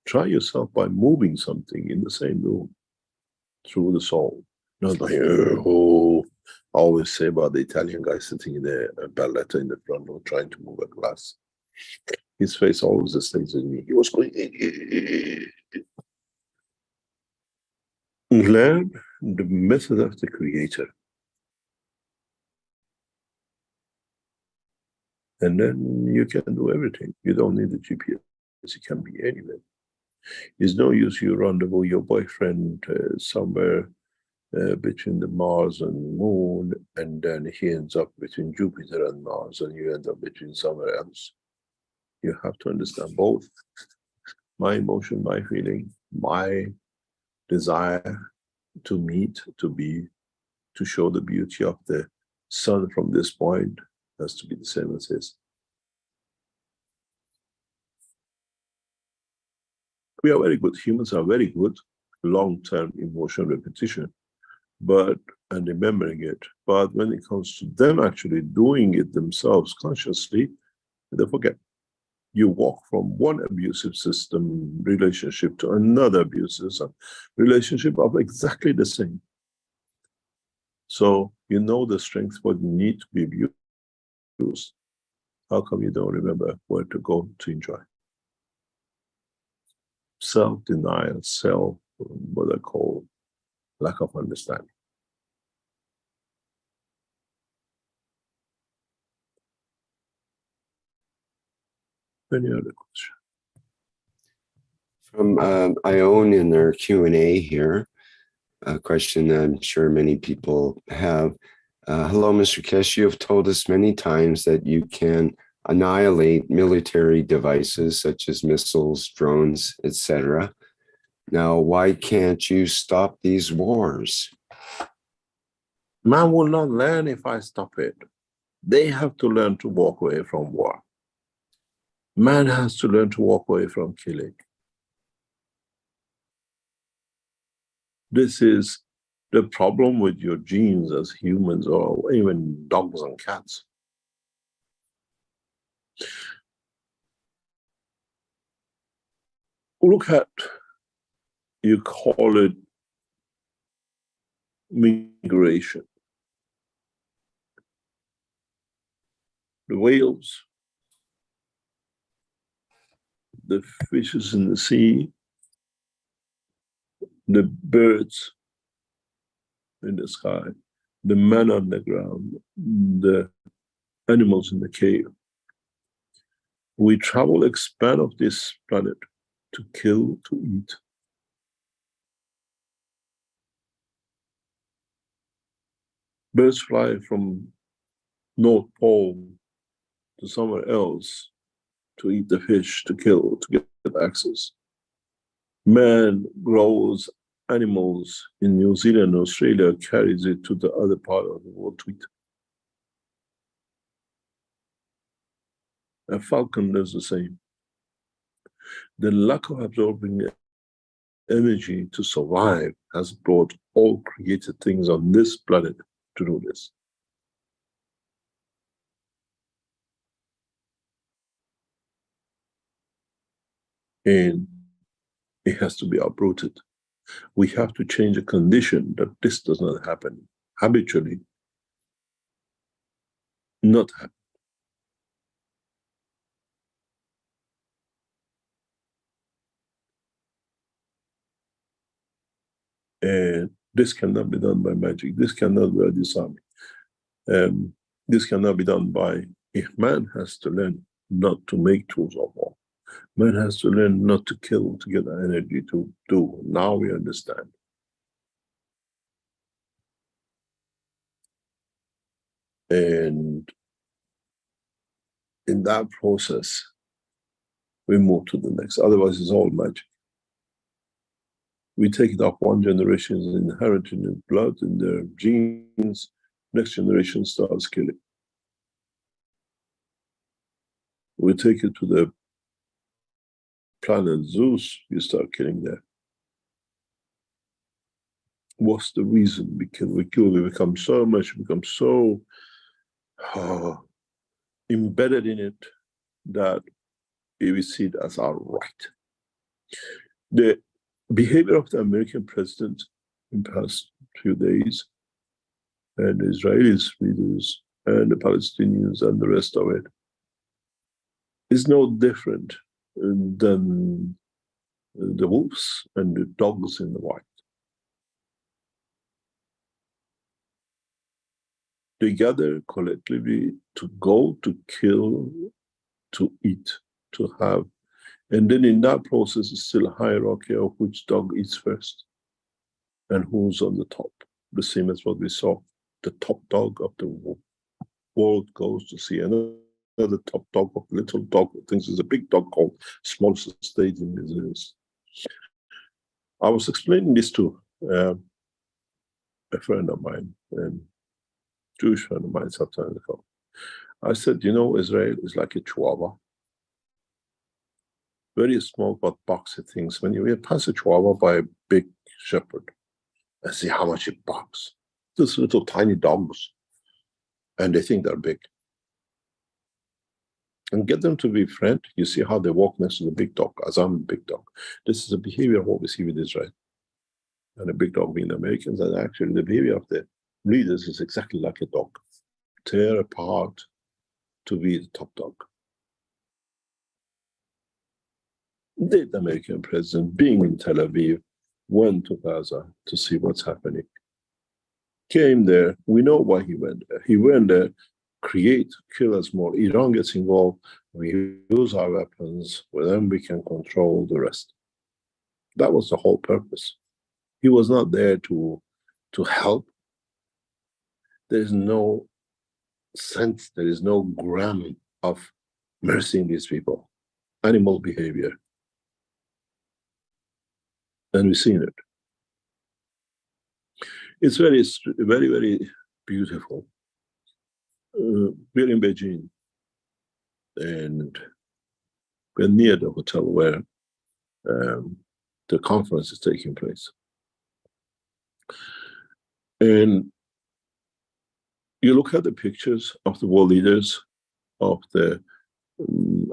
Try yourself by moving something in the same room through the soul. Not like, oh, I always say about the Italian guy sitting in a balletta in the front row trying to move a glass. His face always stays with me. He was going, learn the method of the creator. And then you can do everything. You don't need the GPS. It can be anywhere. It's no use you rendezvous your boyfriend somewhere between the Mars and Moon, and then he ends up between Jupiter and Mars, and you end up between somewhere else. You have to understand both. My emotion, my feeling, my desire to meet, to be, to show the beauty of the sun from this point has to be the same as his. We are very good, humans are very good, long-term emotion repetition, and remembering it. But when it comes to them actually doing it themselves consciously, they forget. You walk from one abusive system relationship to another abusive relationship of exactly the same. So you know the strength, what you need to be abused. How come you don't remember where to go to enjoy? Self-denial, what I call lack of understanding. Any other question? From Ione in their Q&A here, a question that I'm sure many people have. Hello, Mr. Keshe, you have told us many times that you can annihilate military devices such as missiles, drones, etc. Now, why can't you stop these wars? Man will not learn if I stop it. They have to learn to walk away from war. Man has to learn to walk away from killing. This is the problem with your genes as humans, or even dogs and cats. Look at, you call it migration. The whales, the fishes in the sea, the birds in the sky, the man on the ground, the animals in the cave. We travel the span of this planet to kill, to eat. Birds fly from North Pole to somewhere else to eat the fish, to kill, to get access. Man grows animals in New Zealand, Australia, carries it to the other part of the world to eat. A falcon does the same. The lack of absorbing energy to survive has brought all created things on this planet to do this. And it has to be uprooted. We have to change a condition that this does not happen habitually, not happen. And this cannot be done by magic. This cannot be disarmed. This cannot be done by, if man has to learn not to make tools of war. Man has to learn not to kill to get the energy to do. Now we understand. And in that process, we move to the next. Otherwise, it's all magic. We take it up one generation, is inherent in their blood, in their genes. Next generation starts killing. We take it to the planet Zeus, you start killing there. What's the reason we kill? We become so much, we become so embedded in it that we see it as our right. The behavior of the American president in the past few days, and the Israelis leaders, and the Palestinians, and the rest of it, is no different than the wolves and the dogs in the wild. They gather collectively to go, to kill, to eat, to have. And then in that process, it's still a hierarchy of which dog eats first and who's on the top. The same as what we saw. The top dog of the world goes to see another top dog of little dog who thinks it's a big dog called smallest state in business. I was explaining this to a friend of mine, Jewish friend of mine, some time ago. I said, you know, Israel is like a chihuahua. Very small but boxy things. When you pass a chihuahua by a big shepherd and see how much it barks. Those little tiny dogs. And they think they're big. And get them to be friend, you see how they walk next to the big dog, as I'm a big dog. This is the behavior of what we see with Israel. And the big dog being the Americans, and actually the behavior of the leaders is exactly like a dog. Tear apart to be the top dog. The American president, being in Tel Aviv, went to Gaza to see what's happening. Came there, we know why he went there. He went there, create, kill us more. Iran gets involved, we use our weapons, well, then we can control the rest. That was the whole purpose. He was not there to help. There's no sense, there is no gram of mercy in these people. Animal behavior. And we've seen it. It's very, very, very beautiful. We're in Beijing, and we're near the hotel where the conference is taking place. And you look at the pictures of the world leaders, of the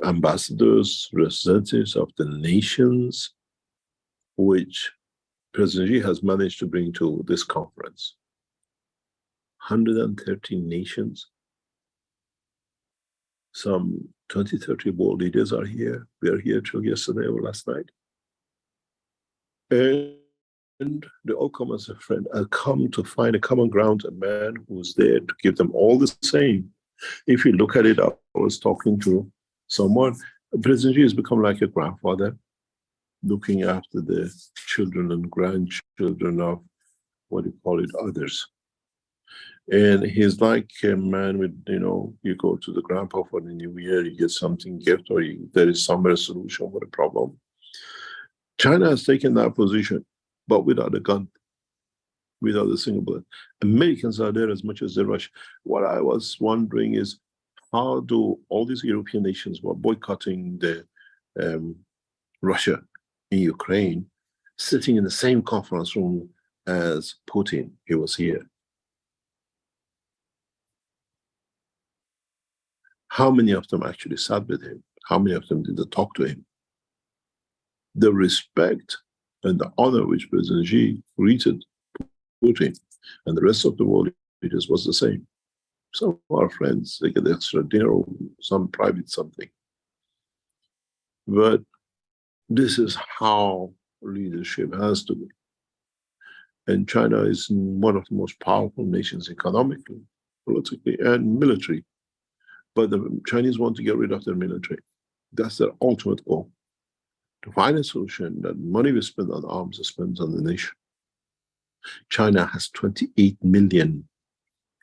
ambassadors, representatives of the nations, which President Xi has managed to bring to this conference. 113 nations. Some 20, 30 world leaders are here. We are here till yesterday or last night. And they all come as a friend and come to find a common ground, a man who's there to give them all the same. If you look at it, I was talking to someone, President Xi has become like a grandfather, looking after the children and grandchildren of, what do you call it, others. And he's like a man with, you know, you go to the grandpa for the new year, you get something gift, or there is somewhere a solution for the problem. China has taken that position, but without a gun, without a single bullet. Americans are there as much as the Russians. What I was wondering is, how do all these European nations who are boycotting the Russia in Ukraine, sitting in the same conference room as Putin? He was here. How many of them actually sat with him? How many of them did they talk to him? The respect and the honor which President Xi greeted Putin and the rest of the world leaders was the same. Some of our friends, they get extra dinner or some private something. But this is how leadership has to be. And China is one of the most powerful nations economically, politically, and military. But the Chinese want to get rid of their military. That's their ultimate goal. To find a solution that money we spend on arms is spent on the nation. China has 28 million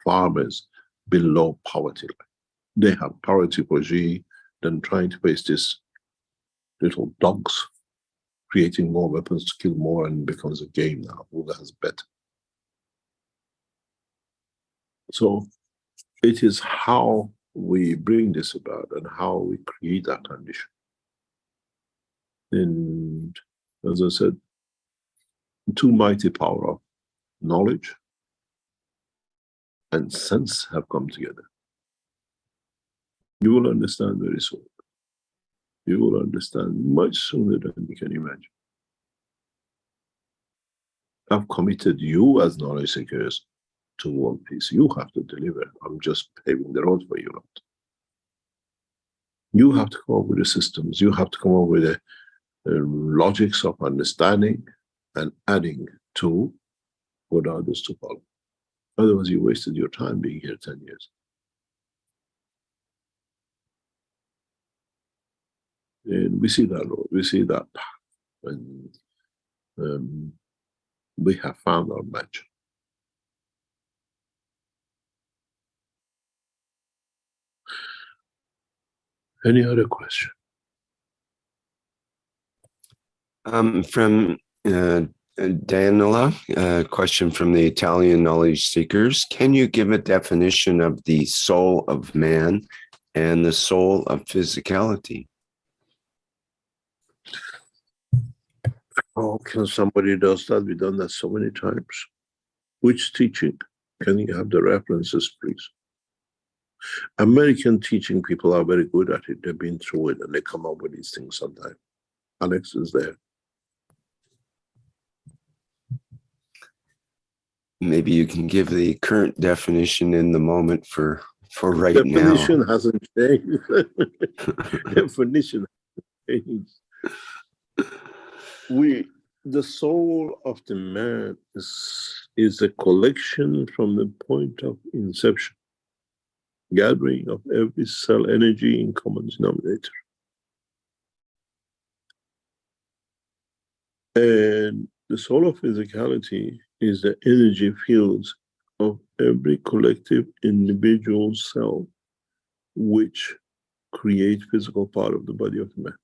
farmers below poverty line. They have poverty for Xi, then trying to face these little dogs, creating more weapons to kill more, and it becomes a game now. Who has better? So it is how we bring this about and how we create that condition. And as I said, two mighty power of knowledge and sense have come together. You will understand very soon. You will understand much sooner than you can imagine. I've committed you as knowledge seekers to world peace. You have to deliver. I'm just paving the road for you. You have to come up with the systems. You have to come up with the logics of understanding and adding to for others to follow. Otherwise, you wasted your time being here 10 years. And we see that road, we see that path, and we have found our match. Any other question? From Daniela, a question from the Italian knowledge seekers. Can you give a definition of the soul of man and the soul of physicality? Oh, can somebody does that? We've done that so many times. Which teaching? Can you have the references, please? American teaching people are very good at it. They've been through it and they come up with these things sometimes. Alex is there. Maybe you can give the current definition in the moment for right definition now. Hasn't changed. Definition hasn't changed. The soul of the man is a collection from the point of inception, gathering of every cell energy in common denominator. And the soul of physicality is the energy fields of every collective individual cell which create physical part of the body of the man.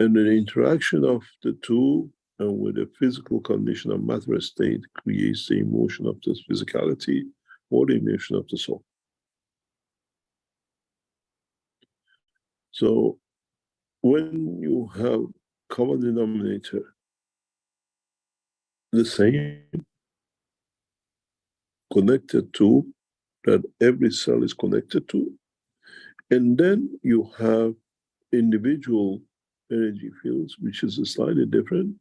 And the interaction of the two and with the physical condition of matter state creates the emotion of this physicality or the emotion of the soul. So when you have common denominator, the same, connected to, that every cell is connected to, and then you have individual energy fields, which is slightly different,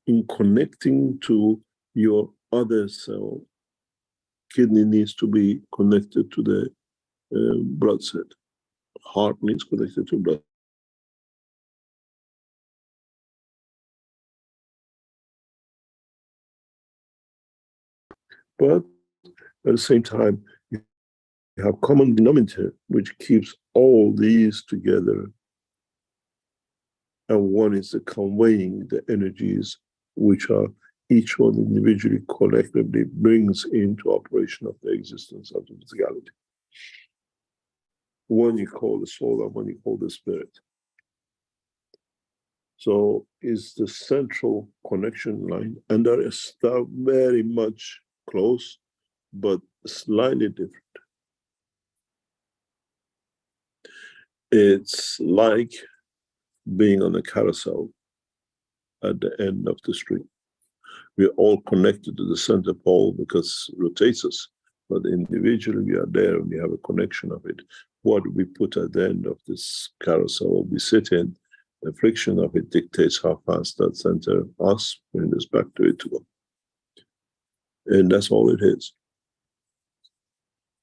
in connecting to your other cell. Kidney needs to be connected to the blood set. Heart needs connected to blood. But at the same time, you have common denominator, which keeps all these together. And one is the conveying the energies, which are each one individually, collectively brings into operation of the existence of the physicality. One you call the soul and one you call the spirit. So is the central connection line, and there is stuff very much close, but slightly different. It's like being on a carousel at the end of the street. We're all connected to the center pole because it rotates us, but individually we are there and we have a connection of it. What we put at the end of this carousel we sit in, the friction of it dictates how fast that center us brings us back to it to go. And that's all it is.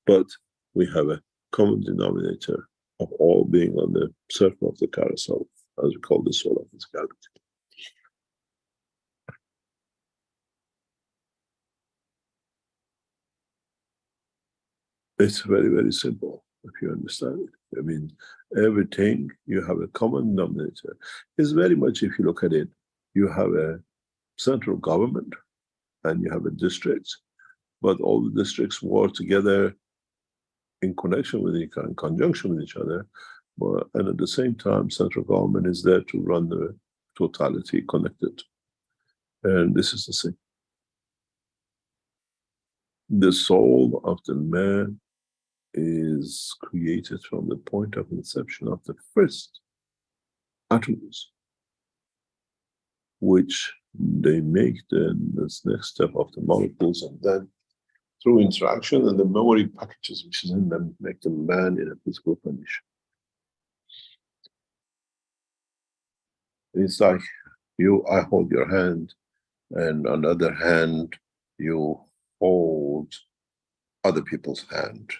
But we have a common denominator of all being on the circle of the carousel. as we call the soul of physicality. It's very, very simple if you understand it. I mean, everything, you have a common denominator. It's very much, if you look at it, you have a central government and you have a districts, but all the districts work together in connection with each other, in conjunction with each other, and at the same time, central government is there to run the totality connected. And this is the thing. The soul of the man is created from the point of inception of the first atoms, which they make this next step of the molecules, and then through interaction and the memory packages which is in them, make the man in a physical condition. It's like I hold your hand, and on the other hand, you hold other people's hand,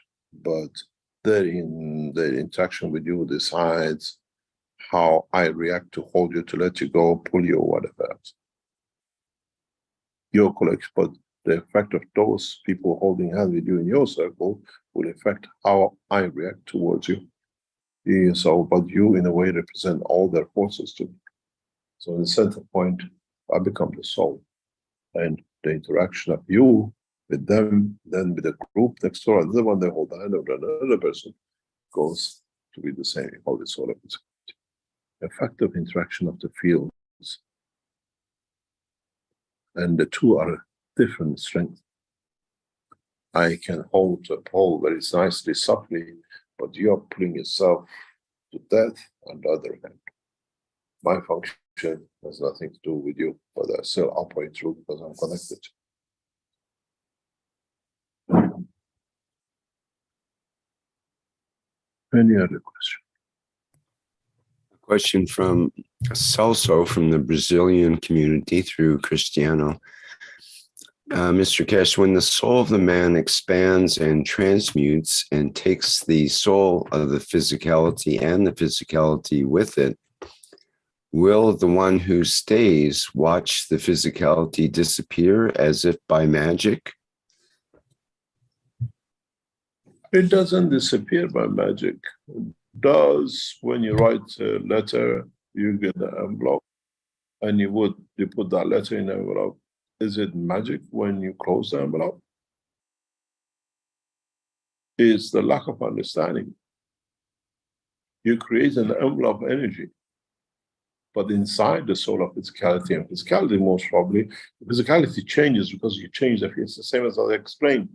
but their interaction with you decides how I react to hold you, to let you go, pull you, or whatever else. Your collection, but the effect of those people holding hands with you in your circle will affect how I react towards you. So, but you in a way represent all their forces to me. So in the center point, I become the soul. And the interaction of you with them, then with the group next door, another one, they hold the hand of another person, goes to be the same, all the soul of it. Effective interaction of the fields. And the two are different strengths. I can hold a pole very nicely, softly, but you're pulling yourself to death on the other hand. My function has nothing to do with you, but I still operate through because I'm connected. Any other question? A question from Celso from the Brazilian community through Cristiano. Mr. Keshe, when the soul of the man expands and transmutes and takes the soul of the physicality and the physicality with it, will the one who stays watch the physicality disappear as if by magic? It doesn't disappear by magic. It does when you write a letter, you get the envelope, and you put that letter in the envelope. Is it magic when you close the envelope? It's the lack of understanding. You create an envelope energy, but inside the soul of physicality, and physicality most probably, physicality changes because you change the field. It's the same as I explained.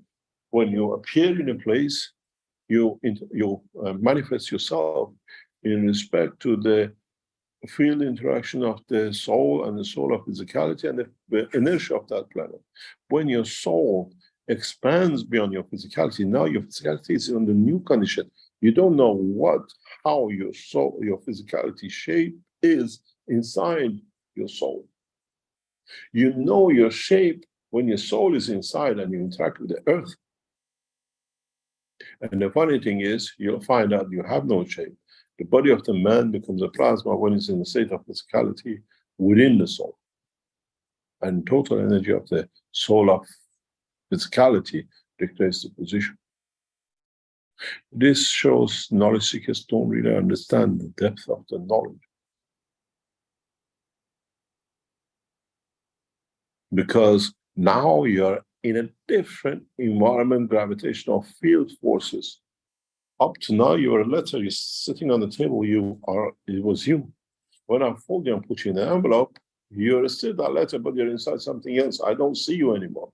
When you appear in a place, you manifest yourself in respect to the field interaction of the soul and the soul of physicality and the inertia of that planet. When your soul expands beyond your physicality, now your physicality is in the new condition. You don't know how your soul, your physicality shape is inside your soul. You know your shape when your soul is inside and you interact with the earth. And the funny thing is, you'll find out you have no shape. The body of the man becomes a plasma when it's in a state of physicality within the soul. And total energy of the soul of physicality dictates the position. This shows knowledge seekers don't really understand the depth of the knowledge. Because now you're in a different environment, gravitational field forces. Up to now, you were a letter, you're sitting on the table, it was you. When I fold you and put you in an envelope, you're still that letter, but you're inside something else. I don't see you anymore.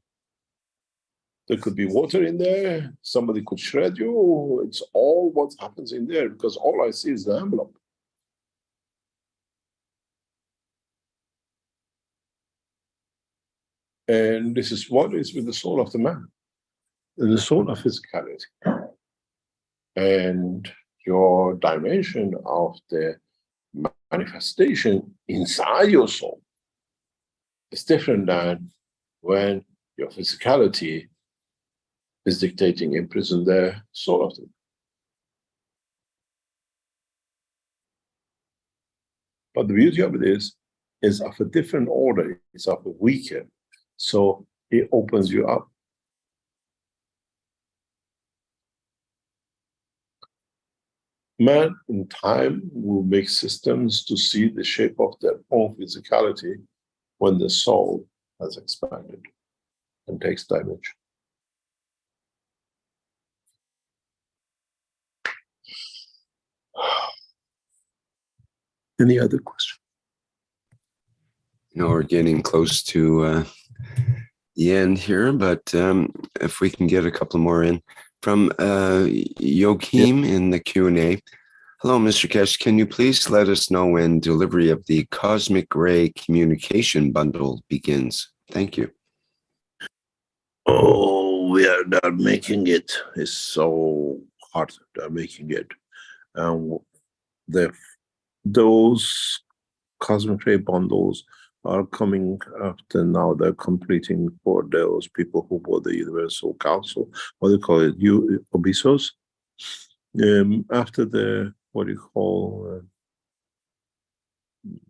There could be water in there, somebody could shred you. It's all what happens in there because all I see is the envelope. And this is what is with the soul of the man, the soul of physicality. And your dimension of the manifestation inside your soul is different than when your physicality is dictating, imprisoned there, soul of the man. But the beauty of it is of a different order. It's of a weaker. So it opens you up. Man, in time, will make systems to see the shape of their own physicality when the soul has expanded and takes dimension. Any other question? We're getting close to the end here, but if we can get a couple more in. From Joachim in the Q&A. Hello, Mr. Keshe. Can you please let us know when delivery of the Cosmic Ray Communication Bundle begins? Thank you. Oh, we are not making it. It's so hard. They're making it. Those Cosmic Ray bundles are coming after now. They're completing for those people who bought the Universal Council, what do you call it, UFOs. After the, what do you call,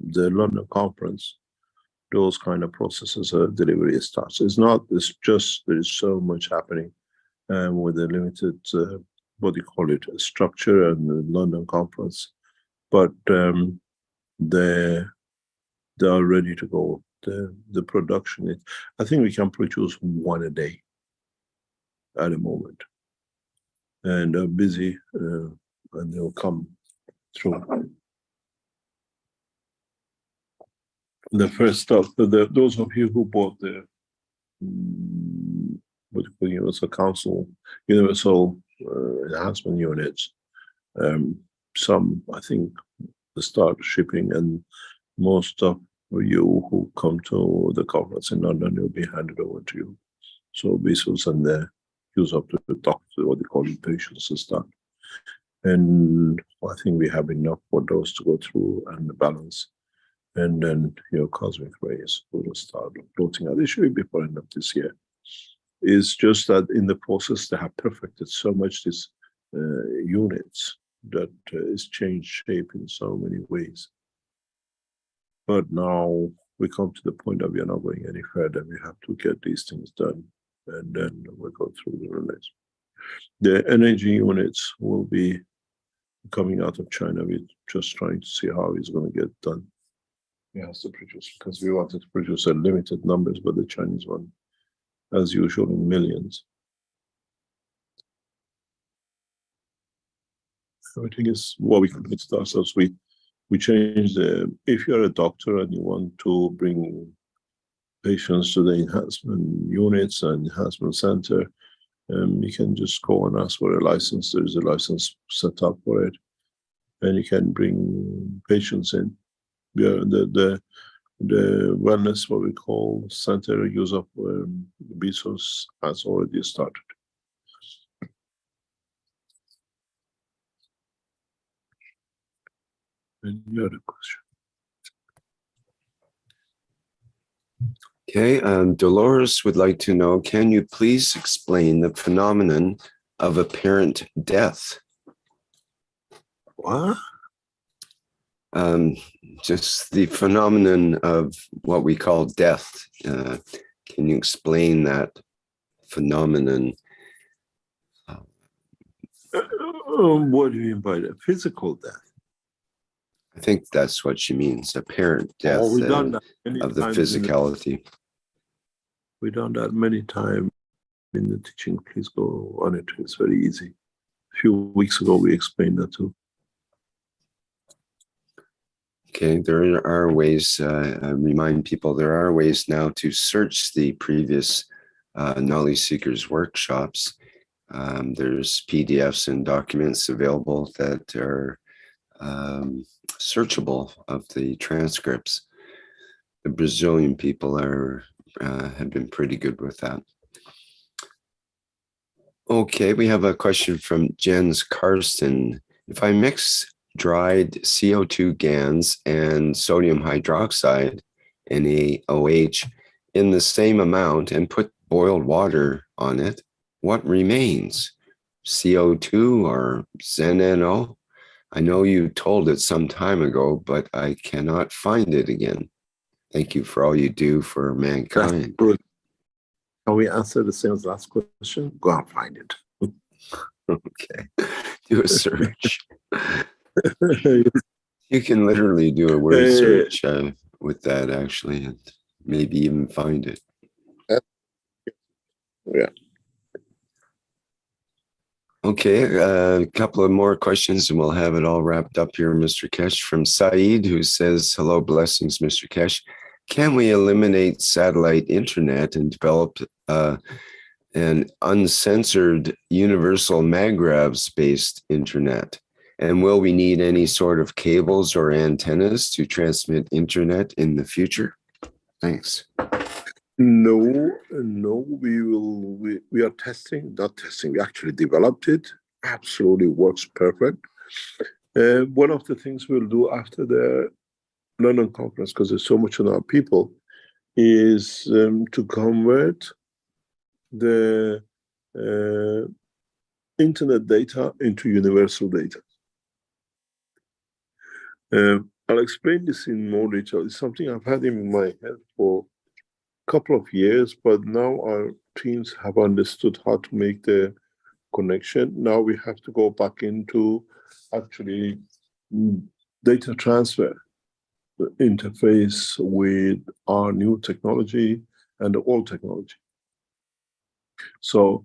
the London conference, those kind of processes of delivery starts. It's just, there's so much happening with the limited, what do you call it, structure and the London conference. But they're ready to go. The production, I think we can produce one a day at the moment. And they're busy and they'll come through. The first stuff, those of you who bought the Universal Council, Universal Enhancement Units, some, I think, start shipping, and most of you who come to the conference in London will be handed over to you. So Bezos and the use up to the doctor, what they call it, patients and stuff. And I think we have enough for those to go through and the balance. And then your cosmic rays will start floating out. It should be before end of this year. It's just that in the process they have perfected so much these units that it's changed shape in so many ways. But now we come to the point that we are not going any further. We have to get these things done, and then we'll go through the release. The energy units will be coming out of China. We're just trying to see how it's going to get done. He has to produce, because we wanted to produce a limited numbers, but the Chinese one, as usual, in millions. Everything is what we committed ourselves. We changed the, if you're a doctor and you want to bring patients to the enhancement units and enhancement center, you can just go and ask for a license. There's a license set up for it, and you can bring patients in. Yeah, the wellness, what we call center use of Bezos has already started. Any other question? Okay, Dolores would like to know, can you please explain the phenomenon of apparent death? What? Just the phenomenon of what we call death. Can you explain that phenomenon? What do you mean by that? Physical death? I think that's what she means, apparent death we've done that of the physicality. We've done that many times in the teaching. Please go on it. It's very easy. A few weeks ago, we explained that too. Okay, there are ways, I remind people, there are ways now to search the previous Knowledge Seekers workshops. There's PDFs and documents available that are searchable of the transcripts. The Brazilian people have been pretty good with that. Okay, we have a question from Jens Karsten. If I mix dried CO2 GANs and sodium hydroxide, NaOH, in the same amount and put boiled water on it, what remains? CO2 or ZnNO? I know you told it some time ago, but I cannot find it again. Thank you for all you do for mankind. Can we answer the same as last question? Go and find it. Okay. Do a search. You can literally do a word search with that, actually, and maybe even find it. Yeah. Okay, a couple of more questions and we'll have it all wrapped up here, Mr. Keshe. From Saeed, who says, hello, blessings, Mr. Keshe. Can we eliminate satellite internet and develop an uncensored universal magravs-based internet? And will we need any sort of cables or antennas to transmit internet in the future? Thanks. No, we are not testing, we actually developed it. Absolutely works perfect. One of the things we'll do after the London conference, because there's so much on our people, is to convert the internet data into universal data. I'll explain this in more detail. It's something I've had in my head for a couple of years, but now our teams have understood how to make the connection. Now we have to go back into actually data transfer interface with our new technology and the old technology. So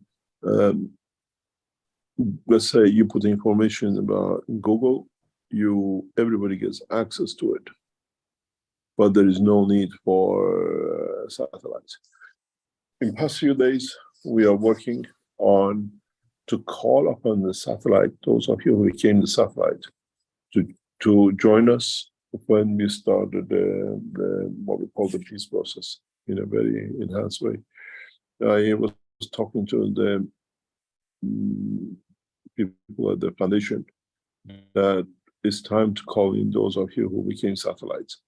let's say you put information about Google, everybody gets access to it, but there is no need for satellites. In past few days, we are working on to call upon the satellite, those of you who became the satellite, to join us when we started what we call the peace process in a very enhanced way. I was talking to the people at the foundation that it's time to call in those of you who became satellites,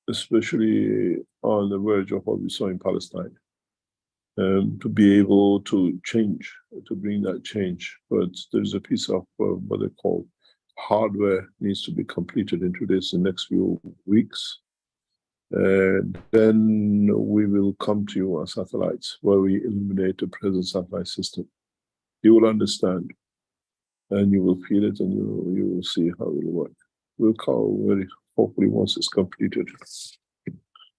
especially on the verge of what we saw in Palestine, to be able to change, to bring that change. But there's a piece of what they call hardware needs to be completed into this in the next few weeks. Then we will come to you as satellites, where we eliminate the present satellite system. You will understand, and you will feel it, and you will see how it will work. We'll call very hopefully once it's completed.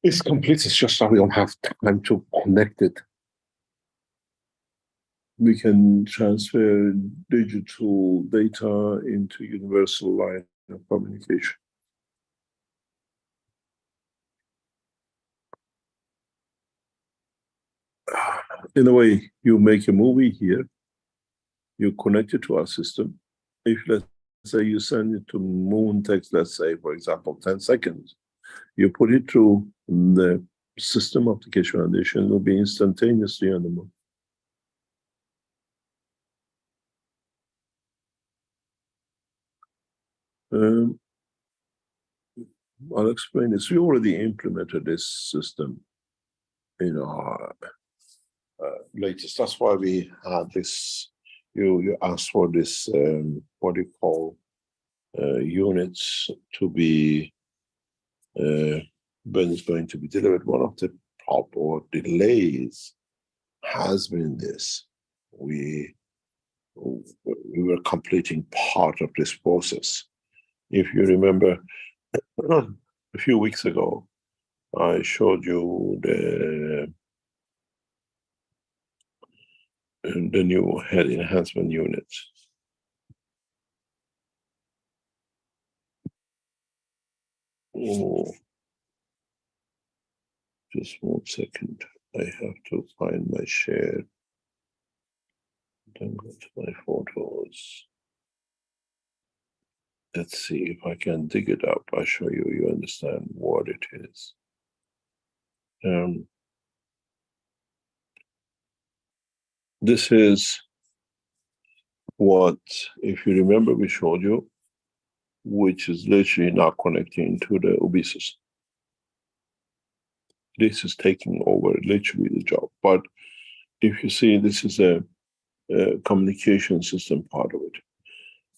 It's complete. It's just that we don't have time to connect it. We can transfer digital data into universal line of communication. In a way, you make a movie here, you connect it to our system. If, let's say, you send it to moon text, let's say, for example, 10 seconds, you put it through the system of the Keshe Foundation, it will be instantaneously on the moon. I'll explain this. We already implemented this system in our latest. That's why we had this. You asked for this, what do you call, units to be, when it's going to be delivered. One of the problem or delays has been this. We were completing part of this process. If you remember, a few weeks ago, I showed you the new head enhancement unit. Oh, just 1 second. I have to find my share. Then go to my photos. Let's see if I can dig it up. I'll show you. You understand what it is. This is what, if you remember, we showed you, which is literally now connecting to the Obesis. This is taking over literally the job. But if you see, this is a communication system part of it.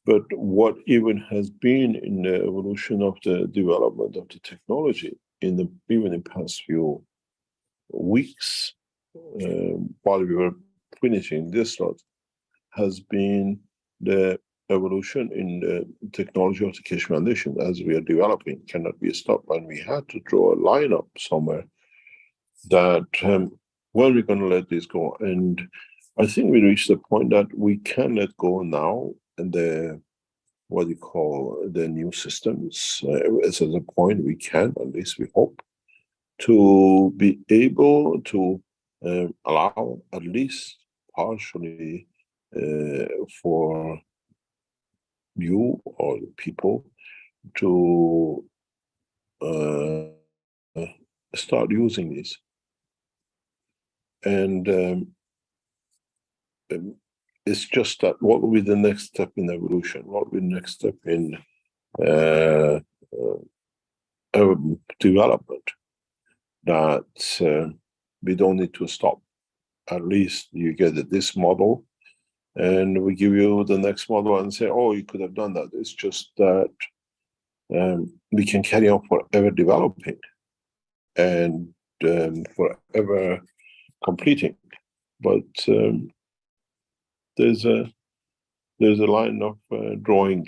But what even has been in the evolution of the development of the technology even in past few weeks, while we were finishing this lot, has been the evolution in the technology of the Keshe Foundation as we are developing cannot be stopped. And we had to draw a line up somewhere that when we're going to let this go. And I think we reached the point that we can let go now, and what you call the new systems. As a point we can, at least we hope, to be able to allow at least partially for you or the people to start using this. And it's just that what will be the next step in evolution? What will be the next step in development? That we don't need to stop. At least you get this model, and we give you the next model and say, oh, you could have done that. It's just that we can carry on forever developing and forever completing. But there's a line of drawing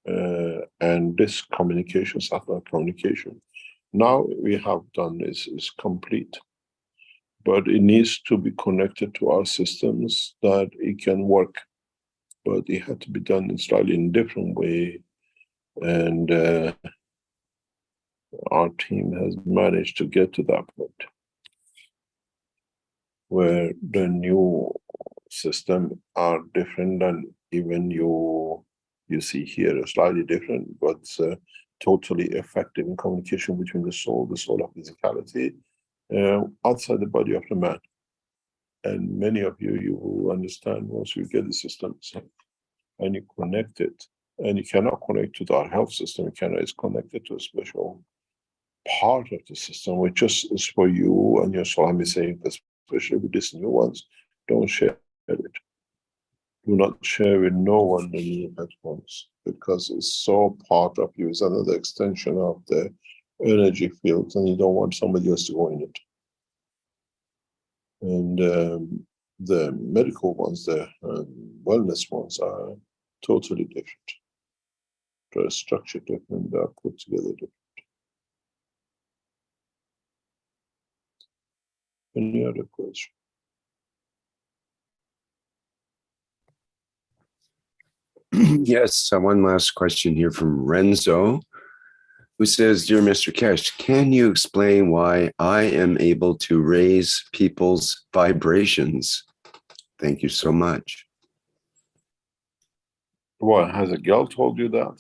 and this communication, satellite communication. Now we have done this is complete, but it needs to be connected to our systems that it can work. But it had to be done in slightly different way, and our team has managed to get to that point where the new system are different than even you see here, slightly different, but totally effective in communication between the soul of physicality, outside the body of the man. And many of you will understand once you get the systems and you connect it, and you cannot connect to our health system, it's connected to a special part of the system, which just is for you and your soul. I'm saying, especially with these new ones, don't share it. Do not share with no one the new headphones, because it's so part of you. It's another extension of the energy field, and you don't want somebody else to go in it. And the medical ones, the wellness ones, are totally different. They're structured different, they're put together different. Any other question? Yes, one last question here from Renzo, who says, Dear Mr. Keshe, can you explain why I am able to raise people's vibrations? Thank you so much. What, has a girl told you that?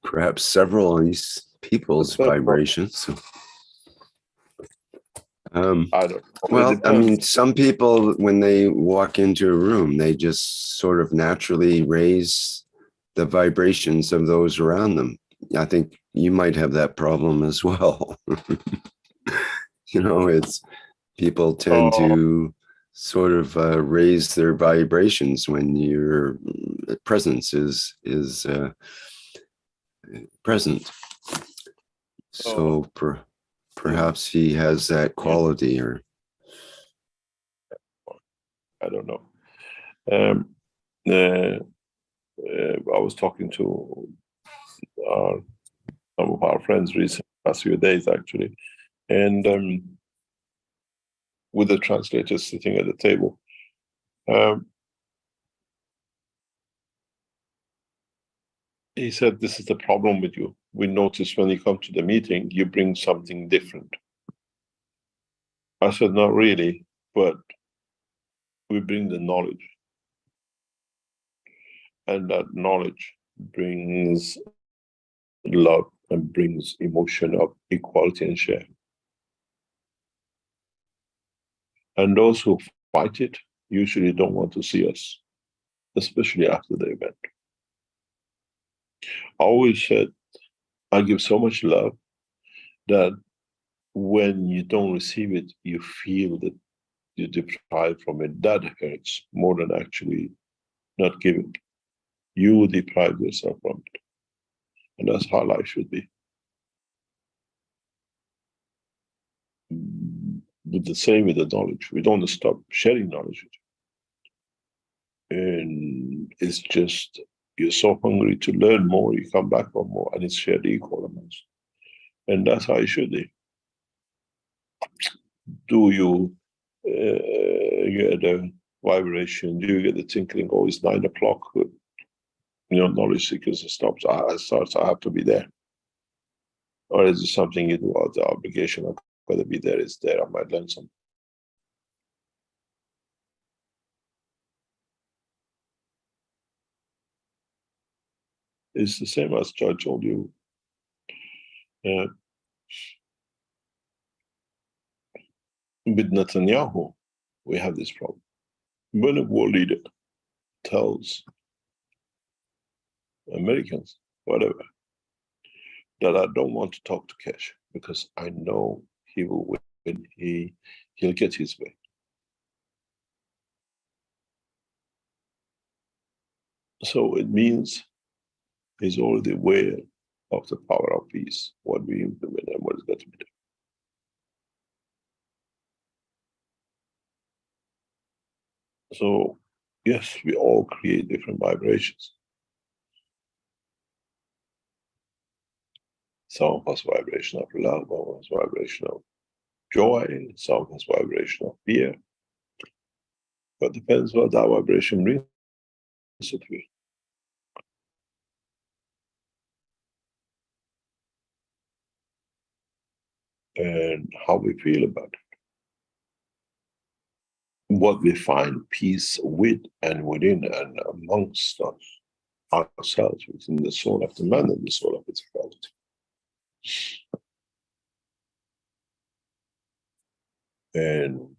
Perhaps several of these people's vibrations. I don't know. Well, I mean, some people, when they walk into a room, they just sort of naturally raise the vibrations of those around them. I think you might have that problem as well. It's people tend to sort of raise their vibrations when your presence is present. So perhaps he has that quality, or I don't know. I was talking to some of our friends recently, last few days actually, and with the translators sitting at the table. He said, this is the problem with you. We notice when you come to the meeting, you bring something different. I said, not really, but we bring the knowledge. And that knowledge brings love and brings emotion of equality and share. And those who fight it usually don't want to see us, especially after the event. I always said, I give so much love that when you don't receive it, you feel the you're deprived from it, that hurts more than actually not giving. You deprive yourself from it. And that's how life should be. But the same with the knowledge. We don't stop sharing knowledge. And it's just, you're so hungry to learn more, you come back for more, and it's shared equal amounts. And that's how it should be. Do you get a vibration? Do you get the tinkling? Oh, it's 9 o'clock. Knowledge seekers stops. I have to be there. Or is it something you do out the obligation? I've got to be there. It's there. I might learn something. It's the same as I told you. With Netanyahu, we have this problem. When a world leader tells Americans, whatever, that I don't want to talk to Keshe because I know he will win, he'll get his way. So it means he's already aware of the power of peace, what we implement and what is going to be done. So, yes, we all create different vibrations. Some of us vibration of love, some of us vibration of joy, some of us vibration of fear. But depends what that vibration brings to you. And how we feel about it. What we find peace with and within and amongst us, ourselves, within the soul of the man and the soul of physicality. And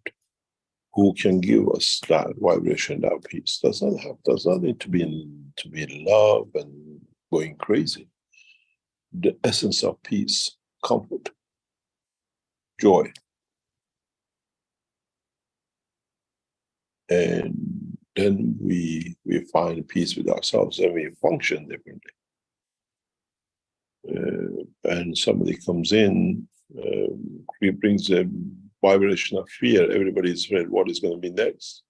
who can give us that vibration, that peace? Does not need to be in love and going crazy. The essence of peace, comfort, joy. And then we find peace with ourselves and we function differently. And somebody comes in, he brings a vibration of fear. Everybody's afraid what is going to be next.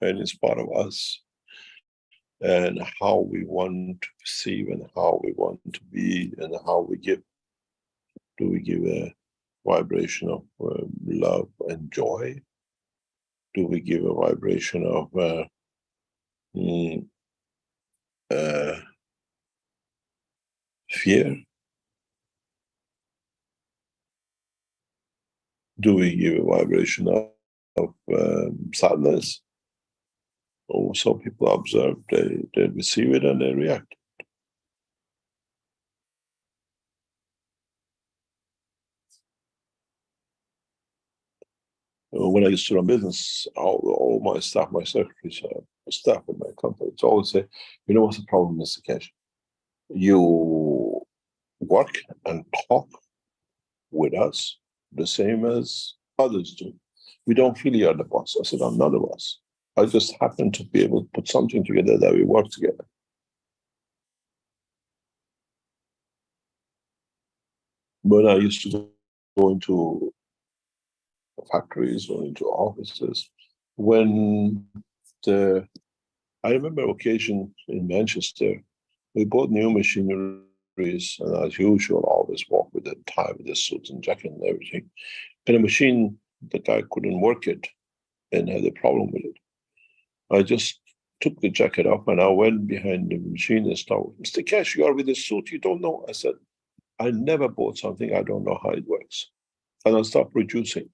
And it's part of us and how we want to perceive and how we want to be and how we give. Do we give a vibration of love and joy? Do we give a vibration of fear? Do we give a vibration of sadness? Or some people observe, they receive it and they react. When I used to run business, all my staff, my secretaries, staff in my company, it's always say, you know what's the problem, Mr. Keshe? You work and talk with us the same as others do. We don't feel you're the boss. I said, I'm not the boss. I just happen to be able to put something together that we work together. But I used to go into factories or into offices when I remember an occasion in Manchester, we bought new machineries, and as usual, always walk with the tie, with the suit and jacket and everything. And a machine, the guy couldn't work it and had a problem with it. I just took the jacket off and I went behind the machine and started, Mr. Keshe, you are with the suit, you don't know. I said, I never bought something, I don't know how it works. And I stopped producing.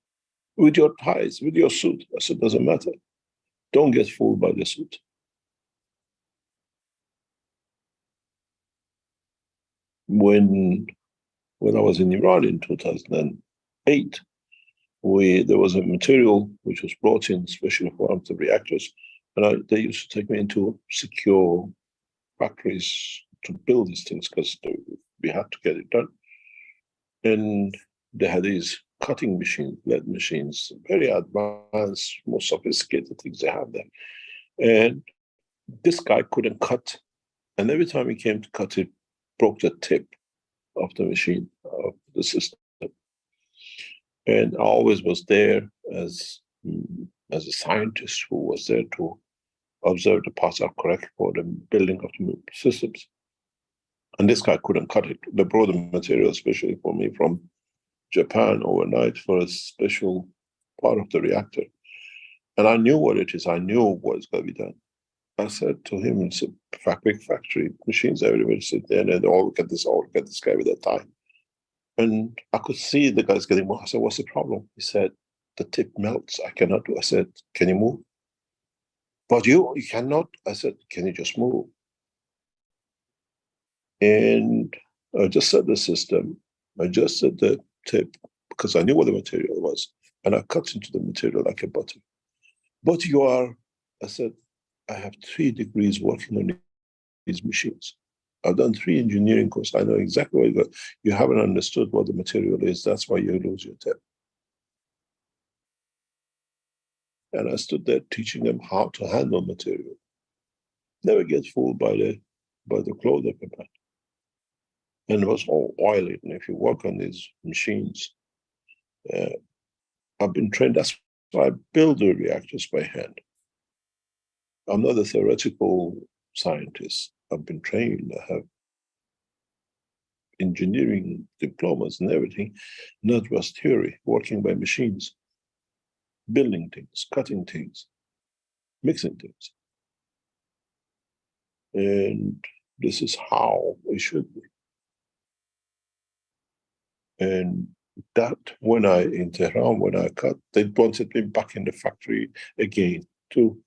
With your ties, with your suit. I said, doesn't matter. Don't get fooled by the suit. When I was in Iran in 2008, there was a material which was brought in, especially for the reactors, and they used to take me into secure factories to build these things because we had to get it done. And they had these cutting machines, lead machines, very advanced, more sophisticated things they have there. And this guy couldn't cut. And every time he came to cut, it broke the tip of the machine, of the system. And I always was there as a scientist who was there to observe the parts are correct for the building of the systems. And this guy couldn't cut it. They brought the material, especially for me, from Japan overnight for a special part of the reactor. And I knew what it is. I knew what's going to be done. I said to him, it's a big factory, machines everywhere sit there, and they all look at this guy with that time. And I could see the guy's getting more. I said, what's the problem? He said, the tip melts. I cannot do. I said, can you move? But you cannot. I said, can you just move? And I adjusted the system, I adjusted the tip, because I knew what the material was, and I cut into the material like a butter. But you are, I said, I have 3 degrees working on these machines. I've done 3 engineering courses. I know exactly what you got. You haven't understood what the material is. That's why you lose your tip. And I stood there teaching them how to handle material. Never get fooled by the clothes of the man. And it was all oily. And if you work on these machines, I've been trained. That's why I build the reactors by hand. I'm not a theoretical scientist. I've been trained. I have engineering diplomas and everything, not just theory, working by machines, building things, cutting things, mixing things. And this is how it should be. And that when in Tehran, when I cut, they wanted me back in the factory again too.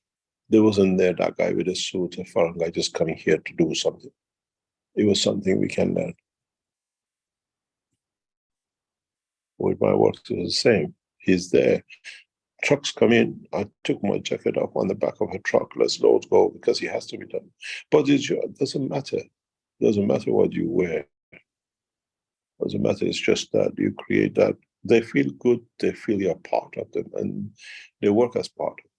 There wasn't there that guy with a suit, a foreign guy just coming here to do something. It was something we can learn. With my work, it was the same. He's there. Trucks come in. I took my jacket off on the back of a truck. Let's load go, because it has to be done. But it doesn't matter. It doesn't matter what you wear. It doesn't matter. It's just that you create that. They feel good. They feel you're part of them, and they work as part of it.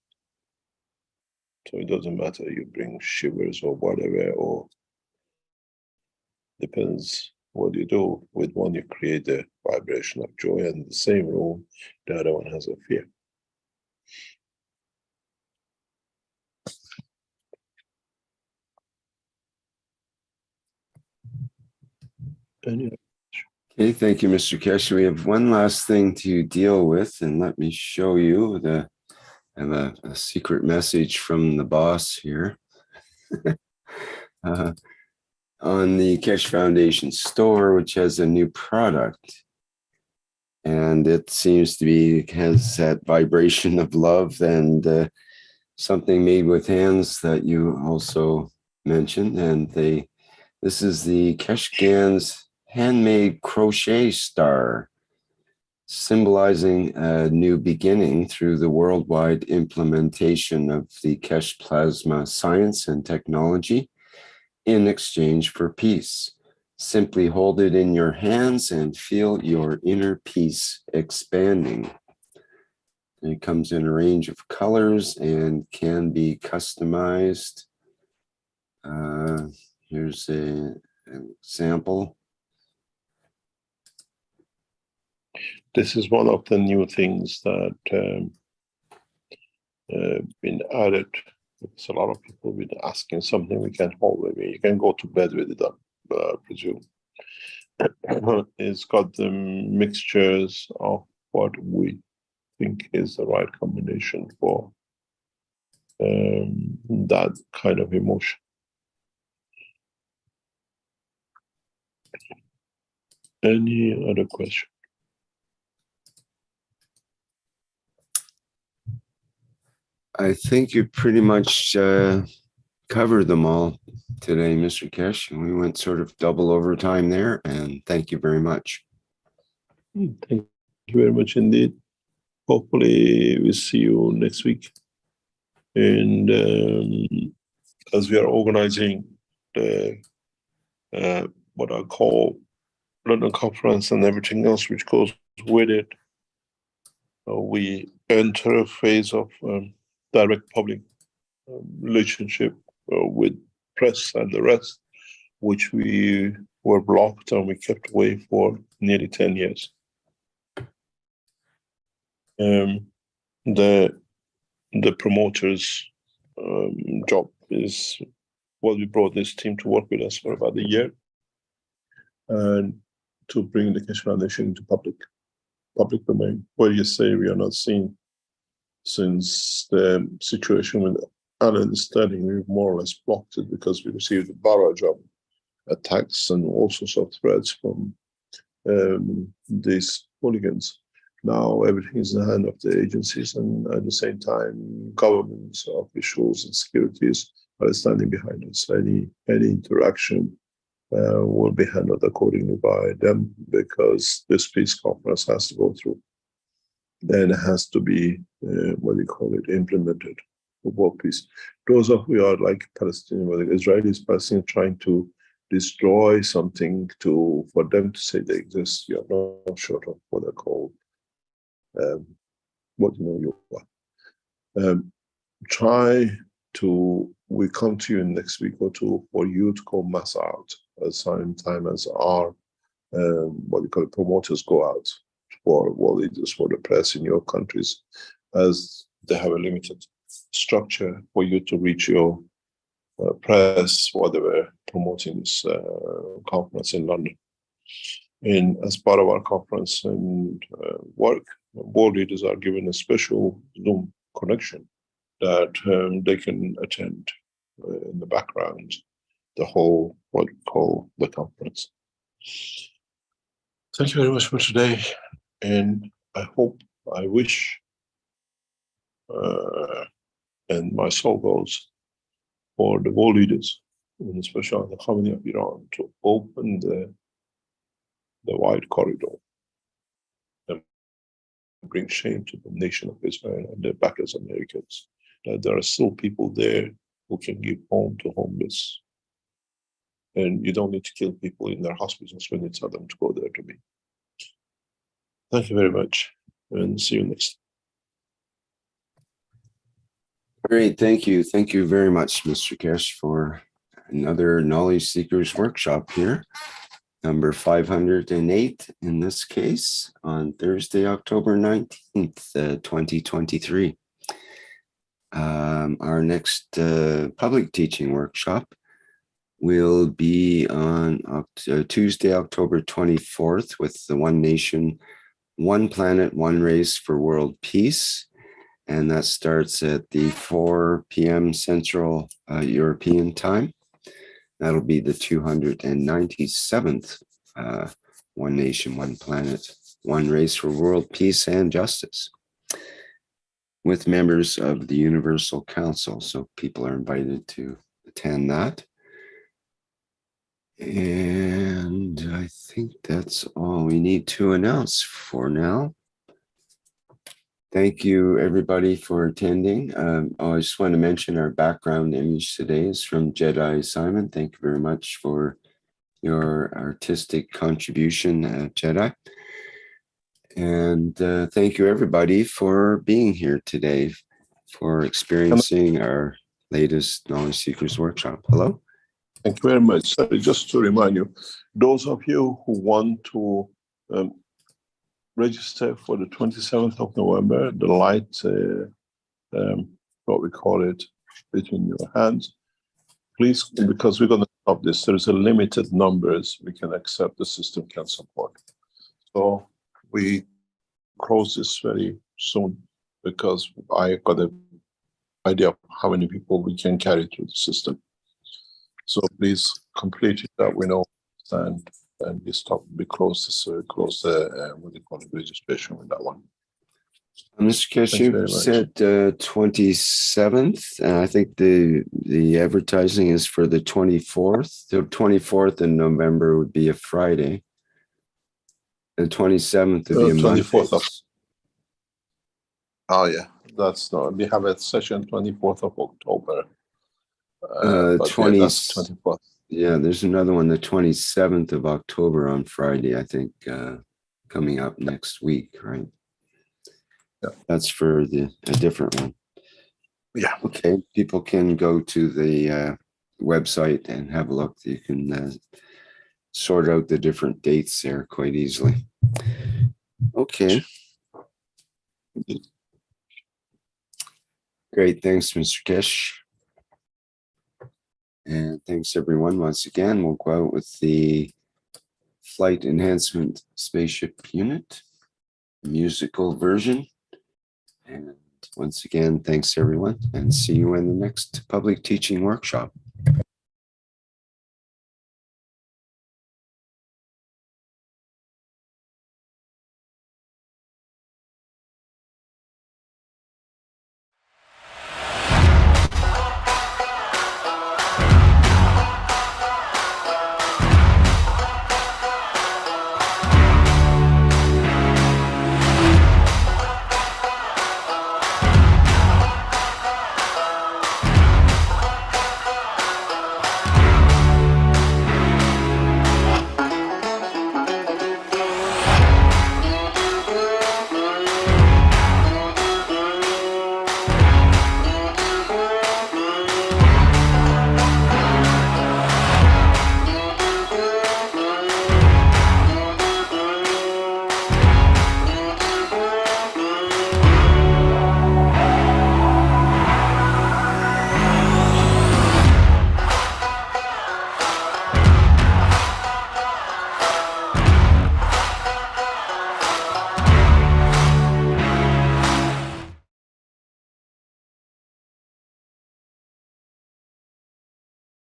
So it doesn't matter. You bring shivers or whatever, or depends what you do. With one, you create a vibration of joy, and in the same room, the other one has a fear. Anyway. Okay, thank you, Mr. Keshe. We have one last thing to deal with, and let me show you I have a secret message from the boss here. On the Keshe Foundation store, which has a new product. And it seems to be, has that vibration of love and something made with hands that you also mentioned. And this is the Keshe Gans handmade crochet star, symbolizing a new beginning through the worldwide implementation of the Keshe plasma science and technology in exchange for peace. Simply hold it in your hands and feel your inner peace expanding. It comes in a range of colors and can be customized. Here's an example. This is one of the new things that been added. Because a lot of people have been asking something we can hold with me. You can go to bed with it, I presume. It's got the mixtures of what we think is the right combination for that kind of emotion. Any other question? I think you pretty much covered them all today, Mr. Keshe. We went sort of double overtime there, and thank you very much. Thank you very much indeed. Hopefully we'll see you next week. And as we are organizing the what I call London conference and everything else which goes with it, we enter a phase of direct public relationship with press and the rest, which we were blocked and we kept away for nearly 10 years. The promoter's job is, well, we brought this team to work with us for about a year and to bring the Keshe Foundation into public domain, where you say we are not seen, since the situation with Alan studying, we've more or less blocked it because we received a barrage of attacks and all sorts of threats from these hooligans. Now everything is in the hand of the agencies, and at the same time, governments, officials, and securities are standing behind us. Any interaction will be handled accordingly by them, because this peace conference has to go through. Then it has to be, implemented for world peace. Those of we are like Palestinian, whether Israelis, Palestinians trying to destroy something for them to say they exist, you are not short of what they're called. We come to you in next week or two for you to call mass out at the same time as our promoters go out for world leaders, for the press in your countries, as they have a limited structure for you to reach your press while they were promoting this conference in London. And as part of our conference and work, world leaders are given a special Zoom connection that they can attend in the background the whole, what we call the conference. Thank you very much for today, and I wish, and my soul goes for the world leaders, and especially the Khamenei of Iran, to open the wide corridor and bring shame to the nation of Israel and their backers, Americans, that there are still people there who can give home to homeless. And you don't need to kill people in their hospitals when you tell them to go there to be. Thank you very much, and see you next. Great, thank you. Thank you very much, Mr. Keshe, for another Knowledge Seekers workshop here. Number 508 in this case, on Thursday, October 19th, 2023. Our next public teaching workshop will be on Tuesday, October 24th, with the One Nation, One Planet, One Race for World Peace. And that starts at the 4 p.m. Central European time. That'll be the 297th One Nation, One Planet, One Race for World Peace and Justice, with members of the Universal Council. So people are invited to attend that. And I think that's all we need to announce for now. Thank you, everybody, for attending. I just want to mention our background image today is from Jedi Simon. Thank you very much for your artistic contribution, Jedi. And thank you, everybody, for being here today, for experiencing our latest Knowledge Seekers workshop. Hello? Thank you very much. Just to remind you, those of you who want to register for the 27th of November, the light, what we call it, between your hands, please, because we're going to stop this. There's a limited numbers we can accept, the system can support. So we close this very soon, because I got an idea of how many people we can carry through the system. So please complete it, that we know, and we stop, we close the what do you call it, registration with that one. Mr. Keshe, you said 27th, and I think the advertising is for the 24th. The 24th in November would be a Friday. The 27th would be a Monday. 24th. Oh yeah, that's not. We have a session 24th of October. 24th. Yeah, there's another one, the 27th of October on Friday, I think, coming up next week, right? Yeah. That's for a different one. Yeah. Okay, people can go to the website and have a look. You can sort out the different dates there quite easily. Okay. Great, thanks, Mr. Kish. And thanks everyone once again. We'll go out with the Flight Enhancement Spaceship Unit, musical version. And once again, thanks everyone, and see you in the next public teaching workshop.